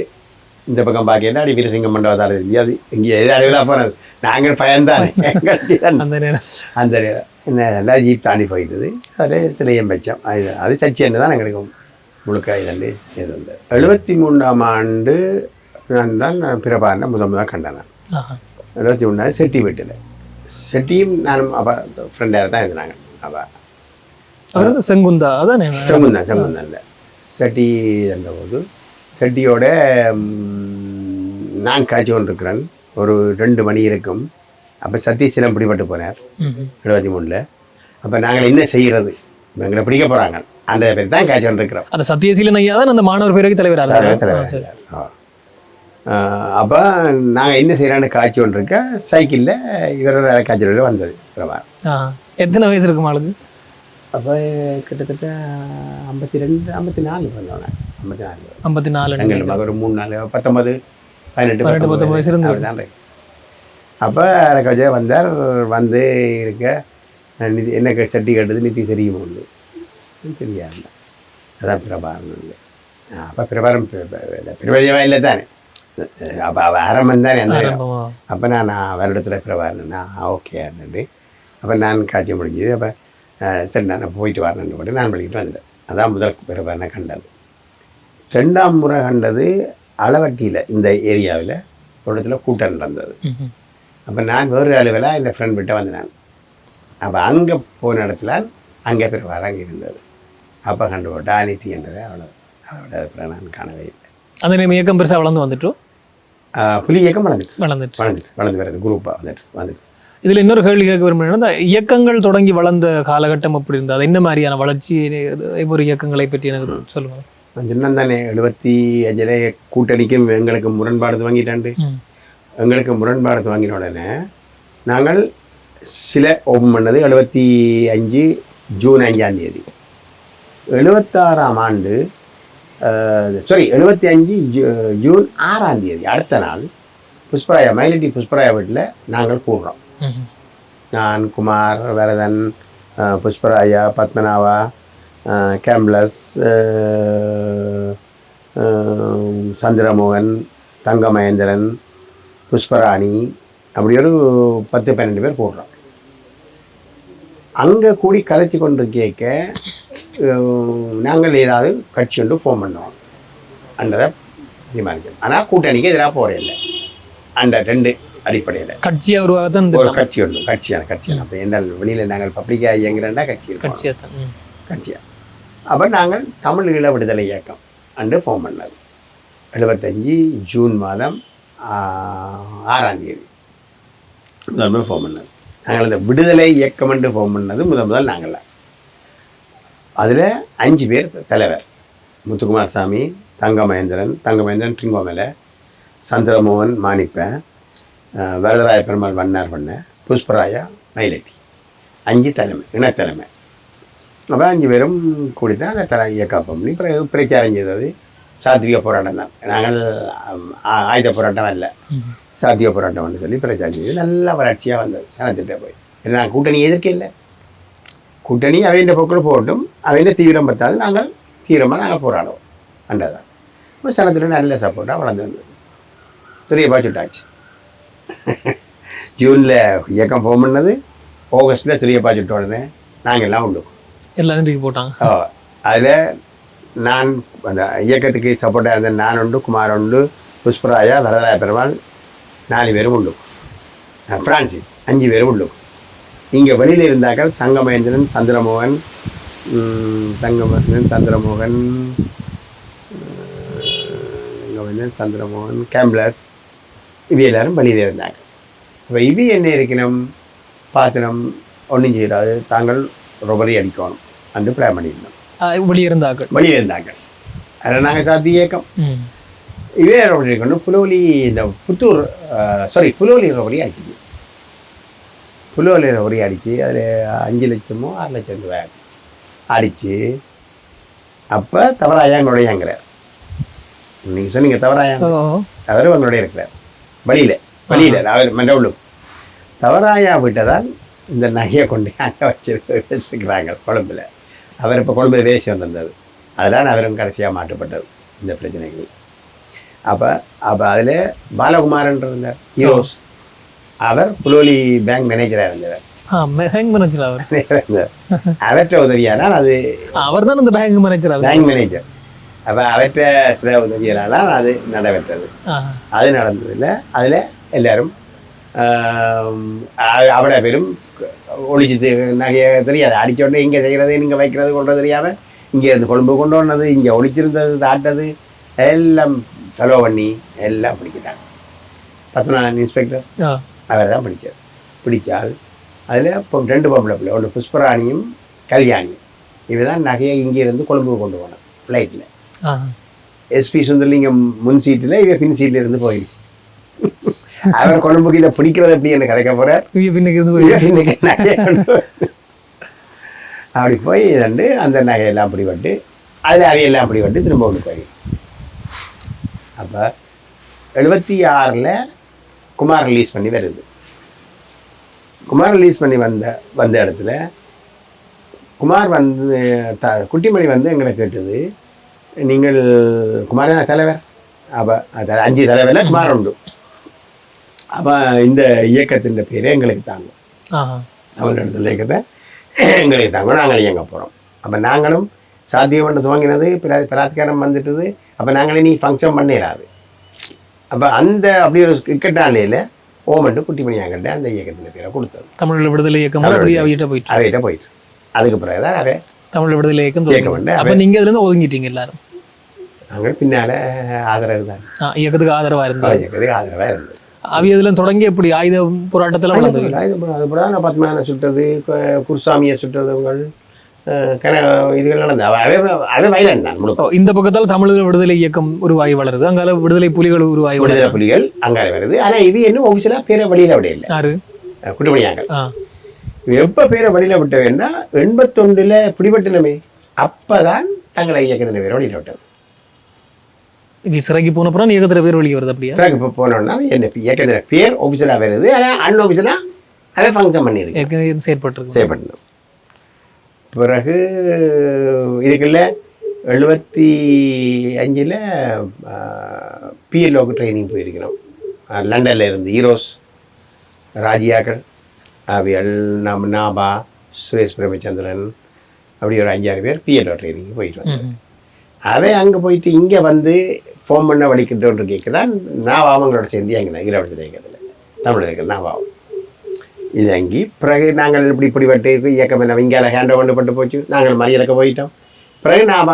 இந்த பக்கம் பார்க்கல அப்படி வீரசிங்கம் மண்டபத்தால் அது இங்கே எது அறிவிலாக போகிறது. நாங்கள் பயந்தானே அந்த நேரம் என்ன நல்லா ஜீப் தாண்டி போயிட்டது. அதில் சிலையம் வச்சோம். அது சச்சியன்னு தான் எங்களுக்கு முழுக்க இதெல்லாம் செய்து வந்தது. 73ஆம் ஆண்டு நான் பிரபாரனை முதல் கண்டேன். நான் 73 செட்டி வீட்டில் செட்டியும் நானும் அப்போ ஃப்ரெண்டாக தான் இருந்தாங்க. அப்போ செங்குந்தா இல்லை செட்டி இருந்தபோது செட்டியோட நான் காய்ச்சி கொண்டிருக்கிறேன். ஒரு 2 மணி இருக்கும். அப்போ சத்தீஷிலம் பிடிபட்டு போனார் 73. அப்போ நாங்கள் என்ன செய்கிறது, எங்களை பிடிக்க போகிறாங்க, அந்த பேர் தான் காய்ச்சி கொண்டிருக்கிறோம். அந்த சத்யசீலன் ஐயா தான் அந்த மாணவர் பேருக்கு தலைவர். அப்போ நாங்கள் என்ன செய்யறான்னு காய்ச்சி கொண்டிருக்க சைக்கிளில் இவரோட காய்ச்சல் வந்தது பிரபா. எத்தனை வயசு இருக்கும் ஆளுக்கு? அப்போ கிட்டத்தட்ட 52 54 வந்தோன்னே 54 எங்களுக்கு ஒரு 3 நாள் 19 18 வயசு தான். அப்போ கஜா வந்தார். வந்து இருக்க நிதி என்ன சட்டி கட்டுறது நிதி தெரியுமா ஒன்று தெரியாது. அதான் பிரபாரம் இல்லை. அப்போ பிரபாரம் பிரபஞ்சமாக இல்லை தானே. அப்போ அவள் ஆரம்பம் தானே அந்த. அப்போ நான் வருடத்தில் பிரபாரம் ஓகேன்னு. அப்போ நான் காய்ச்சி முடிஞ்சது. அப்போ சரி நான் போயிட்டு வரேன்னு போட்டு நான் படிக்கிட்டு வந்துட்டேன். அதான் முதல் பிரபாரனை கண்டது. 2ஆம் முறை கண்டது அளவட்டியில் இந்த ஏரியாவில் ஒரு இடத்துல கூட்டம் நடந்தது. அப்போ நான் வேறு அளவில் என் ஃப்ரெண்ட் விட்ட வந்தேன். அப்போ அங்கே போன இடத்துல அங்கே பிரபாரம் அங்கே இருந்தது. அப்போ கண்டு போட்டா அனித்தி என்றதை அதோட அப்புறம் நான் காணவே இல்லை. அந்த இயக்கம் பெருசாக வளர்ந்து வந்துட்டோம். புலி இயக்கம் வளர்ந்து வருது குரூப்பாக வந்துட்டு. இதில் இன்னொரு கேள்வி கேட்க விரும்புகிறேன். இந்த இயக்கங்கள் தொடங்கி வளர்ந்த காலகட்டம் அப்படி இருந்தது. அது என்ன மாதிரியான வளர்ச்சி, ஒரு இயக்கங்களை பற்றி எனக்கு சொல்லுங்கள். சின்னம் தானே 75 கூட்டணிக்கும் எங்களுக்கு முரண்பாடு வாங்கிட்டாண்டு. எங்களுக்கு முரண்பாடு வாங்கின உடனே நாங்கள் சில ஓப்பன் பண்ணது 75 ஜூன் 5ஆம் தேதி. 76ஆம் ஆண்டு 75 ஜூன் 6ஆம் தேதி அடுத்த நாள் புஷ்பராயா மயிலட்டி புஷ்பராயா வீட்டில் நாங்கள் கூடுறோம். நான், குமார், வரதன், புஷ்பராயா, பத்மநாபா, கேம்லஸ், சந்திரமோகன், தங்கமகேந்திரன், புஷ்பராணி, அப்படி ஒரு 10-12 பேர் கூடுறோம். அங்கே கூடி கதைச்சி கொண்டு கேட்க நாங்கள் ஏதாவது கட்சி ஒன்று ஃபார்ம் பண்ணுவோம் அன்றதை தீர்மானிக்கணும். ஆனால் கூட்டணிக்கு எதிராக போகிறே இல்லை. அந்த 2 அடிப்படையில் கட்சியாக உருவாக ஒரு கட்சி ஒன்று கட்சியான அப்போ என்ன வெளியில் நாங்கள் பப்ளிக்காக இயங்குறேன்னா கட்சியாக. அப்போ நாங்கள் தமிழ் ஈழ விடுதலை இயக்கம் அன்று ஃபார்ம் பண்ணது 75 ஜூன் மாதம் 6ஆம் தேதி முதல் ஃபார்ம் பண்ணது. நாங்கள் இந்த விடுதலை இயக்கம் என்று ஃபார்ம் பண்ணது முதல் நாங்கள். அதில் 5 பேர் தலைவர்: முத்துக்குமார் சாமி, தங்கமகேந்திரன் ட்ரிங்கோமலை, சந்திரமோகன் மாணிப்பன், வரதராய பெருமாள் வண்ணார் பண்ண, புஷ்பராயா மயிலட்டி, 5 தலைமை, இனத்தலைமை. அப்போ 5 பேரும் கூடித்தான் அந்த இயக்கம் பண்ணி பிரச்சாரம் செய்தது சாத்விக போராட்டம் தான். நாங்கள் ஆயுத போராட்டம் இல்லை, சாத்திய போராட்டம் சொல்லி பிரச்சாரம் செய்து நல்ல வளர்ச்சியாக வந்தது. சனத்திட்ட போய் நாங்கள் கூட்டணி எதிர்க்க இல்லை. கூட்டணி அவையின் போக்கில் போட்டும் அவையின் தீவிரம் பற்றாது, நாங்கள் தீவிரமாக போராடுவோம் அன்றதான். இப்போ சனத்திட்ட நல்ல சப்போர்ட்டாக வளர்ந்து வந்தது. துரியப்பா சுட்டாச்சு. ஜூனில் இயக்கம் ஃபார்ம் பண்ணது, ஆகஸ்ட்டில் துரியப்பா சுட்ட உடனே நாங்கள் எல்லாம் உண்டு எல்லாம் தூக்கி போட்டாங்க. அதில் நான் அந்த இயக்கத்துக்கு சப்போர்ட்டாக இருந்தேன். நான் உண்டு, குமார் உண்டு, புஷ்பராயா, வரதராய பெருமாள் 4 பேரும் உண்டு, ஃப்ரான்சிஸ் 5 பேரும் உண்டு. இங்கே வெளியில் இருந்தாக்கள் தங்கமகேந்திரன், சந்திரமோகன், கேம்ப்லஸ், இவை எல்லாரும் வெளியில் இருந்தாங்க. இப்போ இவி என்ன இருக்கணும் பார்க்கணும், ஒன்றும் செய்யாது, தாங்கள் ரொபரி அடிக்கணும் என்று பிளான் பண்ணியிருந்தோம். வெளியே இருந்தாங்க. அதில் நாங்கள் சாத்தி இயக்கம் இதே ரொபரி அடிக்கணும். புலோலி இந்த புலோலி ரொபரி அடிச்சிது. புலோலி ரொபரி அடித்து அதில் 5 லட்சமோ 6 லட்சம் ரூபாய் அடித்து அப்போ தவறாயாங்களுடைய எங்கிறார். நீங்கள் சொன்னீங்க தவறாயா, அவர் உங்களுடைய இருக்கிறார் வெளியில் அவர் மண்டபம். தவறாயா விட்டதால் இந்த நகையை கொண்டு அங்கே வச்சுருக்கிறாங்க கொழும்பில். அவர் இப்போ கொழும்பு வேசி வந்திருந்தது. அதெல்லாம் அவரும் கடைசியாக மாற்றப்பட்டது இந்த பிரச்சனைகள். அப்போ அதில் பாலகுமாரன் இருந்தார், ஹீரோஸ். அவர் புலோலி பேங்க் மேனேஜராக இருந்தவர். அவற்ற உதவியானால் அது அவர் தான் இந்த பேங்க் மேனேஜர். அப்போ அவற்ற சில உதவியானால் அது நடைபெற்றது. அது நடந்ததில்லை. அதில் எல்லாரும் அவட பேரும் ஒழிச்சு நகைய தெரியாது. அடித்த உடனே இங்கே செய்கிறது, இங்கே வைக்கிறது கொண்டது தெரியாமல் இங்கே இருந்து கொழும்பு கொண்டு வந்தது, இங்கே ஒழிச்சிருந்தது, தாட்டது எல்லாம் செலவு பண்ணி எல்லாம் பிடிக்கிட்டாங்க. 19 இன்ஸ்பெக்டர் அவர் தான் பிடிச்சால் அதில் இப்போ 2 பொம்பளை பிள்ளை, ஒன்று புஷ்பராணியும் கல்யாணியும். இவை தான் நகையை இங்கேருந்து கொழும்பு கொண்டு போனோம் ஃப்ளைட்டில். எஸ்பி சுந்தரலிங்கம் முன் சீட்டில், இவ பின் சீட்டில் இருந்து போயிருக்கு. அவர் கொழும்புக்கு இதை பிடிக்கிறது எப்படி என்ன கதைக்க போகிறார். அப்படி போய் இதண்டு அந்த நகையெல்லாம் பிடிபட்டு அதில் அவையெல்லாம் பிடிபட்டு திரும்ப ஒன்று போய். அப்போ 76 குமார் ரிலீஸ் பண்ணி வருது. குமார் ரிலீஸ் பண்ணி வந்த இடத்துல குமார் குட்டிமணி எங்களை கேட்டது, நீங்கள் குமார் தலைவர். அப்போ 5 தலைவரில் குமார் உண்டு. அப்போ இந்த இயக்கத்தின் பேர் எங்களுக்கு தாங்க, தமிழ்நாடு இயக்கத்தை எங்களுக்கு தாங்க, நாங்கள் இயங்க போகிறோம். அப்போ நாங்களும் சாத்தியம் பண்ண துவங்கினது பலாத்காரம் வந்துட்டுது. அப்போ நாங்களே நீ ஃபங்க்ஷன் பண்ணிடாது. அப்போ அந்த அப்படி ஒரு இக்கட்டாலையில் ஓமன்ட்டு குட்டிமணியாங்கிட்ட அந்த இயக்கத்தின் பேரை கொடுத்தது. தமிழ் விடுதலை இயக்கம் அவையிட்ட போயிட்டு அதுக்கு பிறகு தான் அவை தமிழ் விடுதலை இயக்கம். அப்போ நீங்கள் இதுலேருந்து ஒதுங்கிட்டீங்க எல்லாரும்? நாங்கள் பின்னால் ஆதரவு தான், இயக்கத்துக்கு ஆதரவாக இருந்தது. அவையதில் தொடங்கி எப்படி ஆயுத போராட்டத்தில் அது கூட நான் பத்மநாபனை சுட்டது, குருசாமியை சுட்டதுங்கள், இதுகள் நடந்தது. அவை வைலண்ட் தான் முழுக்க. இந்த பக்கத்தால் தமிழர் விடுதலை இயக்கம் உருவாகி வளருது, அங்கால விடுதலை புலிகள் உருவாகி விடுதலை புலிகள் அங்கால வருது. ஆனால் இது இன்னும் ஆஃபீஸில் பேரை வழியில் விட இல்லை. யாரு? குட்டிமணியாங்கள். எப்போ பேரை வழியில் விட்ட வேண்டாம் 81 பிடிபட்டனமே, அப்போதான் தங்களை இயக்கத்தின் பேரை வழியில் விட்டது. இப்போ சிறைக்கு போன அப்புறம் இயக்கத்தில் பேர் வெளியே வருது. அப்படியா? சிறைக்கு இப்போ போனோம்னா என்ன இயக்கத்தின் பேர் ஆஃபீஸராக வருது, ஆனால் அன் ஆஃபீஸராக அதை ஃபங்க்ஷன் பண்ணியிருக்கு, செயற்பட்டு. பிறகு இதுக்குள்ள 75 பிஎல்ஓக்கு ட்ரைனிங் போயிருக்கிறோம். லண்டனில் இருந்து ஹீரோஸ் ராஜியாக்கள் அவியல் நாபா சுரேஷ் பிரேமச்சந்திரன் அப்படி ஒரு 5-6 பேர் பிஎல்ஓ ட்ரைனிங் போயிட்டு வந்தேன். அவன் அங்கே போயிட்டு இங்கே வந்து ஃபோன் பண்ண வலிக்கிட்டோன்னு கேட்குதான் நான் அவங்களோட சேர்ந்து எங்கே ஈரோடு இயக்கத்தில் தமிழ் இருக்கிற நான் இது அங்கி. பிறகு நாங்கள் இப்படி பட்டு இயக்கம் என்ன இங்கே ஹேண்ட் ஓவர் பட்டு போச்சு, நாங்கள் மறியலுக்கு போயிட்டோம். பிறகு நாம்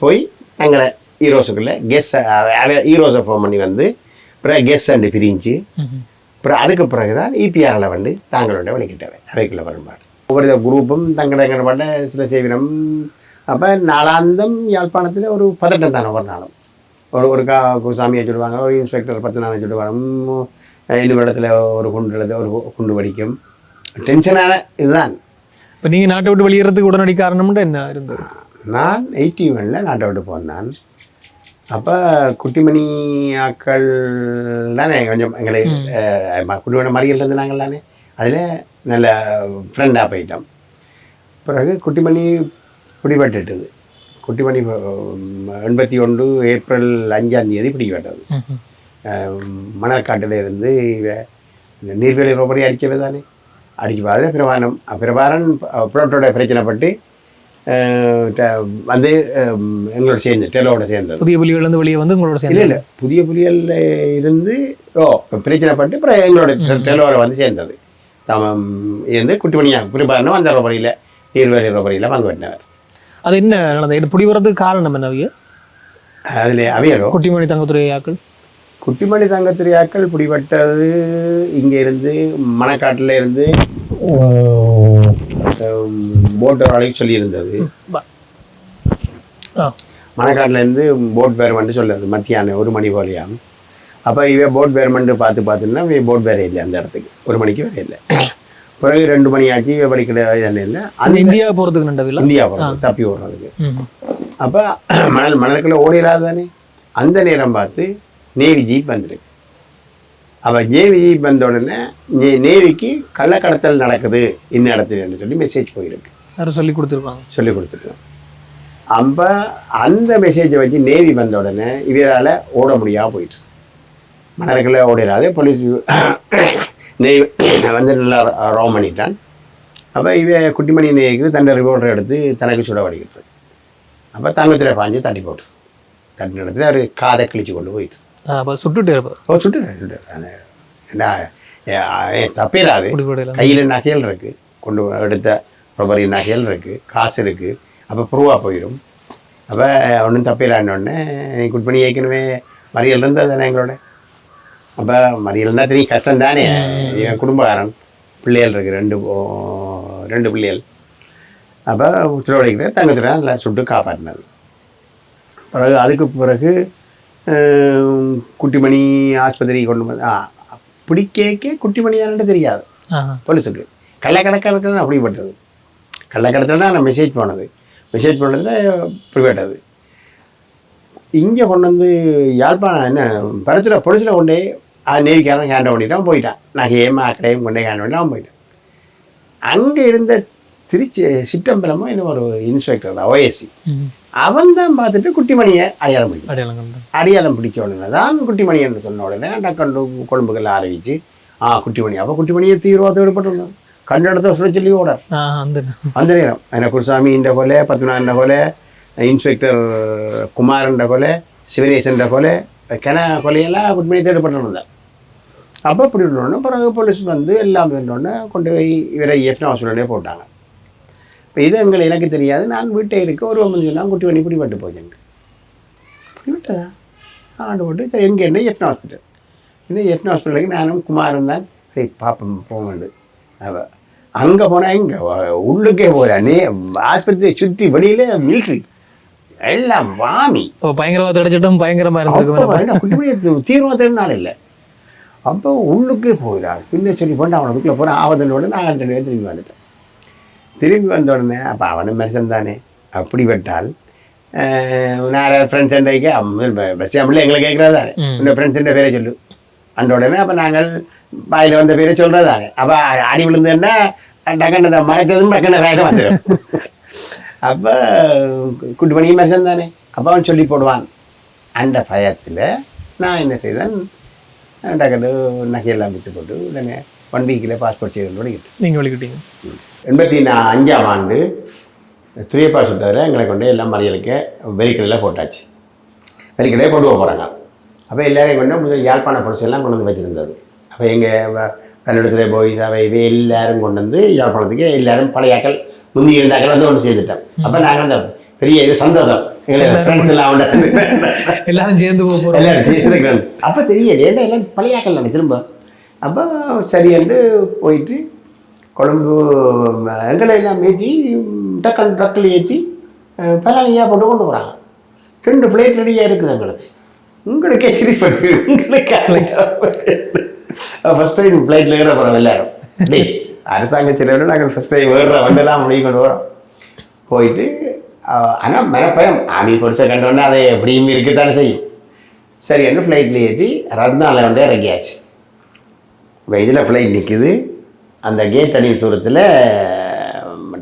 போய் நாங்கள் ஹீரோஸுக்குள்ளே ஹீரோஸை ஃபோன் பண்ணி வந்து பிறகு கெஸ் அண்டு பிரிஞ்சு அப்புறம் அதுக்கு பிறகு தான் இபிஆரில் வந்து தாங்களோட வலிக்கிட்டவை அவைக்குள்ள வரம்பாடு. ஒவ்வொரு குரூப்பும் தங்கடங்கிற பாட்ட சில செய்வினம். அப்போ நாளாந்தம் யாழ்ப்பாணத்தில் ஒரு பதட்டம் தானே ஒவ்வொரு நாளும். ஒரு சாமியை சொல்லுவாங்க, ஒரு இன்ஸ்பெக்டர் 10 நாளை சொல்லுவாங்க, இன்னும் இடத்துல ஒரு குண்டு வெடிக்கும். டென்ஷனான இதுதான். இப்போ நீங்கள் நாட்டை விட்டு வெளியேறதுக்கு உடனடி காரணம்னு என்ன இருந்தது? நான் 81 நாட்டை விட்டு போனேன். அப்போ குட்டிமணி ஆக்கள் தானே கொஞ்சம் எங்களை குட்டிமணி மறியல் இருந்து நாங்கள் தானே அதில் நல்ல ஃப்ரெண்டாக போயிட்டோம். பிறகு குட்டிமணி பிடிபட்டுட்டுது. குட்டிமணி 81 ஏப்ரல் 5ஆம் தேதி பிடிபட்டது. மணற்காட்டில் இருந்து நீர்வேலி ரோபரி அடிக்கவே தானே அடிச்சு பார்த்து பிரபாரன் புரோட்டோட பிரச்சனைப்பட்டு வந்து எங்களோட சேர்ந்து டெலோட சேர்ந்தது. புதிய புலிகள் வந்து வெளியே வந்து உங்களோட சேர்ந்து இல்லை புதிய புலிகள் இருந்து பிரச்சனைப்பட்டு அப்புறம் எங்களோட டெலோட வந்து சேர்ந்தது. இருந்து குட்டிமணியாக பிரபாரனும் அந்த ரோபரியில் நீர்வேலி ரோபரியில் பங்கு பெற்றவர். அது என்ன நடந்தது? பிடி வர்றதுக்கு காரணம் என்ன? அதில் அவையரோ குட்டிமணி தங்கத்துறையாக்கள் குட்டிமணி தங்கத்துறையாக்கள் பிடிபட்டது இங்கே இருந்து மணக்காட்டில் இருந்து போட் அழைக்க சொல்லியிருந்தது. மணக்காட்டில் இருந்து போட் பேர்மெண்ட்டு சொல்லுது மத்தியானம் 1 மணி போலையாம். அப்போ இவே போட் பேர்மெண்ட்டு பார்த்துன்னா போட் பேரே இல்லை, அந்த இடத்துக்கு 1 மணிக்கு வேற இல்லை. பிறகு 2 மணி ஆச்சு இவே படிக்கிற இல்லை. அந்த இந்தியா போகிறதுக்கு நண்டவில்லை, இந்தியா போகிறது தப்பி ஓடுறதுக்கு. அப்போ மணலுக்குள்ளே ஓடிடாது தானே. அந்த நேரம் பார்த்து நேவி ஜீப் வந்துருக்கு. அப்போ நேவி ஜீப் வந்த உடனே நேவிக்கு கள்ளக்கடத்தல் நடக்குது இந்த இடத்துலன்னு சொல்லி மெசேஜ் போயிருக்கு. யாரும் சொல்லி கொடுத்துருக்கோம். அப்போ அந்த மெசேஜை வச்சு நேவி வந்த உடனே இவரால் ஓட முடியாமல் போயிடுச்சு. மணலுக்குள்ளே ஓடிடாது. போலீஸ் நேவி வந்து நல்லா ரோம் பண்ணிட்டான். அப்போ குட்டிமணி நேவிக்கு தன்னை ரிவோல்டர் எடுத்து தனக்கு சுட வடிக்கிறது. அப்போ தங்கத்தில் பாஞ்சு தட்டி போட்டு தட்டி இடத்துல அவர் காதை கிழிச்சு கொண்டு போயிடுச்சு. சுட்டுட்டு தப்பேராது. கையில் நகைகள் இருக்குது, கொண்டு எடுத்த ரொபரி நகைகள் இருக்குது, காசு இருக்குது. அப்போ ப்ரூவாக போயிடும். அப்போ ஒன்றும் தப்பேலான்னொடனே குட் பண்ணி ஏற்கனவே மறியல் இருந்தது தானே எங்களோட. அப்போ மறியல்னா தெரியும் கஷ்டம் தானே. என் குடும்பக்காரன் பிள்ளைகள் இருக்குது, 2 பிள்ளைகள். அப்போ உத்தரவடைக்கிற தங்கத்துல நல்லா சுட்டு காப்பாற்றினது. பிறகு அதுக்கு பிறகு குட்டிமணி ஆஸ்பத்திரி கொண்டு வந்து அப்படி கேட்க குட்டிமணியானு தெரியாது போலீஸுக்கு. கள்ளக்கடத்தில் தான் அப்படிப்பட்டது. கள்ளக்கடத்தில் தான் நான் மெசேஜ் போனது. மெசேஜ் போனதில் இப்படிப்பட்டது. இங்கே கொண்டு வந்து யாழ்ப்பாணம் என்ன பரத்தில் பொலிஸில் கொண்டே நேவிக்காரன் ஹேண்ட் பண்ணிட்டான் போயிட்டான். நான் ஏமாக்கடையும் கொண்டே ஹேண்ட் பண்ணி அவன் போயிட்டான். அங்கே இருந்த திருச்சி சிட்டம்பலமும் இன்னும் ஒரு இன்ஸ்பெக்டர் தான் ஓஎஸ்சி. அவன் தான் பார்த்துட்டு குட்டிமணியை அடையாளம் பிடிச்ச உடனே தான் குட்டிமணி என்று சொன்ன உடனே டக்கண்டு கொழும்புகள் ஆரம்பிச்சு குட்டிமணி. அப்போ குட்டிமணியை தீவிரவாதம் ஈடுபட்டுருந்தோம். கண்ட இடத்த சொல்ல சொல்லி ஓட அந்த நேரம் எனக்கு குருசாமின்ற கொலை, பத்மநாதன் கொலை, இன்ஸ்பெக்டர் குமாரன்ற கொலை, சிவனேசன்ற கொலை, கொலையெல்லாம் குட்டிமணி தேடப்பட்டிருந்தேன். அப்போ இப்படி இருந்தோடனே பிறகு போலீஸ் வந்து எல்லாம் இருந்தோடனே கொண்டு போய் இவரை எஃப்னா ஹாஸ்பிட்டலே போட்டாங்க. இப்போ இது எனக்கு தெரியாது. நான் வீட்டை இருக்க ஒரு சொன்னால் குட்டிமணி பிடிபட்டு போச்சுங்க. பிடிபட்டதா ஆண்டு போட்டு எங்கே என்ன எஃப்னா ஹாஸ்பிட்டல். இன்னும் எஃப்னா ஹாஸ்பிட்டலுக்கு நானும் குமாரும் தான் சரி பார்ப்போம் போக வேண்டும். அங்கே போனால் இங்கே உள்ளுக்கே போகிற ஆஸ்பத்திரியை சுற்றி வெளியில் மிலிட்ரி எல்லாம் வாமி பயங்கரவாத அடைச்சிட்டும் பயங்கரமாக இருந்திருக்கு. தீவிரவாதம் இல்லை. அப்போ உள்ளுக்கே போகிறார். பின்ன சொல்லி போட்டு அவனை வீட்டில் போகிறேன். ஆவதனோட நான் 2 பேர் திரும்பி வந்துட்டேன். திரும்பி வந்த உடனே அப்போ அவனும் மனுஷன் தானே. அப்படி விட்டால் நான் ஃப்ரெண்ட்ஸ் எண்டைக்கு பஸ் அப்படியே எங்களை கேட்குறது தானே. இந்த ஃப்ரெண்ட்ஸ் பேரை சொல்லு அந்த உடனே அப்போ நாங்கள் வாயில் வந்த பேரை சொல்கிறது தானே. அப்போ அடி விழுந்தேன்னா டக்குன்னு மறைக்கிறதும் டக்குன்னு வேக வந்துடும். அப்போ குட்டி பண்ணி மனுஷன் தானே. அப்போ அவன் சொல்லி போடுவான். அந்த பயத்தில் நான் என்ன செய்தேன், டக்குன்னு நகையெல்லாம் விற்று போட்டு உடனே 1 வீக்கில் பாஸ்போர்ட் செய்து வெளிக்கிட்டேன். நீங்கள் வெளிக்கிட்டீங்க. 85ஆம் ஆண்டு துரியப்பா சுட்டதில் எங்களை கொண்டு எல்லாம் மறியலுக்கு வெறிக்கடையில் போட்டாச்சு. வெறிக்கடையை கொண்டு போக போகிறாங்க. அப்போ எல்லோரையும் கொண்டு முதல் யாழ்ப்பாண பொலிஸ் எல்லாம் கொண்டு வந்து வச்சுருந்தது. அப்போ எங்கள் கன்னடத்தில் போய் அவை இவை எல்லோரும் கொண்டு வந்து யாழ்ப்பாணத்துக்கு எல்லோரும் பழையாக்கள் முந்தி இருந்தாக்கள் வந்து ஒன்று செய்துட்டோம். அப்போ நாங்கள் அந்த பெரிய இது சந்தோஷம் எங்களை ஃப்ரெண்ட்ஸ் எல்லாம் எல்லாரும் சேர்ந்து போகிறோம். எல்லோரும் சேர்ந்துக்கிறாங்க. அப்போ தெரியல ஏன்னா எல்லாம் பழையாக்கள் தானே திரும்ப. அப்போ சரி என்று போயிட்டு கொழம்பு எங்களை எல்லாம் ஏற்றி ட்ரக்கில் ஏற்றி பலானியாக கொண்டு போகிறாங்க. 2 ஃப்ளைட் ரெடியாக இருக்குது எங்களுக்கு. உங்களுக்கே சிரிப்படுது. உங்களுக்கு ஃபஸ்ட் டைம் ஃப்ளைட்டில் ஏற போகிறோம் எல்லாரும். அரசாங்க சிலரோட நாங்கள் ஃபஸ்ட் டைம் ஏறுறோம். வண்டெல்லாம் முடிவு கொண்டு வரோம். போயிட்டு ஆனால் மனப்பயம் ஆமி பொடிச்சை கண்டோன்னா அதை எப்படியும் இருக்கத்தானே செய்யும். சரி என்று ஃப்ளைட்டில் ஏற்றி 2 நாளில் வந்து இறங்கியாச்சு. இதில் ஃப்ளைட் நிற்குது. அந்த கேட் அடி தூரத்தில்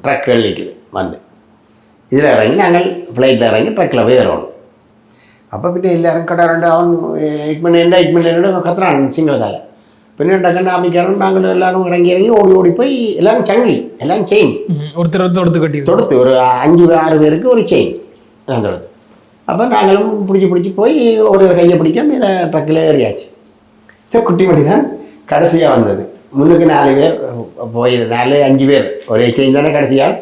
ட்ரக்குகள் நிற்குது. வந்து இதில் இறங்கி நாங்கள் ஃப்ளைட்டில் இறங்கி ட்ரக்கில் போய் ஏறணும். அப்போ பின்ன எல்லோரும் கடை 2 அவன் எக்மெண்ட் கத்துறான் சிங்களத்தால். பின்ன டக்குன்னு ஆமிக்காரன் நாங்கள் எல்லோரும் இறங்கி ஓடி போய் எல்லோரும் சங்கிலி எல்லாம் செயின் ஒருத்தர் தொடுத்து ஒரு 5-6 பேருக்கு ஒரு செயின் நான் தொடுத்து. அப்போ நாங்களும் பிடிச்சி போய் ஒரு கையை பிடிக்க மேலே ட்ரக்கில் ஏறியாச்சு. குட்டி மட்டி தான் கடைசியாக வந்தது. முன்னுக்கு 4 பேர் போய் 4-5 பேர் ஒரே செயின் தானே கடைசியால்.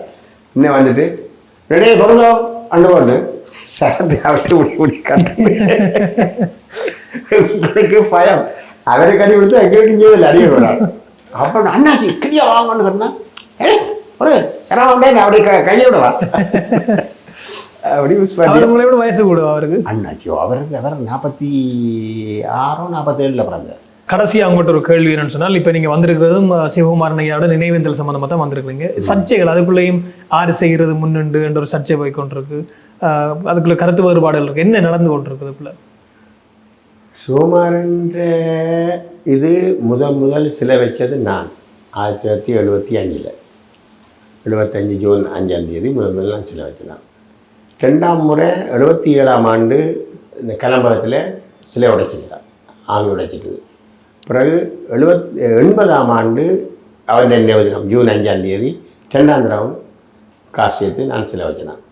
இன்னும் வந்துட்டு ரெடியே பொருந்தோ அண்டு போட்டு சரத்து அவட்டு முடி உங்களுக்கு பயம். அவருக்கு அடி கொடுத்து அங்கே இல்லை அடிக்க போகிறார். அப்போ அண்ணாச்சி கிரியா வாங்கன்னு சொன்னா ஒரு சரவாண்டே அப்படி கையை விடுவா. அப்படி வயசு கூட அவருக்கு அண்ணாச்சியோ அவர் 46-47 பிறந்தார். கடைசியாக அவங்கள்ட்ட ஒரு கேள்வி என்னன்னு சொன்னால், இப்போ நீங்கள் வந்திருக்கிறதும் சிவகுமாரன் ஐயாவோட நினைவேந்தல் சம்மந்தமாக தான் வந்திருக்கிறீங்க. சர்ச்சைகள் அதுக்குள்ளேயும் ஆறு செய்கிறது முன்னுண்டு என்ற ஒரு சர்ச்சை போய் கொண்டிருக்கு. அதுக்குள்ள கருத்து வேறுபாடுகள் இருக்குது. என்ன நடந்து கொண்டிருக்கு அதுக்குள்ள? சிவகுமாரன்ற இது முதல் சிலை வச்சது நான் 1975 75 ஜூன் 5ஆம் தேதி முதல் நான் சிலை வச்சேன். 2ஆம் முறை 77ஆம் ஆண்டு இந்த கலம்பகத்தில் சிலை உடைச்சிருக்கான், ஆமி உடைச்சிட்டுது. பிறகு 80ஆம் ஆண்டு அவருடைய நினைவு தினம் ஜூன் 5ஆம் தேதி 2ஆம் தடவை காசு சேர்த்து நான் சிலை வச்சேன்.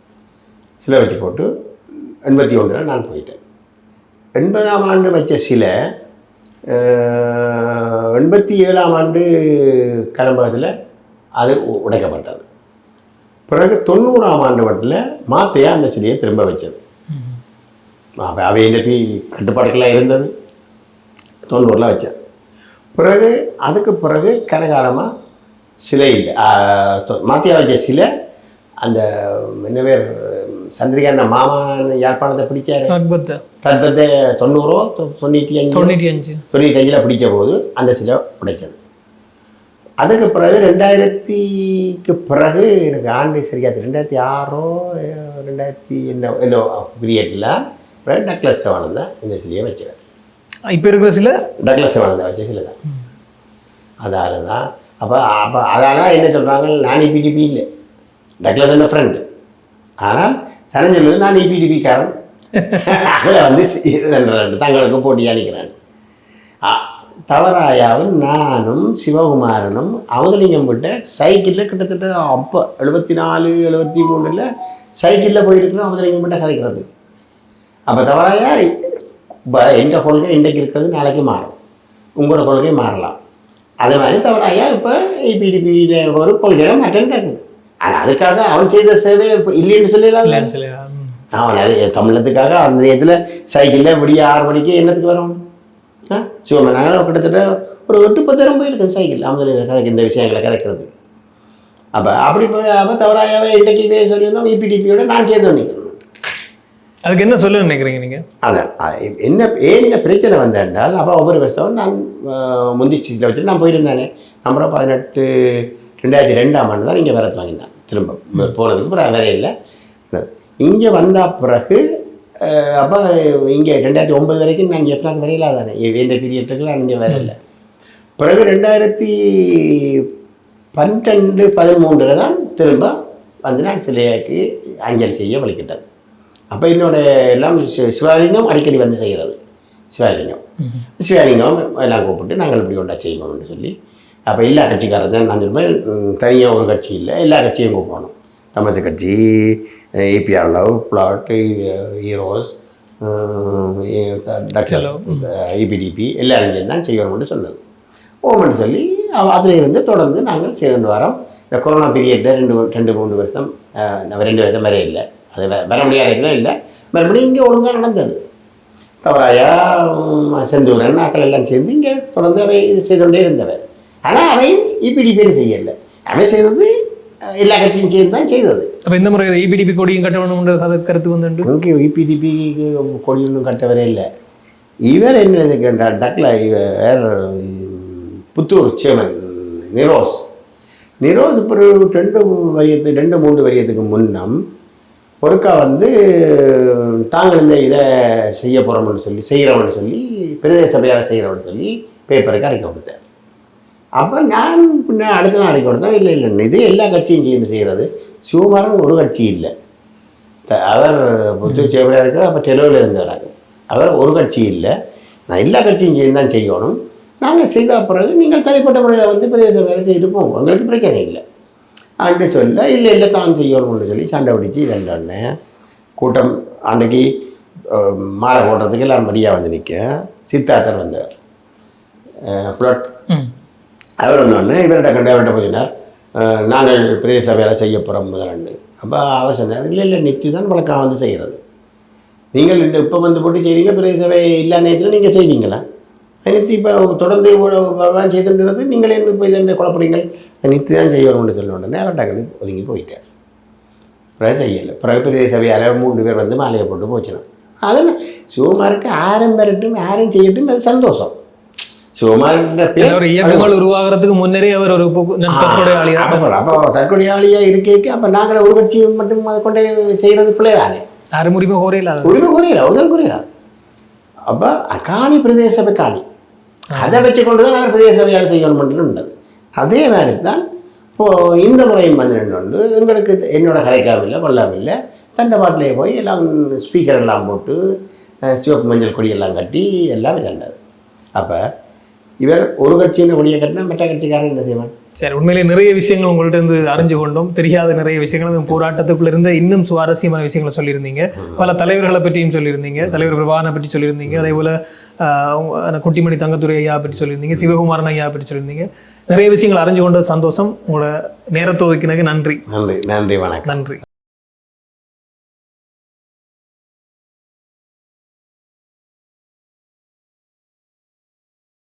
சிலை வச்சு போட்டு 81 நான் போயிட்டேன். 80ஆம் ஆண்டு வச்ச சிலை 87ஆம் ஆண்டு கலம்பகத்தில் அது உடைக்கப்பட்டது. பிறகு 90ஆம் ஆண்டு மட்டும் மாத்தையாக அந்த சிலையை திரும்ப வச்சது. அவை என்னப்பி கட்டுப்பாடுகள்லாம் இருந்தது. 90 வச்சது. பிறகு அதுக்கு பிறகு கனகாலமாக சிலை இல்லை. மாத்தியா வச்ச சிலை அந்த என்ன பேர் சந்திரிகான மாமா யாழ்ப்பாணத்தை பிடிக்காரு தற்பத்தை 95 பிடிக்க போது அந்த சிலை உடைச்சது. அதுக்கு பிறகு 2000க்கு பிறகு எனக்கு ஆண்டு சரியாது 2006 என்ன பீரியடில் டக்ளஸ் செவானந்தா இந்த சிலையை வச்சுருக்காரு. இப்போ இருக்கிற சில டக்ளஸ் செவானந்தா வச்ச சிலை தான். அதால் தான் அப்போ அதால் என்ன சொல்கிறாங்க, நான் இபிடிபி இல்லை, டக்ளஸ் என்ன ஃப்ரெண்டு. ஆனால் சனஞ்சொல்லுது நான் இபிடிபிக்காரன். அதில் வந்து தங்களுக்கு போட்டியாக நிற்கிறேன். தவறாயாவும் நானும் சிவகுமாரனும் அமுதலிங்கம் விட்ட சைக்கிளில் கிட்டத்தட்ட அப்போ 74-73 சைக்கிளில் போயிருக்கிறோம் அமுதலிங்கம் விட்ட கதைக்கிறது. அப்போ தவறாயா எந்த கொள்கை இன்றைக்கு இருக்கிறது நாளைக்கு மாறும், உங்களோட கொள்கை மாறலாம். அது மாதிரி தவறாயா இப்போ இபிடிபியில் ஒரு கொள்கையில் மாற்றம் இருக்குது. ஆனால் அதுக்காக அவன் செய்த சேவை இல்லைன்னு சொல்லலாம். அவன் அது தமிழத்துக்காக அந்த நேரத்தில் சைக்கிளில் விடிய 6 மணிக்கு என்னத்துக்கு வரும் சிவமன். நாங்கள் கிட்டத்தட்ட ஒரு 8-10 போயிருக்கேன் சைக்கிள் அமுதலிங்க கதைக்கு இந்த விஷயங்களை கதைக்கிறது. அப்போ அப்படி அப்போ தவறாகவே இன்றைக்கு இதே சொல்லியிருந்தோம் இபிடிபியோட நான் சேர்ந்து நிற்கணும். அதுக்கு என்ன சொல்ல நினைக்கிறீங்க நீங்கள்? அதான் என்ன பிரச்சனை வந்தால் அப்போ ஒவ்வொரு வருஷம் நான் முந்தி சீட்டில் வச்சுட்டு நான் போயிருந்தேனே. அப்புறம் 2002 தான் இங்கே வர வாங்கினேன். திரும்ப போனதுக்கு அப்புறம் வேற இல்லை. இங்கே வந்த பிறகு அப்போ இங்கே 2009 வரைக்கும் நான் எஃப்னாக்கு வரையில தானே வேண்ட பீரியட்டுக்கு நான் இங்கே வரையில. பிறகு 2012-13 தான் திரும்ப வந்து நான் சிலையாக்கு அஞ்சலி செய்ய வழிகிட்டது. அப்போ என்னோட எல்லாம் சிவலிங்கம் அடிக்கடி வந்து செய்கிறது. சிவலிங்கம் எல்லாம் கூப்பிட்டு நாங்கள் இப்படி ஒன்றா செய்வோம்னு சொல்லி அப்போ எல்லா கட்சிக்காரர்கள் நான் சொல்லுவேன் தனியாக ஒரு கட்சி இல்லை, எல்லா கட்சியும் கூப்பிடணும். தமிழக கட்சி, ஏபிஆர் லவ், பிளாட், ஹீரோஸ், இபிடிபி எல்லாரும் சேர்ந்து தான் செய்யணும்னு சொன்னது. ஓமன்னு சொல்லி அதில் இருந்து தொடர்ந்து நாங்கள் செய்து வரோம். இந்த கொரோனா பீரியடில் 2-3 வருஷம் 2 வருஷம் வரைய இல்லை, அது வர முடியாத இல்லை. மறுபடியும் இங்கே ஒழுங்காக நடந்தது. தவறாயா செந்தூரன் ஆக்கள் எல்லாம் சேர்ந்து இங்கே தொடர்ந்து அவை செய்து கொண்டே இருந்தவர். ஆனால் அவையும் இபிடிபின்னு செய்யலை, அவை செய்தது எல்லா கட்சியும் சேர்ந்து தான் செய்தது. அப்போ இந்த முறை இபிடிபி கொடியும் கட்டணும்ன்ற கருத்து வந்து இங்கே இபிடிபி கொடி ஒன்றும் கட்டவரே இல்லை. இவர் என்ன கேட்டார் டக்ல இவர் புத்தூர் சேமன் நிரோஸ் இப்போ 2-3 வருஷத்துக்கு முன்னம் ஒருக்கா வந்து தாங்கள் இந்த இதை செய்ய போகிறோம்னு செய்கிறவன்னு சொல்லி பிரதேச சபையால் செய்கிறவன்னு சொல்லி பேப்பருக்கு அடைக்க கொடுத்தார். அப்போ நான் அடுத்த நாள் அடைக்க கொடுத்தேன். இல்லை இது எல்லா கட்சியும் சேர்ந்து செய்கிறது. சிவகுமாரன் ஒரு கட்சி இல்லை, அவர் புத்தூர் சேவையாக இருக்கிறார். அப்போ டெலோவில் இருந்தவராங்க. அவர் ஒரு கட்சி இல்லை, நான் எல்லா கட்சியும் சேர்ந்து தான் செய்யணும். நாங்கள் செய்த பிறகு நீங்கள் தனிப்பட்ட முறையில் வந்து பிரதேச வேலை செய்து போவோம், உங்களுக்கு பிரச்சனை இல்லை அன்ட்டு சொல்ல இல்லை தான் செய்யணும்னு சொல்லி சண்டை பிடிச்சி இதெல்லாம்னு கூட்டம் அன்றைக்கி மாலை போடுறதுக்கு எல்லாம் மடியாக வந்து நிற்க சித்தார்த்தர் வந்தார். பிளாட் அவர் வந்தோடனே இவர்கிட்ட அவர்கிட்ட போயினார், நாங்கள் பிரதேச வேலை செய்ய போகிறோம் முதலாண்டு. அப்போ அவர் சொன்னார், இல்லை நித்தி தான் வழக்கம் வந்து செய்கிறது. நீங்கள் இப்போ வந்து போட்டு செய்வீங்க, பிரதேச சபை இல்லா நேரத்தில் நீங்கள் செய்வீங்களா? நித்தி இப்போ தொடர்ந்து செய்துன்றது நீங்களே இப்போ இதை குழப்பறீங்கள், நித்தி தான் செய்யணும்னு சொல்ல உடனே அவர் டக்குனு ஒதுங்கி போயிட்டார். பிறகு செய்யலை. பிறகு பிரதேச சபையால் 3 பேர் வந்து மாலையை போட்டு போச்சிடும். அதெல்லாம் சிவகுமாருக்கு ஆரம் பெறட்டும் யாரும் செய்யட்டும், அது சந்தோஷம். இயக்கங்கள் உருவாகிறதுக்கு முன்னரே அவர் ஒரு அப்போ தற்கொலையாளியாக இருக்கேக்கு அப்போ நாங்கள் ஒரு கட்சி மட்டும் கொண்டே செய்கிறது பிள்ளைதானே, யாரும் உரிமை கோரையில ஒருதல் குறையாது. அப்போ காணி பிரதேச சபை காணி அதை வச்சு கொண்டு தான் நாங்கள் பிரதேச சபையால் செய்யணும் மட்டும் இருந்தது. அதே மாதிரி தான் இப்போது இந்த முறையும் வந்து ரெண்டு எங்களுக்கு என்னோட கரைக்காமில்லை கொல்லாமில்லை தண்டை பாட்டிலே போய் எல்லாம் ஸ்பீக்கர் எல்லாம் போட்டு சிவப்பு மஞ்சள் கொடியெல்லாம் கட்டி எல்லாம் விளையாண்டது. அப்போ இவர் ஒரு கட்சியின் கொடியை கட்டினா மற்ற கட்சிக்காரன் என்ன செய்வான்? சரி, உண்மையிலே நிறைய விஷயங்கள் உங்கள்கிட்ட இருந்து அறிஞ்சு கொண்டோம். தெரியாத நிறைய விஷயங்கள் போராட்டத்துக்குள்ள இருந்த இன்னும் சுவாரஸ்யமான விஷயங்களை சொல்லியிருந்தீங்க. பல தலைவர்களை பற்றியும் சொல்லியிருந்தீங்க, தலைவர் பிரபாகரனை பற்றி சொல்லியிருந்தீங்க, அதே போல் குட்டிமணி தங்கத்துறை ஐயா பற்றி சொல்லியிருந்தீங்க, சிவகுமாரன் ஐயா பற்றி சொல்லியிருந்தீங்க. நிறைய விஷயங்கள் அறிஞ்சு கொண்டது சந்தோஷம். உங்களோட நேரத்தை ஒதுக்கினதுக்கு நன்றி. நன்றி, வணக்கம். நன்றி.